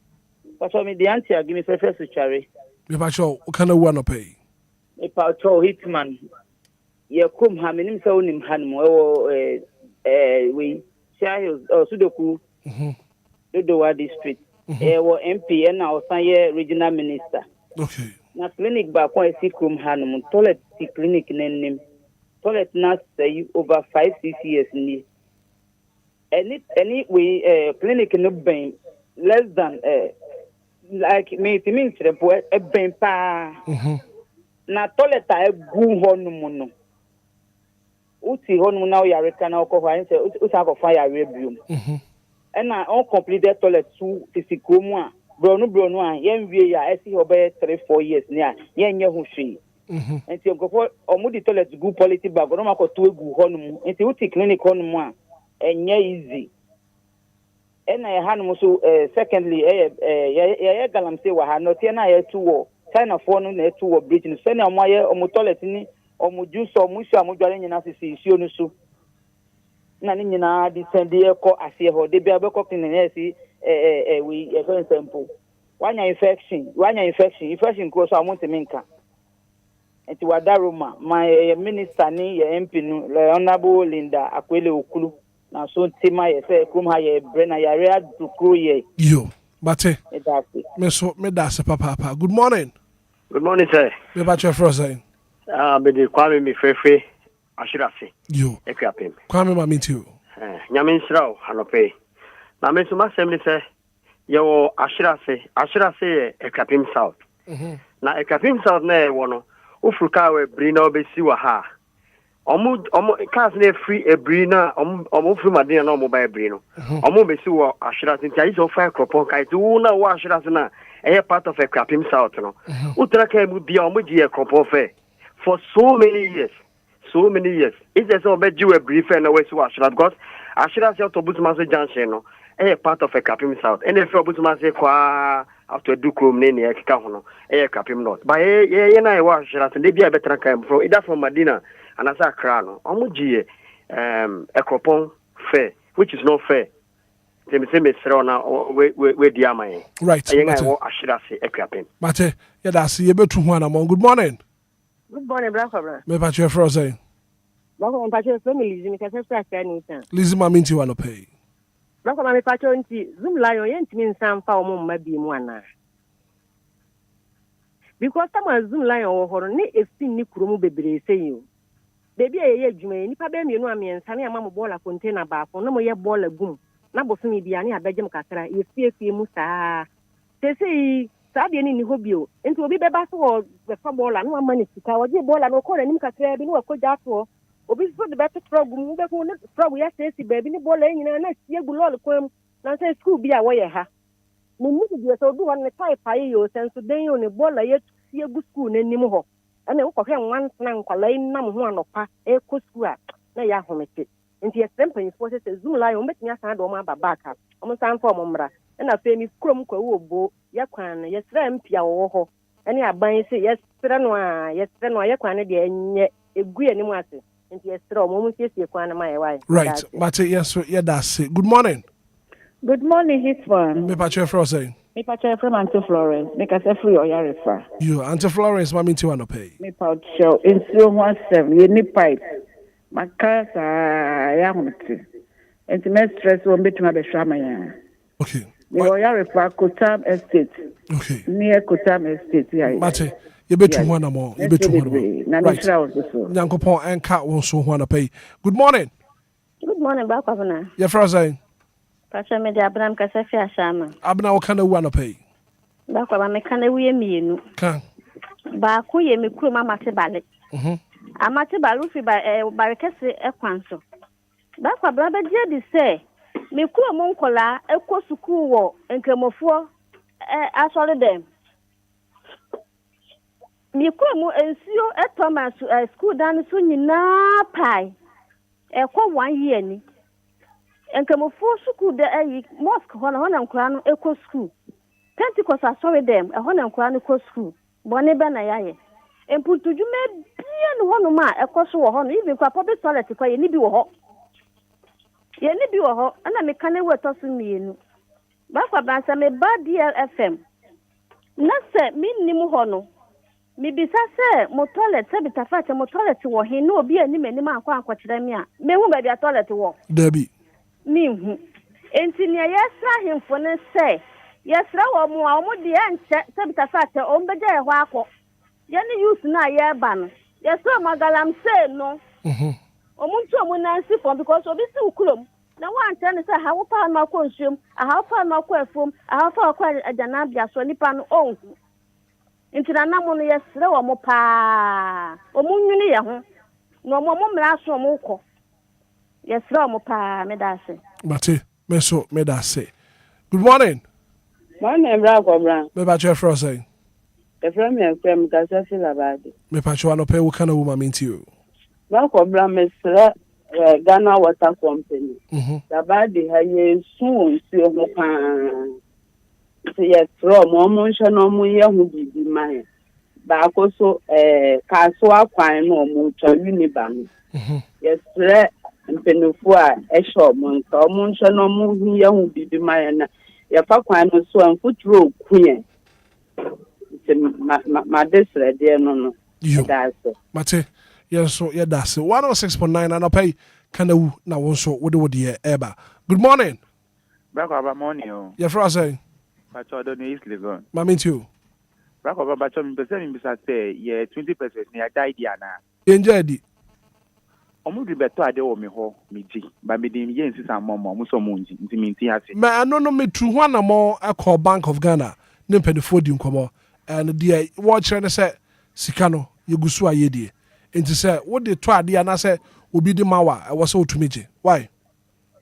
S7: But me the auntie give me first to Chari.
S1: Me patch what kind of one to pay?
S7: Me patch Hitman. Ye come ha me nim say onim hanum we share Sudoku. Dodowa district. Wo MP na Osanye regional minister.
S1: Okay.
S7: Na clinic ba kwa si krum hanum toilet si clinic nenim. Toilet na say over 5-6 years ni. Any we clinic no ben less than like me it means the boy a ben pa na toilet a gu honum no uti honum now ya reka na ko fa say uta ko fa ya rebium na on completed toilet two physical mu a bronu a yen wie ya esi obe 3-4 years ni a yen nye hu hwe enti ogofo omudi toilet gu quality bag no ma ko to egu honum enti uti clinic honum a enye easy ena ya hanum so secondly galamse wa ha no tie na ya tuwo China for no na tuwo bridge no se na omo toilet ni omo juice omo su amodware nyina sisi isuo no so na ni nyina di send e ko ase ho de bia be ko kin na esi we for example wanya infection ko so amonte minka enti wadaroma my minister ni ya MP no Honorable Linda Akwele Okulu na so ntima ye say kum ha ye brena ya rea dukru ye
S1: yo bate me da se papa. Good morning.
S8: Good morning, sir.
S1: Me ba che fro say
S8: be de kwame mi fefe ashirafi
S1: yo
S8: ekwapem
S1: kwame ma minti
S8: nyame nsraw hanope na me so masem ni say ye wo ashirafi ye ekwapem south na ekwapem south na e wo no ufuruka we brina obesi wa ha omu cars na free ebri na omu free madina na omu ba ebri no omu besi wo ashirase ntia is of fire crop kai tu na wo ashirase na e part of a crapim south no utra kai mu bia omu ji e crop fe for so many years it's just obe ji we brief na we si wo ashirase because ashirase autobus maso junction no e part of a crapim south and if autobus maso kwa after dukrom ne ne ekika ho no e crapim north ba ye na e wo ashirase de bia betra kai from either from madina and as a crown, Omuji a cropon fair, which is not fair. They say, Miss Rona, where Diamay.
S1: Right.
S8: I should have said a captain.
S1: Mate, yeah, that's you better one among. Good morning.
S10: Good morning, brother.
S1: Me patch your frozen.
S10: Brother, patch your family, because I say,
S1: Lizzie, my minty want to pay.
S10: Brother, my patch on Zoom lion, means some foul might be one. Because someone Zoom lion or ne if seen Nikrumu baby say you. Baby ye dwuma nipa be mienu amiensa na amam bola container ba fo na mo ye bola gum na bosumi bia ne abegem kakra ye fie mu saa sesi saa de ni hobio enti obi beba so we fa bola no amani sika oje bola no ko nim kakra bi no akogya to obi so de beto program be ko ne program ya sesi baby ni bola nyina na sie gu lol kwam na say school bi a wo ye ha ni mu bi so du wan ne type ayi yo senso den yo ne bola ye sie gu school na nim ho ana wo kohwe nwan na nkwalai nam ho anopa e ko school a na ya homete nti yesempan fo se zoom line o metnya san do ma babaka o san fo mo mra na fe mi krom kwa wo bo ya kwan ye sra mpia wo ho ene aban se ye sra no ye kwan de enye egu ye ni mu ase nti ye sra o mo siesie kwan na ma ye wai
S1: right but yes yeah that's it. Good morning.
S11: Good morning, Hitman.
S1: Me patch your frozen.
S11: Me patch your from Auntie Florence. Make us a free or yarifa.
S1: You Auntie Florence, my minty want to pay.
S11: Me patch your in 017. You need pipe. My cars are young. And to make stress won't be to my beshama.
S1: Okay.
S11: Me or yarifa Kotam Estate.
S1: Okay.
S11: Near Kotam Estate. Yeah.
S1: Mate, you bet to one more. You bet to one more. Right. Yankopon and cat won't so want to pay. Good morning.
S25: Good morning, Bakavana.
S1: Your frozen.
S25: Pastor me de Abraham Kasafi Ashama.
S1: Abna wakana wana pay.
S25: Bakwa me kana wiye mienu.
S1: Kan.
S25: Ba ku ye me kru mama te bale. Amate balu fi ba barekese ekwanso. Bakwa bra be die di say me kru mo nkola ekọ sukuu wo nkemofo asole dem. Me kru mo ensio Thomas school dan so nyina pai. Ekọ 1 year ni. Enkamofo suku de mosque hona nkura no eco school Pentecost asori dem hona nkura no ko school bone be na yaye emputu dwuma bia no hono ma ekoso wo hono even kwa public toilet kwa ye ni bi wo ho ana me kan we to so mienu ba kwa ba sa me ba DLFM na se minnim hono me bisa se mo toilet se bitafa che mo toilet wo he no obi ani manim akwa akwakira mi a me hu ba bia toilet wo
S1: dabi
S25: mi hu enti ne yesra hemfo ne se yesra wo mo a mo de anche se bitafa che o mbeje he ho akọ yani use na ye ba no yesra magalam se no omuntu omunansi fo because obi si ukulom na wan tell me say how far na consume how far na kwa fom how far kwa ajana bia so nipa no onhu nti na namu no yesre wo mo pa omunwini ye ho no mo mra so mo kọ yesre wo mo pa me da se
S1: mate me so me da se. Good morning.
S13: Morning bra ko bra
S1: me ba che fro say
S13: e from me from ka so feel about
S1: me pa cho no pe wo kana wo ma minti o
S13: bra ko bra me sra Ghana Water Company. Dabadi haye soon si o pa. Se from omunhwe no mu ye hu bibi mai. Ba akoso kaso akwan no mu twa uniba no. Yes re mpenufo a ehwe mo nka omunhwe no mu hu ye hu bibi mai na. Ya fa kwan no so amfuturo kuye. Se ma desre de no.
S1: Mate yes, so yeah, that's 106.9 and I pay Kanawu na wonso wode eba. Good morning.
S16: Back over morning.
S1: Yeah, for say.
S16: But I don't know if Legon.
S1: Mami too.
S16: Back over but some percent say yeah 20% near idea na.
S1: Enjoy di.
S16: Omu di beto ade o me ho meji. Ba me dim ye nsisa momo omu so munji nti minti ase.
S1: Me anono me tru ho na mo akọ Bank of Ghana. Ne mpedifo di nkomo. And the watch and say sikano yegusu ayedie. Enti say what the to ade na say obi di mawa e wo say otumije. Why?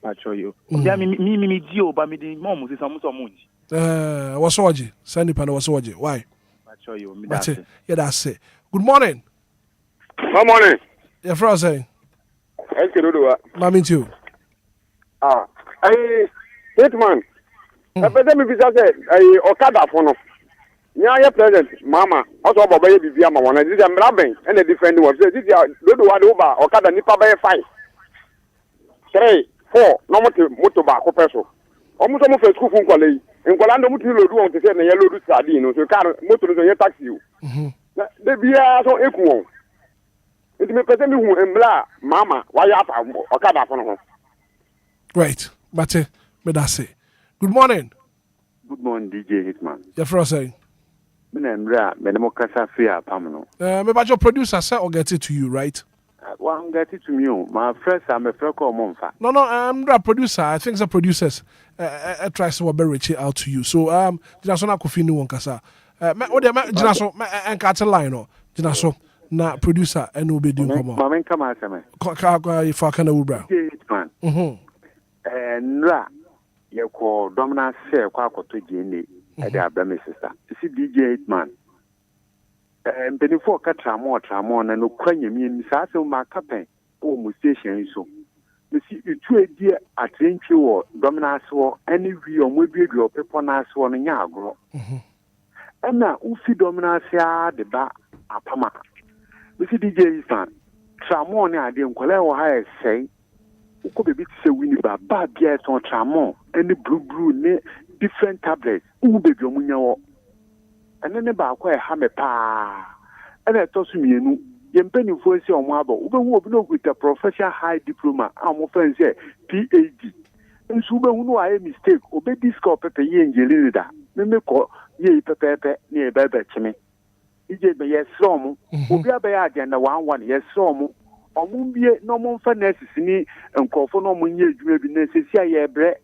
S16: Pacho you. Ya mi di o ba me di mo mu sisa mu so munji.
S1: Wo so oje. Send pa na wo so oje. Why?
S16: Pacho you me da say.
S1: Yeah, that's it. Good morning.
S17: Good morning.
S1: Yeah, for say.
S17: Enquiries.
S1: Mami too.
S17: Hitman. Pese mi bisa say Okada fo no. Nya present mama also baba ye bibia ma wona this am raben and the different one say this do wa do ba Okada nipa ba 5 3 4 no moto ba ko peso omo so mo fe school fun kwale yi nkwala ndo mutu lodu on te say na ye lodu sadi no so car moto no ye taxi o na de bia so eku won it me pese mi hu embla mama wa ya fa Okada fo no.
S1: Right. Mate me da say. Good morning.
S18: Good morning, DJ Hitman.
S1: Yeah, for say.
S18: Me no kasa free apam no.
S1: Me ba your producer say or get it to you, right?
S18: Well, get it to me. My friends I'm a friend called Monfa.
S1: No, I'm the producer. I think the producers try to reach out to you. So Jinaso na kofi ni won kasa. Me o de me Jinaso me enka line no. Jinaso na producer and obe di nkomo.
S18: Ma men kama aseme.
S1: Ka for kana wubra.
S18: DJ Hitman. Nra ye ko domina share kwa akoto gene e de abra me sister. See DJ Hitman. Benefore ka tramo na no kwanya mi sa se ma kapen o mu station so. Me see itu edi atrenchi wo domina so any wi o mo bi edu pepo na so no nya agro. Na ufi domina sia de ba apama. Me see DJ Hitman. Tramo ni ade nkwale wo ha e sei. Uko bebi se wini ba bia ton tramo any blue ne different tablets u bebi omunya wo ene ne ba akwa e ha me pa ene to so mienu ye mpani fo esi omo abo ube hu obi no kuta professional high diploma amo fan say PhD nsu ube hu no aye mistake obe disco pepe ye engineer da me ko ye pepe ne e bebe chime ije be ye sromu obi abe ya agenda 11 ye sromu omumbie no momfa nurses ni nkofo no munye adwuma bi na sesia ye bre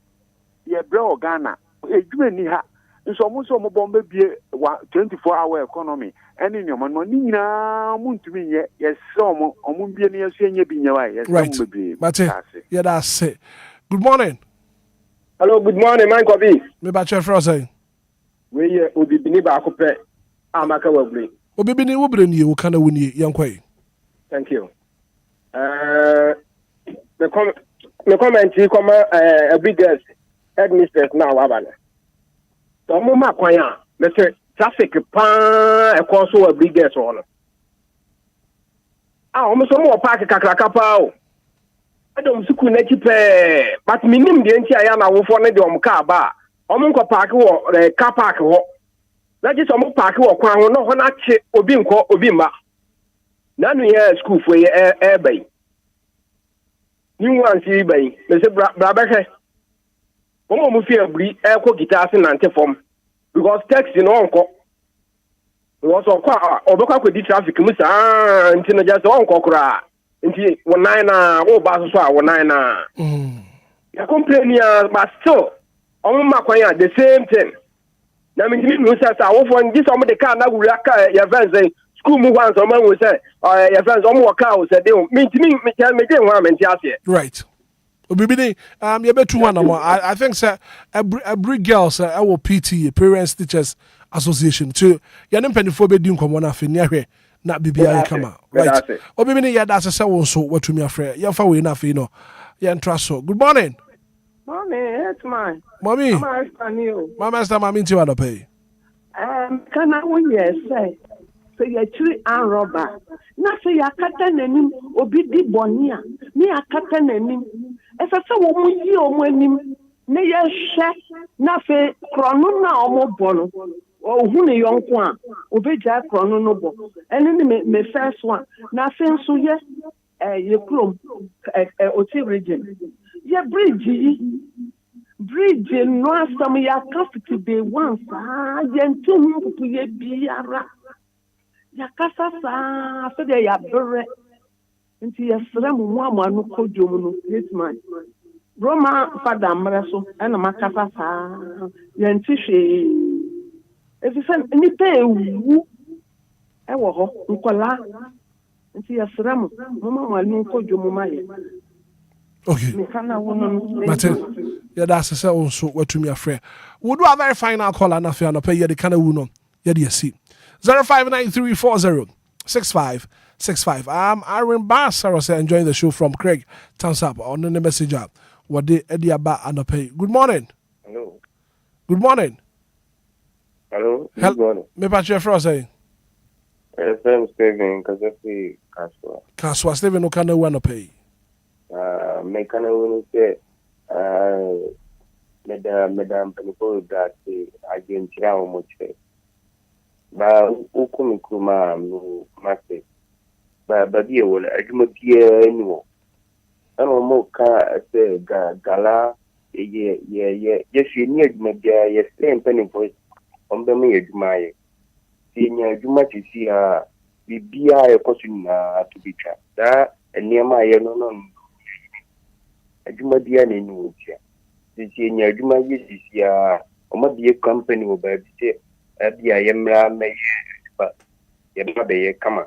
S18: o Ghana adwuma ni ha nso mo so mo bomba bie 24 hour economy eni nyoma no ni nyina muntumi nye ye so omumbie ne yeso enye bi nyewa ye so mbebe
S1: mate yeah that's it. Good morning.
S17: Hello, good morning, man Kobi.
S1: Me ba che fro say
S17: we ye obi bini ba akopɛ amaka wabure
S1: obi bini wo bre ni wo kana woni yankwai.
S17: Thank you. The comment here come a big guest headmistress now wabana. So mo ma kwanya me say traffic pan e ko so a big guest on.
S12: almost some more park kakraka. I don't school native, but minimum the entire I will for the car bar. Omunko park or car park. That is some park or crown, no one actually Obimba. None here school for air bay. You want to see bay, Mr. Brabeke. One feel breed air guitars and antiform because text in uncle. Was Oboka could traffic, Mr. Until just uncle cry. Until 19 oh, Basua 19. You complain, but still, on my the same thing. Now, I mean, I often this on the car, now we are your friends, school move on, someone will say, your friends, almost cows, they don't mean to me, tell me,
S1: right. Obibini, you better one more. I think, sir, every girl, sir, our PTA, Parents Teachers Association, too. You're not penny for being common enough in here, not BBI come out. Right. Obibini, yeah, that's a sound so what to me, afraid. You're far enough, you know. Yeah, trust so. Good morning.
S23: Mommy, it's mine.
S1: Mommy. Mama, I'm into other pay.
S23: Can I win yes, say? So you're tree and rubber. Not say you're cutting a name or be the bonia. Me a cutting a name. If I saw one year when him, may you share nothing, chronona or more bono. Or who a young one, obey Jack chrononobo. And then me first one. Nothing so yes, you clone, Oti region. Yeah, bridge, no, some ya capacity be once, yentum to ye biara. Ya casa sa, so they are buried into your slam, one no code you, Hitman. Roma, Father Maraso, and a macasa sa, yentishe. If you send any pay, I will Nicola into your slam, Mama, no code you, Mamma.
S1: Okay. Martin, yeah, that's a so what to me a friend. We'll do a very final call and affair and pay you the kind of uno. Yeah, you see. 0593406565. Aaron Bass, Sarah said, enjoying the show from Craig. Thumbs up on the message up. What they Eddie about and pay. Good morning.
S5: Hello.
S1: Good morning.
S5: Hello. Good morning.
S1: Me patch your frost saying.
S5: I'm Steven, because I see Kaswa.
S1: Kaswa, Steven, no kind of one pay.
S5: Me kind of want to say, Madam Penipol that I didn't try much. But Ukumi Kuma, no, Master. But dear, well, I do not hear anyone. I don't know, say, Gala, yeah. Yes, you need me there, yes, same penny voice on the maid, my senior, you might see her. Be a question to be trapped. That and near my no. Ajuma dia ne nu tia ti nya ajuma yesi sia o ma be company o ba bi se abia yemra me ba yemra be ye kama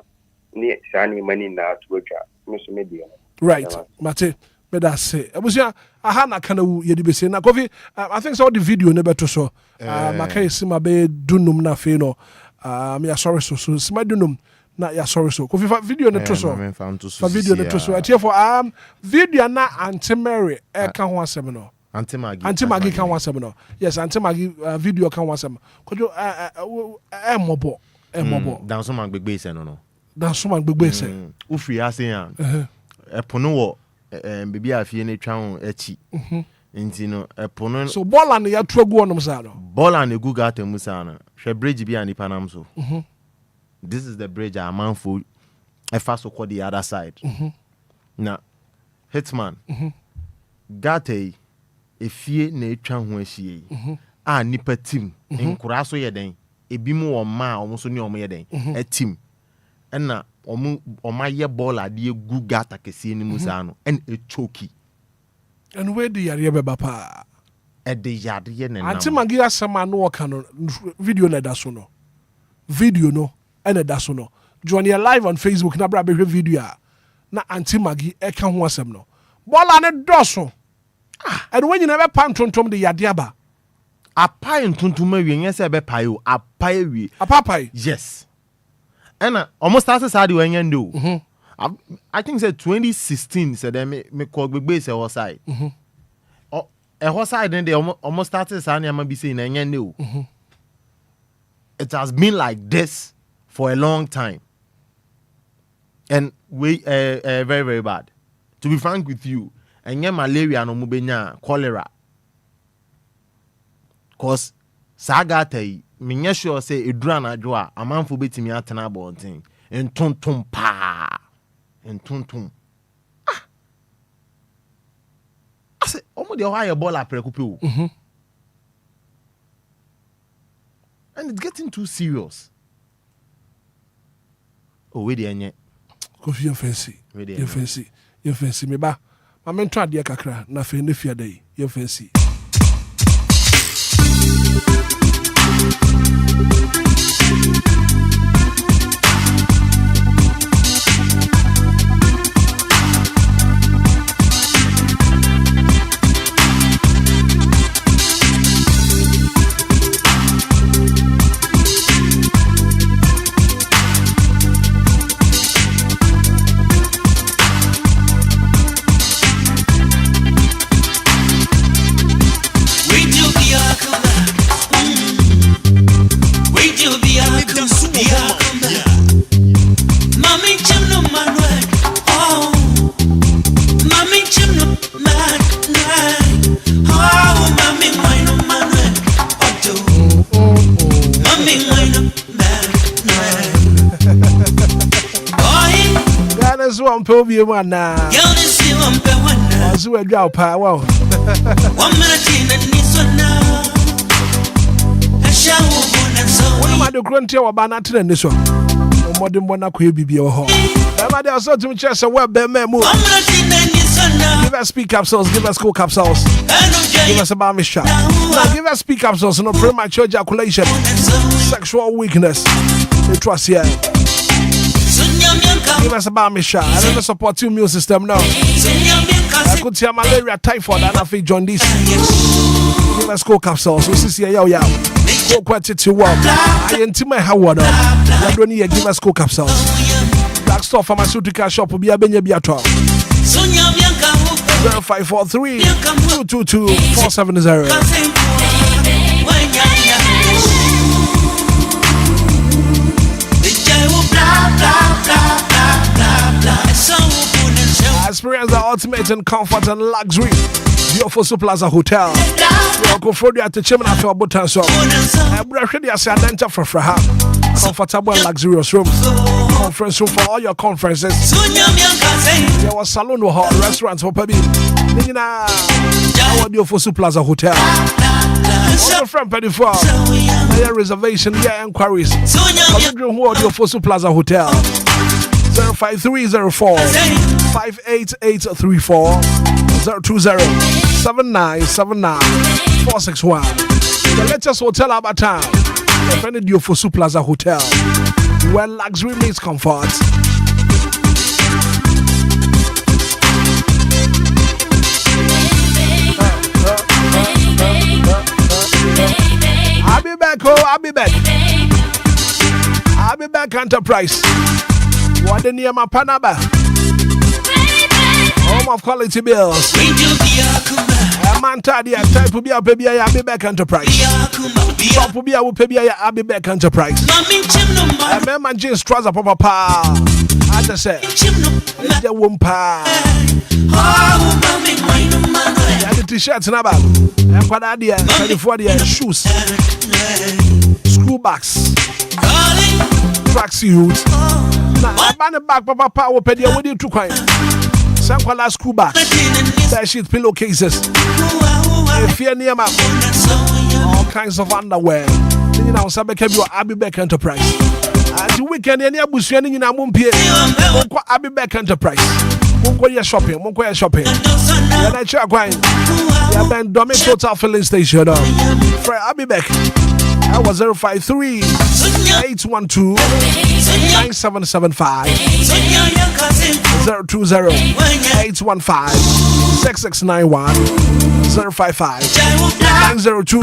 S5: ni sani mani na tuoja musu me dia
S1: right mate me da say abusia aha na kana wu ye di be say na Kofi I think so the video ne beto so maka sima be dunum na fe no me sorry so sima dunum na ya sorry so Kofi video ne to so fa video ne to so atie for video na Auntie Mary e ka ho asem no Auntie Maggie ka ho asem no yes Auntie Maggie video ka ho asem kojo mobo
S14: dan so man gbegbe ise no
S1: dan so man gbegbe ise
S14: ufri ase ya epono wo bibi afie ne twa ho achi nti no epono
S1: so bola ne ya tuagu onom sa no
S14: bola ne gu gata musa no hwe bridge bi ani panam so this is the bridge a man for a fast so called the other side. Now, Hitman, Gate, a fear na etwa ho ahie. Nipa team, Enquires so yeden, e bi mu o ma almost ni o yeden, a team. And na oma ye ball ade gu gata kese ni musa no, and a choky.
S1: And where the yare be papa?
S14: At the yard ye na.
S1: Auntie Maggie asama no kan video na da so no. Video no. And that's no. Join your live on Facebook na bra be video na Auntie Maggie e ka ho asem no. Bola ne doso. And when you never pan tontom the yadiaba.
S14: Apa ntontom awie nya se be pai o, apa awie.
S1: Apa pai?
S14: Yes. And almost started side when you do. I think said 2016 said me call gbegbe se outside. Oh, e outside then they almost started side na be say na nya no. It has been like this for a long time. And very, very bad. To be frank with you, and yeah, malaria no mubenya cholera. Cause sagate, me sure say idrana joa, a man for betting me at an abonting, and tum pa, and tum. I say, oh, the higher ball at precupu. And it's getting too serious. Oh, wait, there,
S1: Kofi your fancy. Your fancy. Me ba. Ma men try dia kakra na fe ne fia dai. Your fancy. Obia man na Azu edwa pa wa o Wona ma de krontia wa ba na tena ni so Omode mbona kwa bibia wo ho Ema de also to chese we be memu Give us speak capsules, give us cool capsules. Give us a balmy shot. Now give us speak capsules, no premature ejaculation, sexual weakness. They trust here. Give us a balmy shot. I don't support your immune system now. I could see malaria, typhoid, and I feel jaundice. Give us cool capsules. So see yo. Go quite to work. I intimate how water. I don't need give us cool capsules. Black store pharmaceutical shop will be a benye biato. 0543 222 470. Experience the ultimate in comfort and luxury. Beautiful Plaza Hotel. You're for at the Chimney for Butanso. I'm ready as I enter for Fraha. Comfortable and luxurious rooms. Conference room for all your conferences. There was salon or restaurants for Pabi. Nina, our beautiful Plaza Hotel. Also from Penny Four. My reservation here, Enquiries. Bedroom ward beautiful Plaza Hotel. 05304 58834 020 7979 461. The latest hotel about town. Offended you for Plaza Hotel, where luxury meets comfort. I'll be back, I'll be back, Enterprise. What the near my Panaba? Home of quality bills. A man tidy type will be a baby, I'll be back, Enterprise. Shop will be a baby, I'll be back, Enterprise. A man, my jeans, trouser, papa. I just said, the wompa. The t-shirts, Naba. And Padadia, California, shoes, school bags, tracksuit. Now, man, back, papa, open your window to crime. Sankwala school bag, that sheet pillowcases. If you're near my all kinds of underwear. You know, Sabekabio Abbey Beck Enterprise. And the weekend, any Abusian in a Mumpia, Abbey Beck Enterprise. Monkoya shopping, Monkoya shopping. You're not sure going. You've been Domin Total Filling Station. For Abbey Beck, I was 053 812 9775 020 815 6691 055 902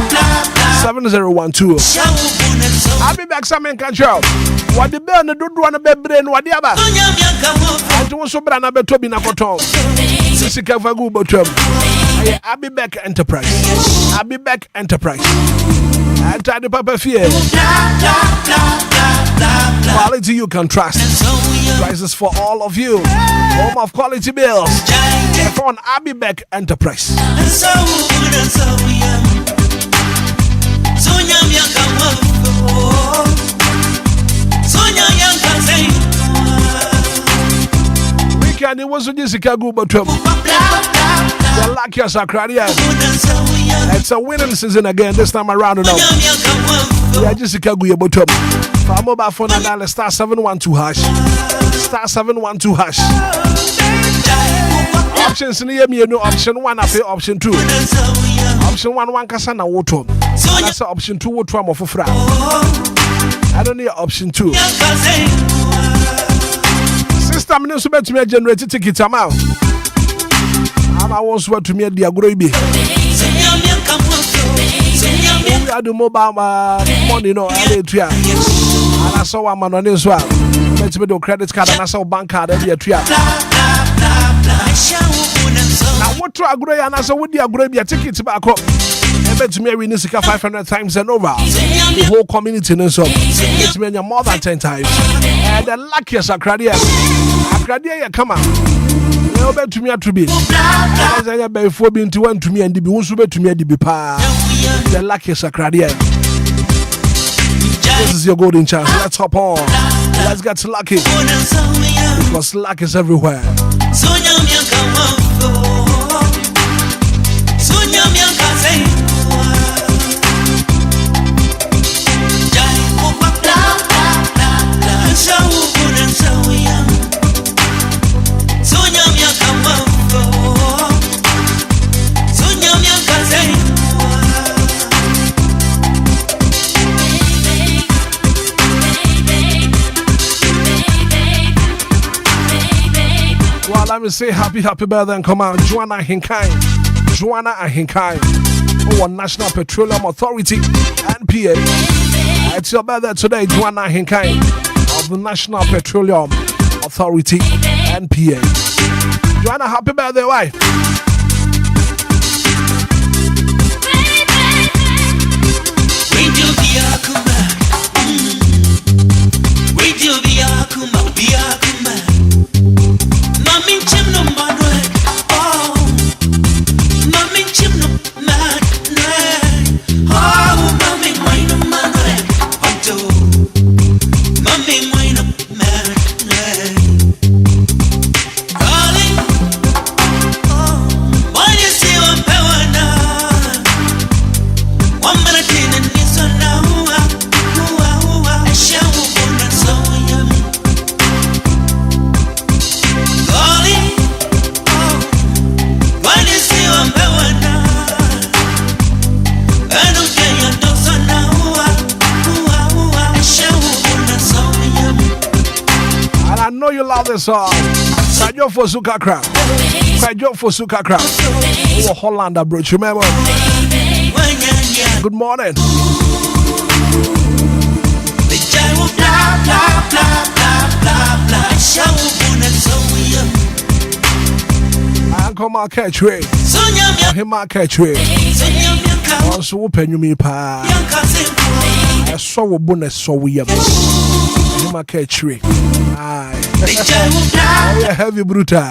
S1: 7012. I'll be back some in control. What the bell do want to be brain, what the other? I don't so brand a better be na cotton. This is Kavagu bottom. I'll be back Enterprise. I'll be back Enterprise. I'll try the Papa Fear. Quality you can trust. Prices for all of you. Home of quality bills. From Abibec Enterprise. Weekend it was in Chicago, but the lucky as a career. It's a winning season again this time around. Yeah, Jessica Guya Bottom. For mobile phone and dial star 712 hash. Star 712 hash. Options near me, no option 1 I pay option 2. Option 1 Kasana Woto. That's option 2 would trauma for fra. I don't need option 2. System needs to bet me a generated ticket amount. I want to me the agroibi. I do mobile money, no, I did. And I saw one man on this one. Let's me do credit card and I saw bank card every year. Now, what to agree and I saw with the agree tickets back up. I bet me we need to 500 times and over. The whole community knows so. It's me more than 10 times. And the luckiest Akradia, come on. No bet to me to be. As I have before being to one to me and the be to me and the pa. The luckiest Akradia. This is your golden chance. Let's hop on. Let's get lucky. Because luck is everywhere. Let me say happy birthday and come out, Joanna Ahinkai, National Petroleum Authority, NPA. It's your birthday today, Joanna Ahinkai of the National Petroleum Authority, NPA. Joanna, happy birthday, wife. You love this song. Kwajo for Suka Crab. Kwajo for Suka Crab. Oh, Hollander bridge, remember? Good morning. Uncle Mark Catchway. Him Mark Catchway. Also, open you me pa. I saw a bonus, so we have. Him a catchway. Aye. Oh, heavy brutal.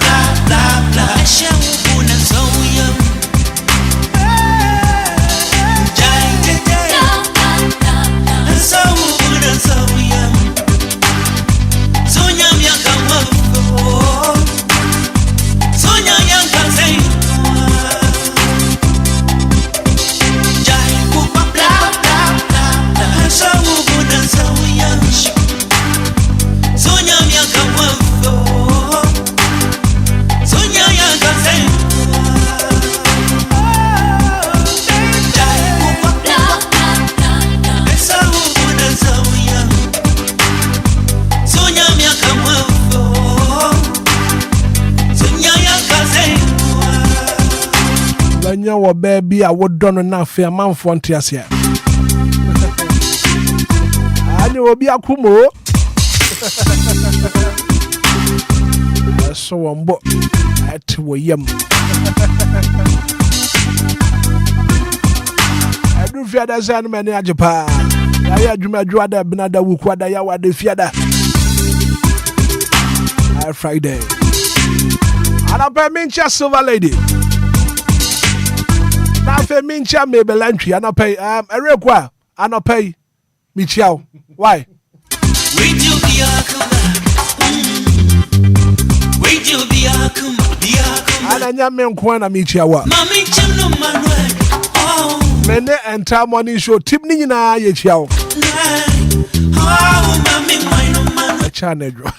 S1: Your baby, I would done enough for a month for years here. I knew Obia Kumo. So on board at William. I do fear there's any many Japan. ya juma juada binada wukwada ya wade fiada Friday anapa mincha silver lady na fe mincha mebelantwi anapa erekwa anapa michiao why ana nyame nko na michiawa mene enter morning show tip ni nyina ye chiao channel bro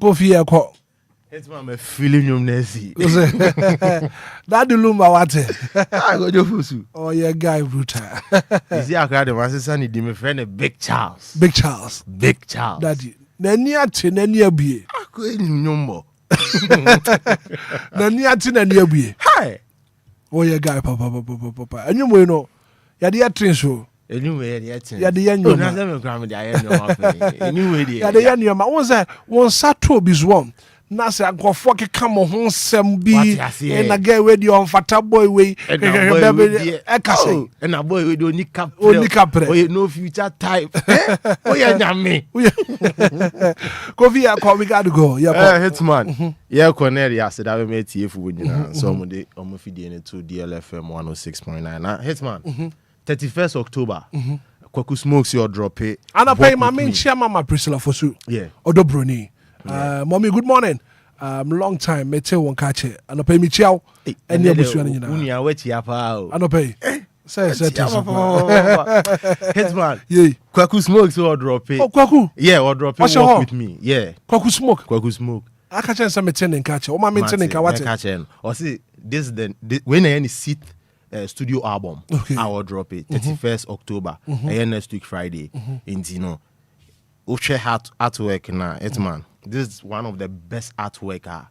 S1: Kofi eko.
S14: Hitman me feeling you nesi.
S1: That the Lumba wate.
S14: I go do fusu.
S1: Oh yeah, guy brutal.
S14: You see I cried my sister need me friend a Big Charles.
S1: Big Charles.
S14: Big Charles.
S1: Daddy. Nani ati nani abie.
S14: Ako ni nyombo.
S1: Nani ati nani abie.
S14: Hi.
S1: Oh yeah, guy papa. Anyu mo no. Ya dia train so.
S14: Anyway, yeah,
S1: the young man.
S14: Anyway,
S1: yeah, the young man. Was that one sato bizwom? Nasa go fuck come on some be and a guy with your fata boy way
S14: and a boy with only cap no future type. Oh yeah, me.
S1: Go via call, we gotta go. Yeah,
S14: Hitman. Yeah, Cornelia said I made TF with some day on feeding to DLFM 106.9. Now, Hitman, 31st October. Kwaku smokes your drop it.
S1: And I pay my main chairman, my Priscilla for su.
S14: Yeah.
S1: Odobroni. Mommy, good morning. Long time, me tell one catch it. And I pay me chow. And you bush you na.
S14: Unia weti apa.
S1: And I pay. Say
S14: Hitman.
S1: Yeah.
S14: Kwaku smokes your drop it.
S1: Oh, Kwaku.
S14: Yeah, or drop it work with me. Yeah.
S1: Kwaku smoke.
S14: Kwaku smoke.
S1: I catch some me catch. Oh, my maintaining catch.
S14: Or see this when any seat studio album.
S1: Okay.
S14: I will drop it 31st October. And next week Friday. In Tino. Uche artwork na Hitman. This is one of the best artwork.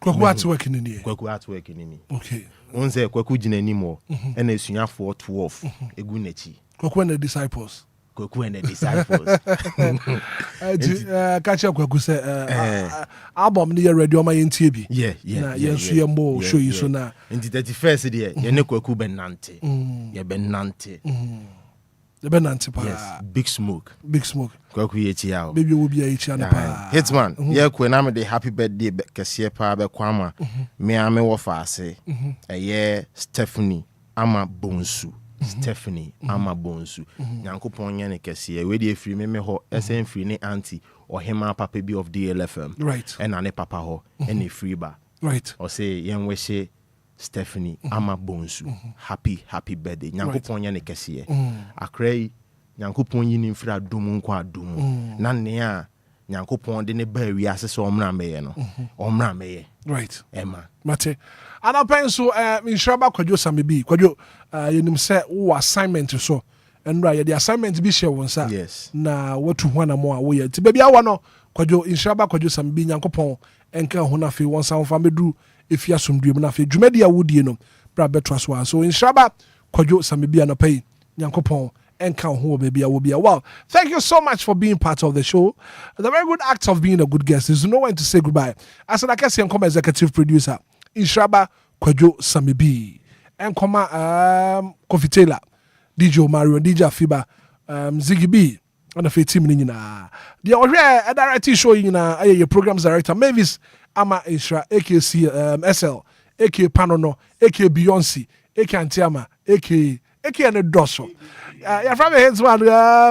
S1: Kwaku artwork in here.
S14: Kwaku artwork in here.
S1: Okay.
S14: One say Kwaku jina anymore. And it's sunya 412. Egu nechi.
S1: Kwaku and the disciples.
S14: Kwaku and the disciples.
S1: Catch up Kwaku say album near radio my NTB.
S14: Yeah.
S1: Yeah. More show you so now.
S14: In the 31st day, you know Kwaku benante. Yeah, benante.
S1: The benante pa.
S14: Yes. Big smoke. Kwaku yechi out.
S1: Baby will be a channel pa.
S14: Hitman. Yeah, when I'm the happy birthday kasiye pa be kwama. Me ame wo fa ase. Yeah, Stephanie ama bonsu. Stephanie ama bonsu. Nyankopon nya ne kasiye. We dey free me ho esen free ne auntie or hema papa bi of DLFM.
S1: Right.
S14: And ane papa ho and free ba.
S1: Right.
S14: Or say yen we say Stephanie ama bonsu. Happy birthday. Nyankopon nya ne kasiye. Akrai Nyankopon yi ni mfira dum nko adum. Na ne a Nyankopon de ne ba wi ase so omra meye no. Omra meye.
S1: Right.
S14: Emma.
S1: Mate. And I pen so in Shraba Kwajo Samibi. Kwajo you say o assignment so. And right the assignment be share one sir.
S14: Yes.
S1: Na what to one more we. Ti baby awa no Kwajo in Shraba Kwajo Samibi Nyankopon enka ho na fe won san fa medu efia somdue na fe dwumadi awudie no. Bra betwa so. So in Shraba Kwajo Samibi na pay Nyankopon. Well, thank you so much for being part of the show. The very good act of being a good guest is know when to say goodbye. As I can say, I'm executive producer in Shraba Kwajo Samibi and Kofi Taylor, DJ Mario, DJ Fiba, Ziggy B, and the team in the already directing show in your programs director Mavis Ama Isra, AKC SL, AK Panono, AK Beyonce, AK Antiama, AK and a dosso. Yeah, from the heads one.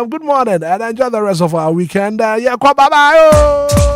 S1: Good morning and enjoy the rest of our weekend. Bye bye.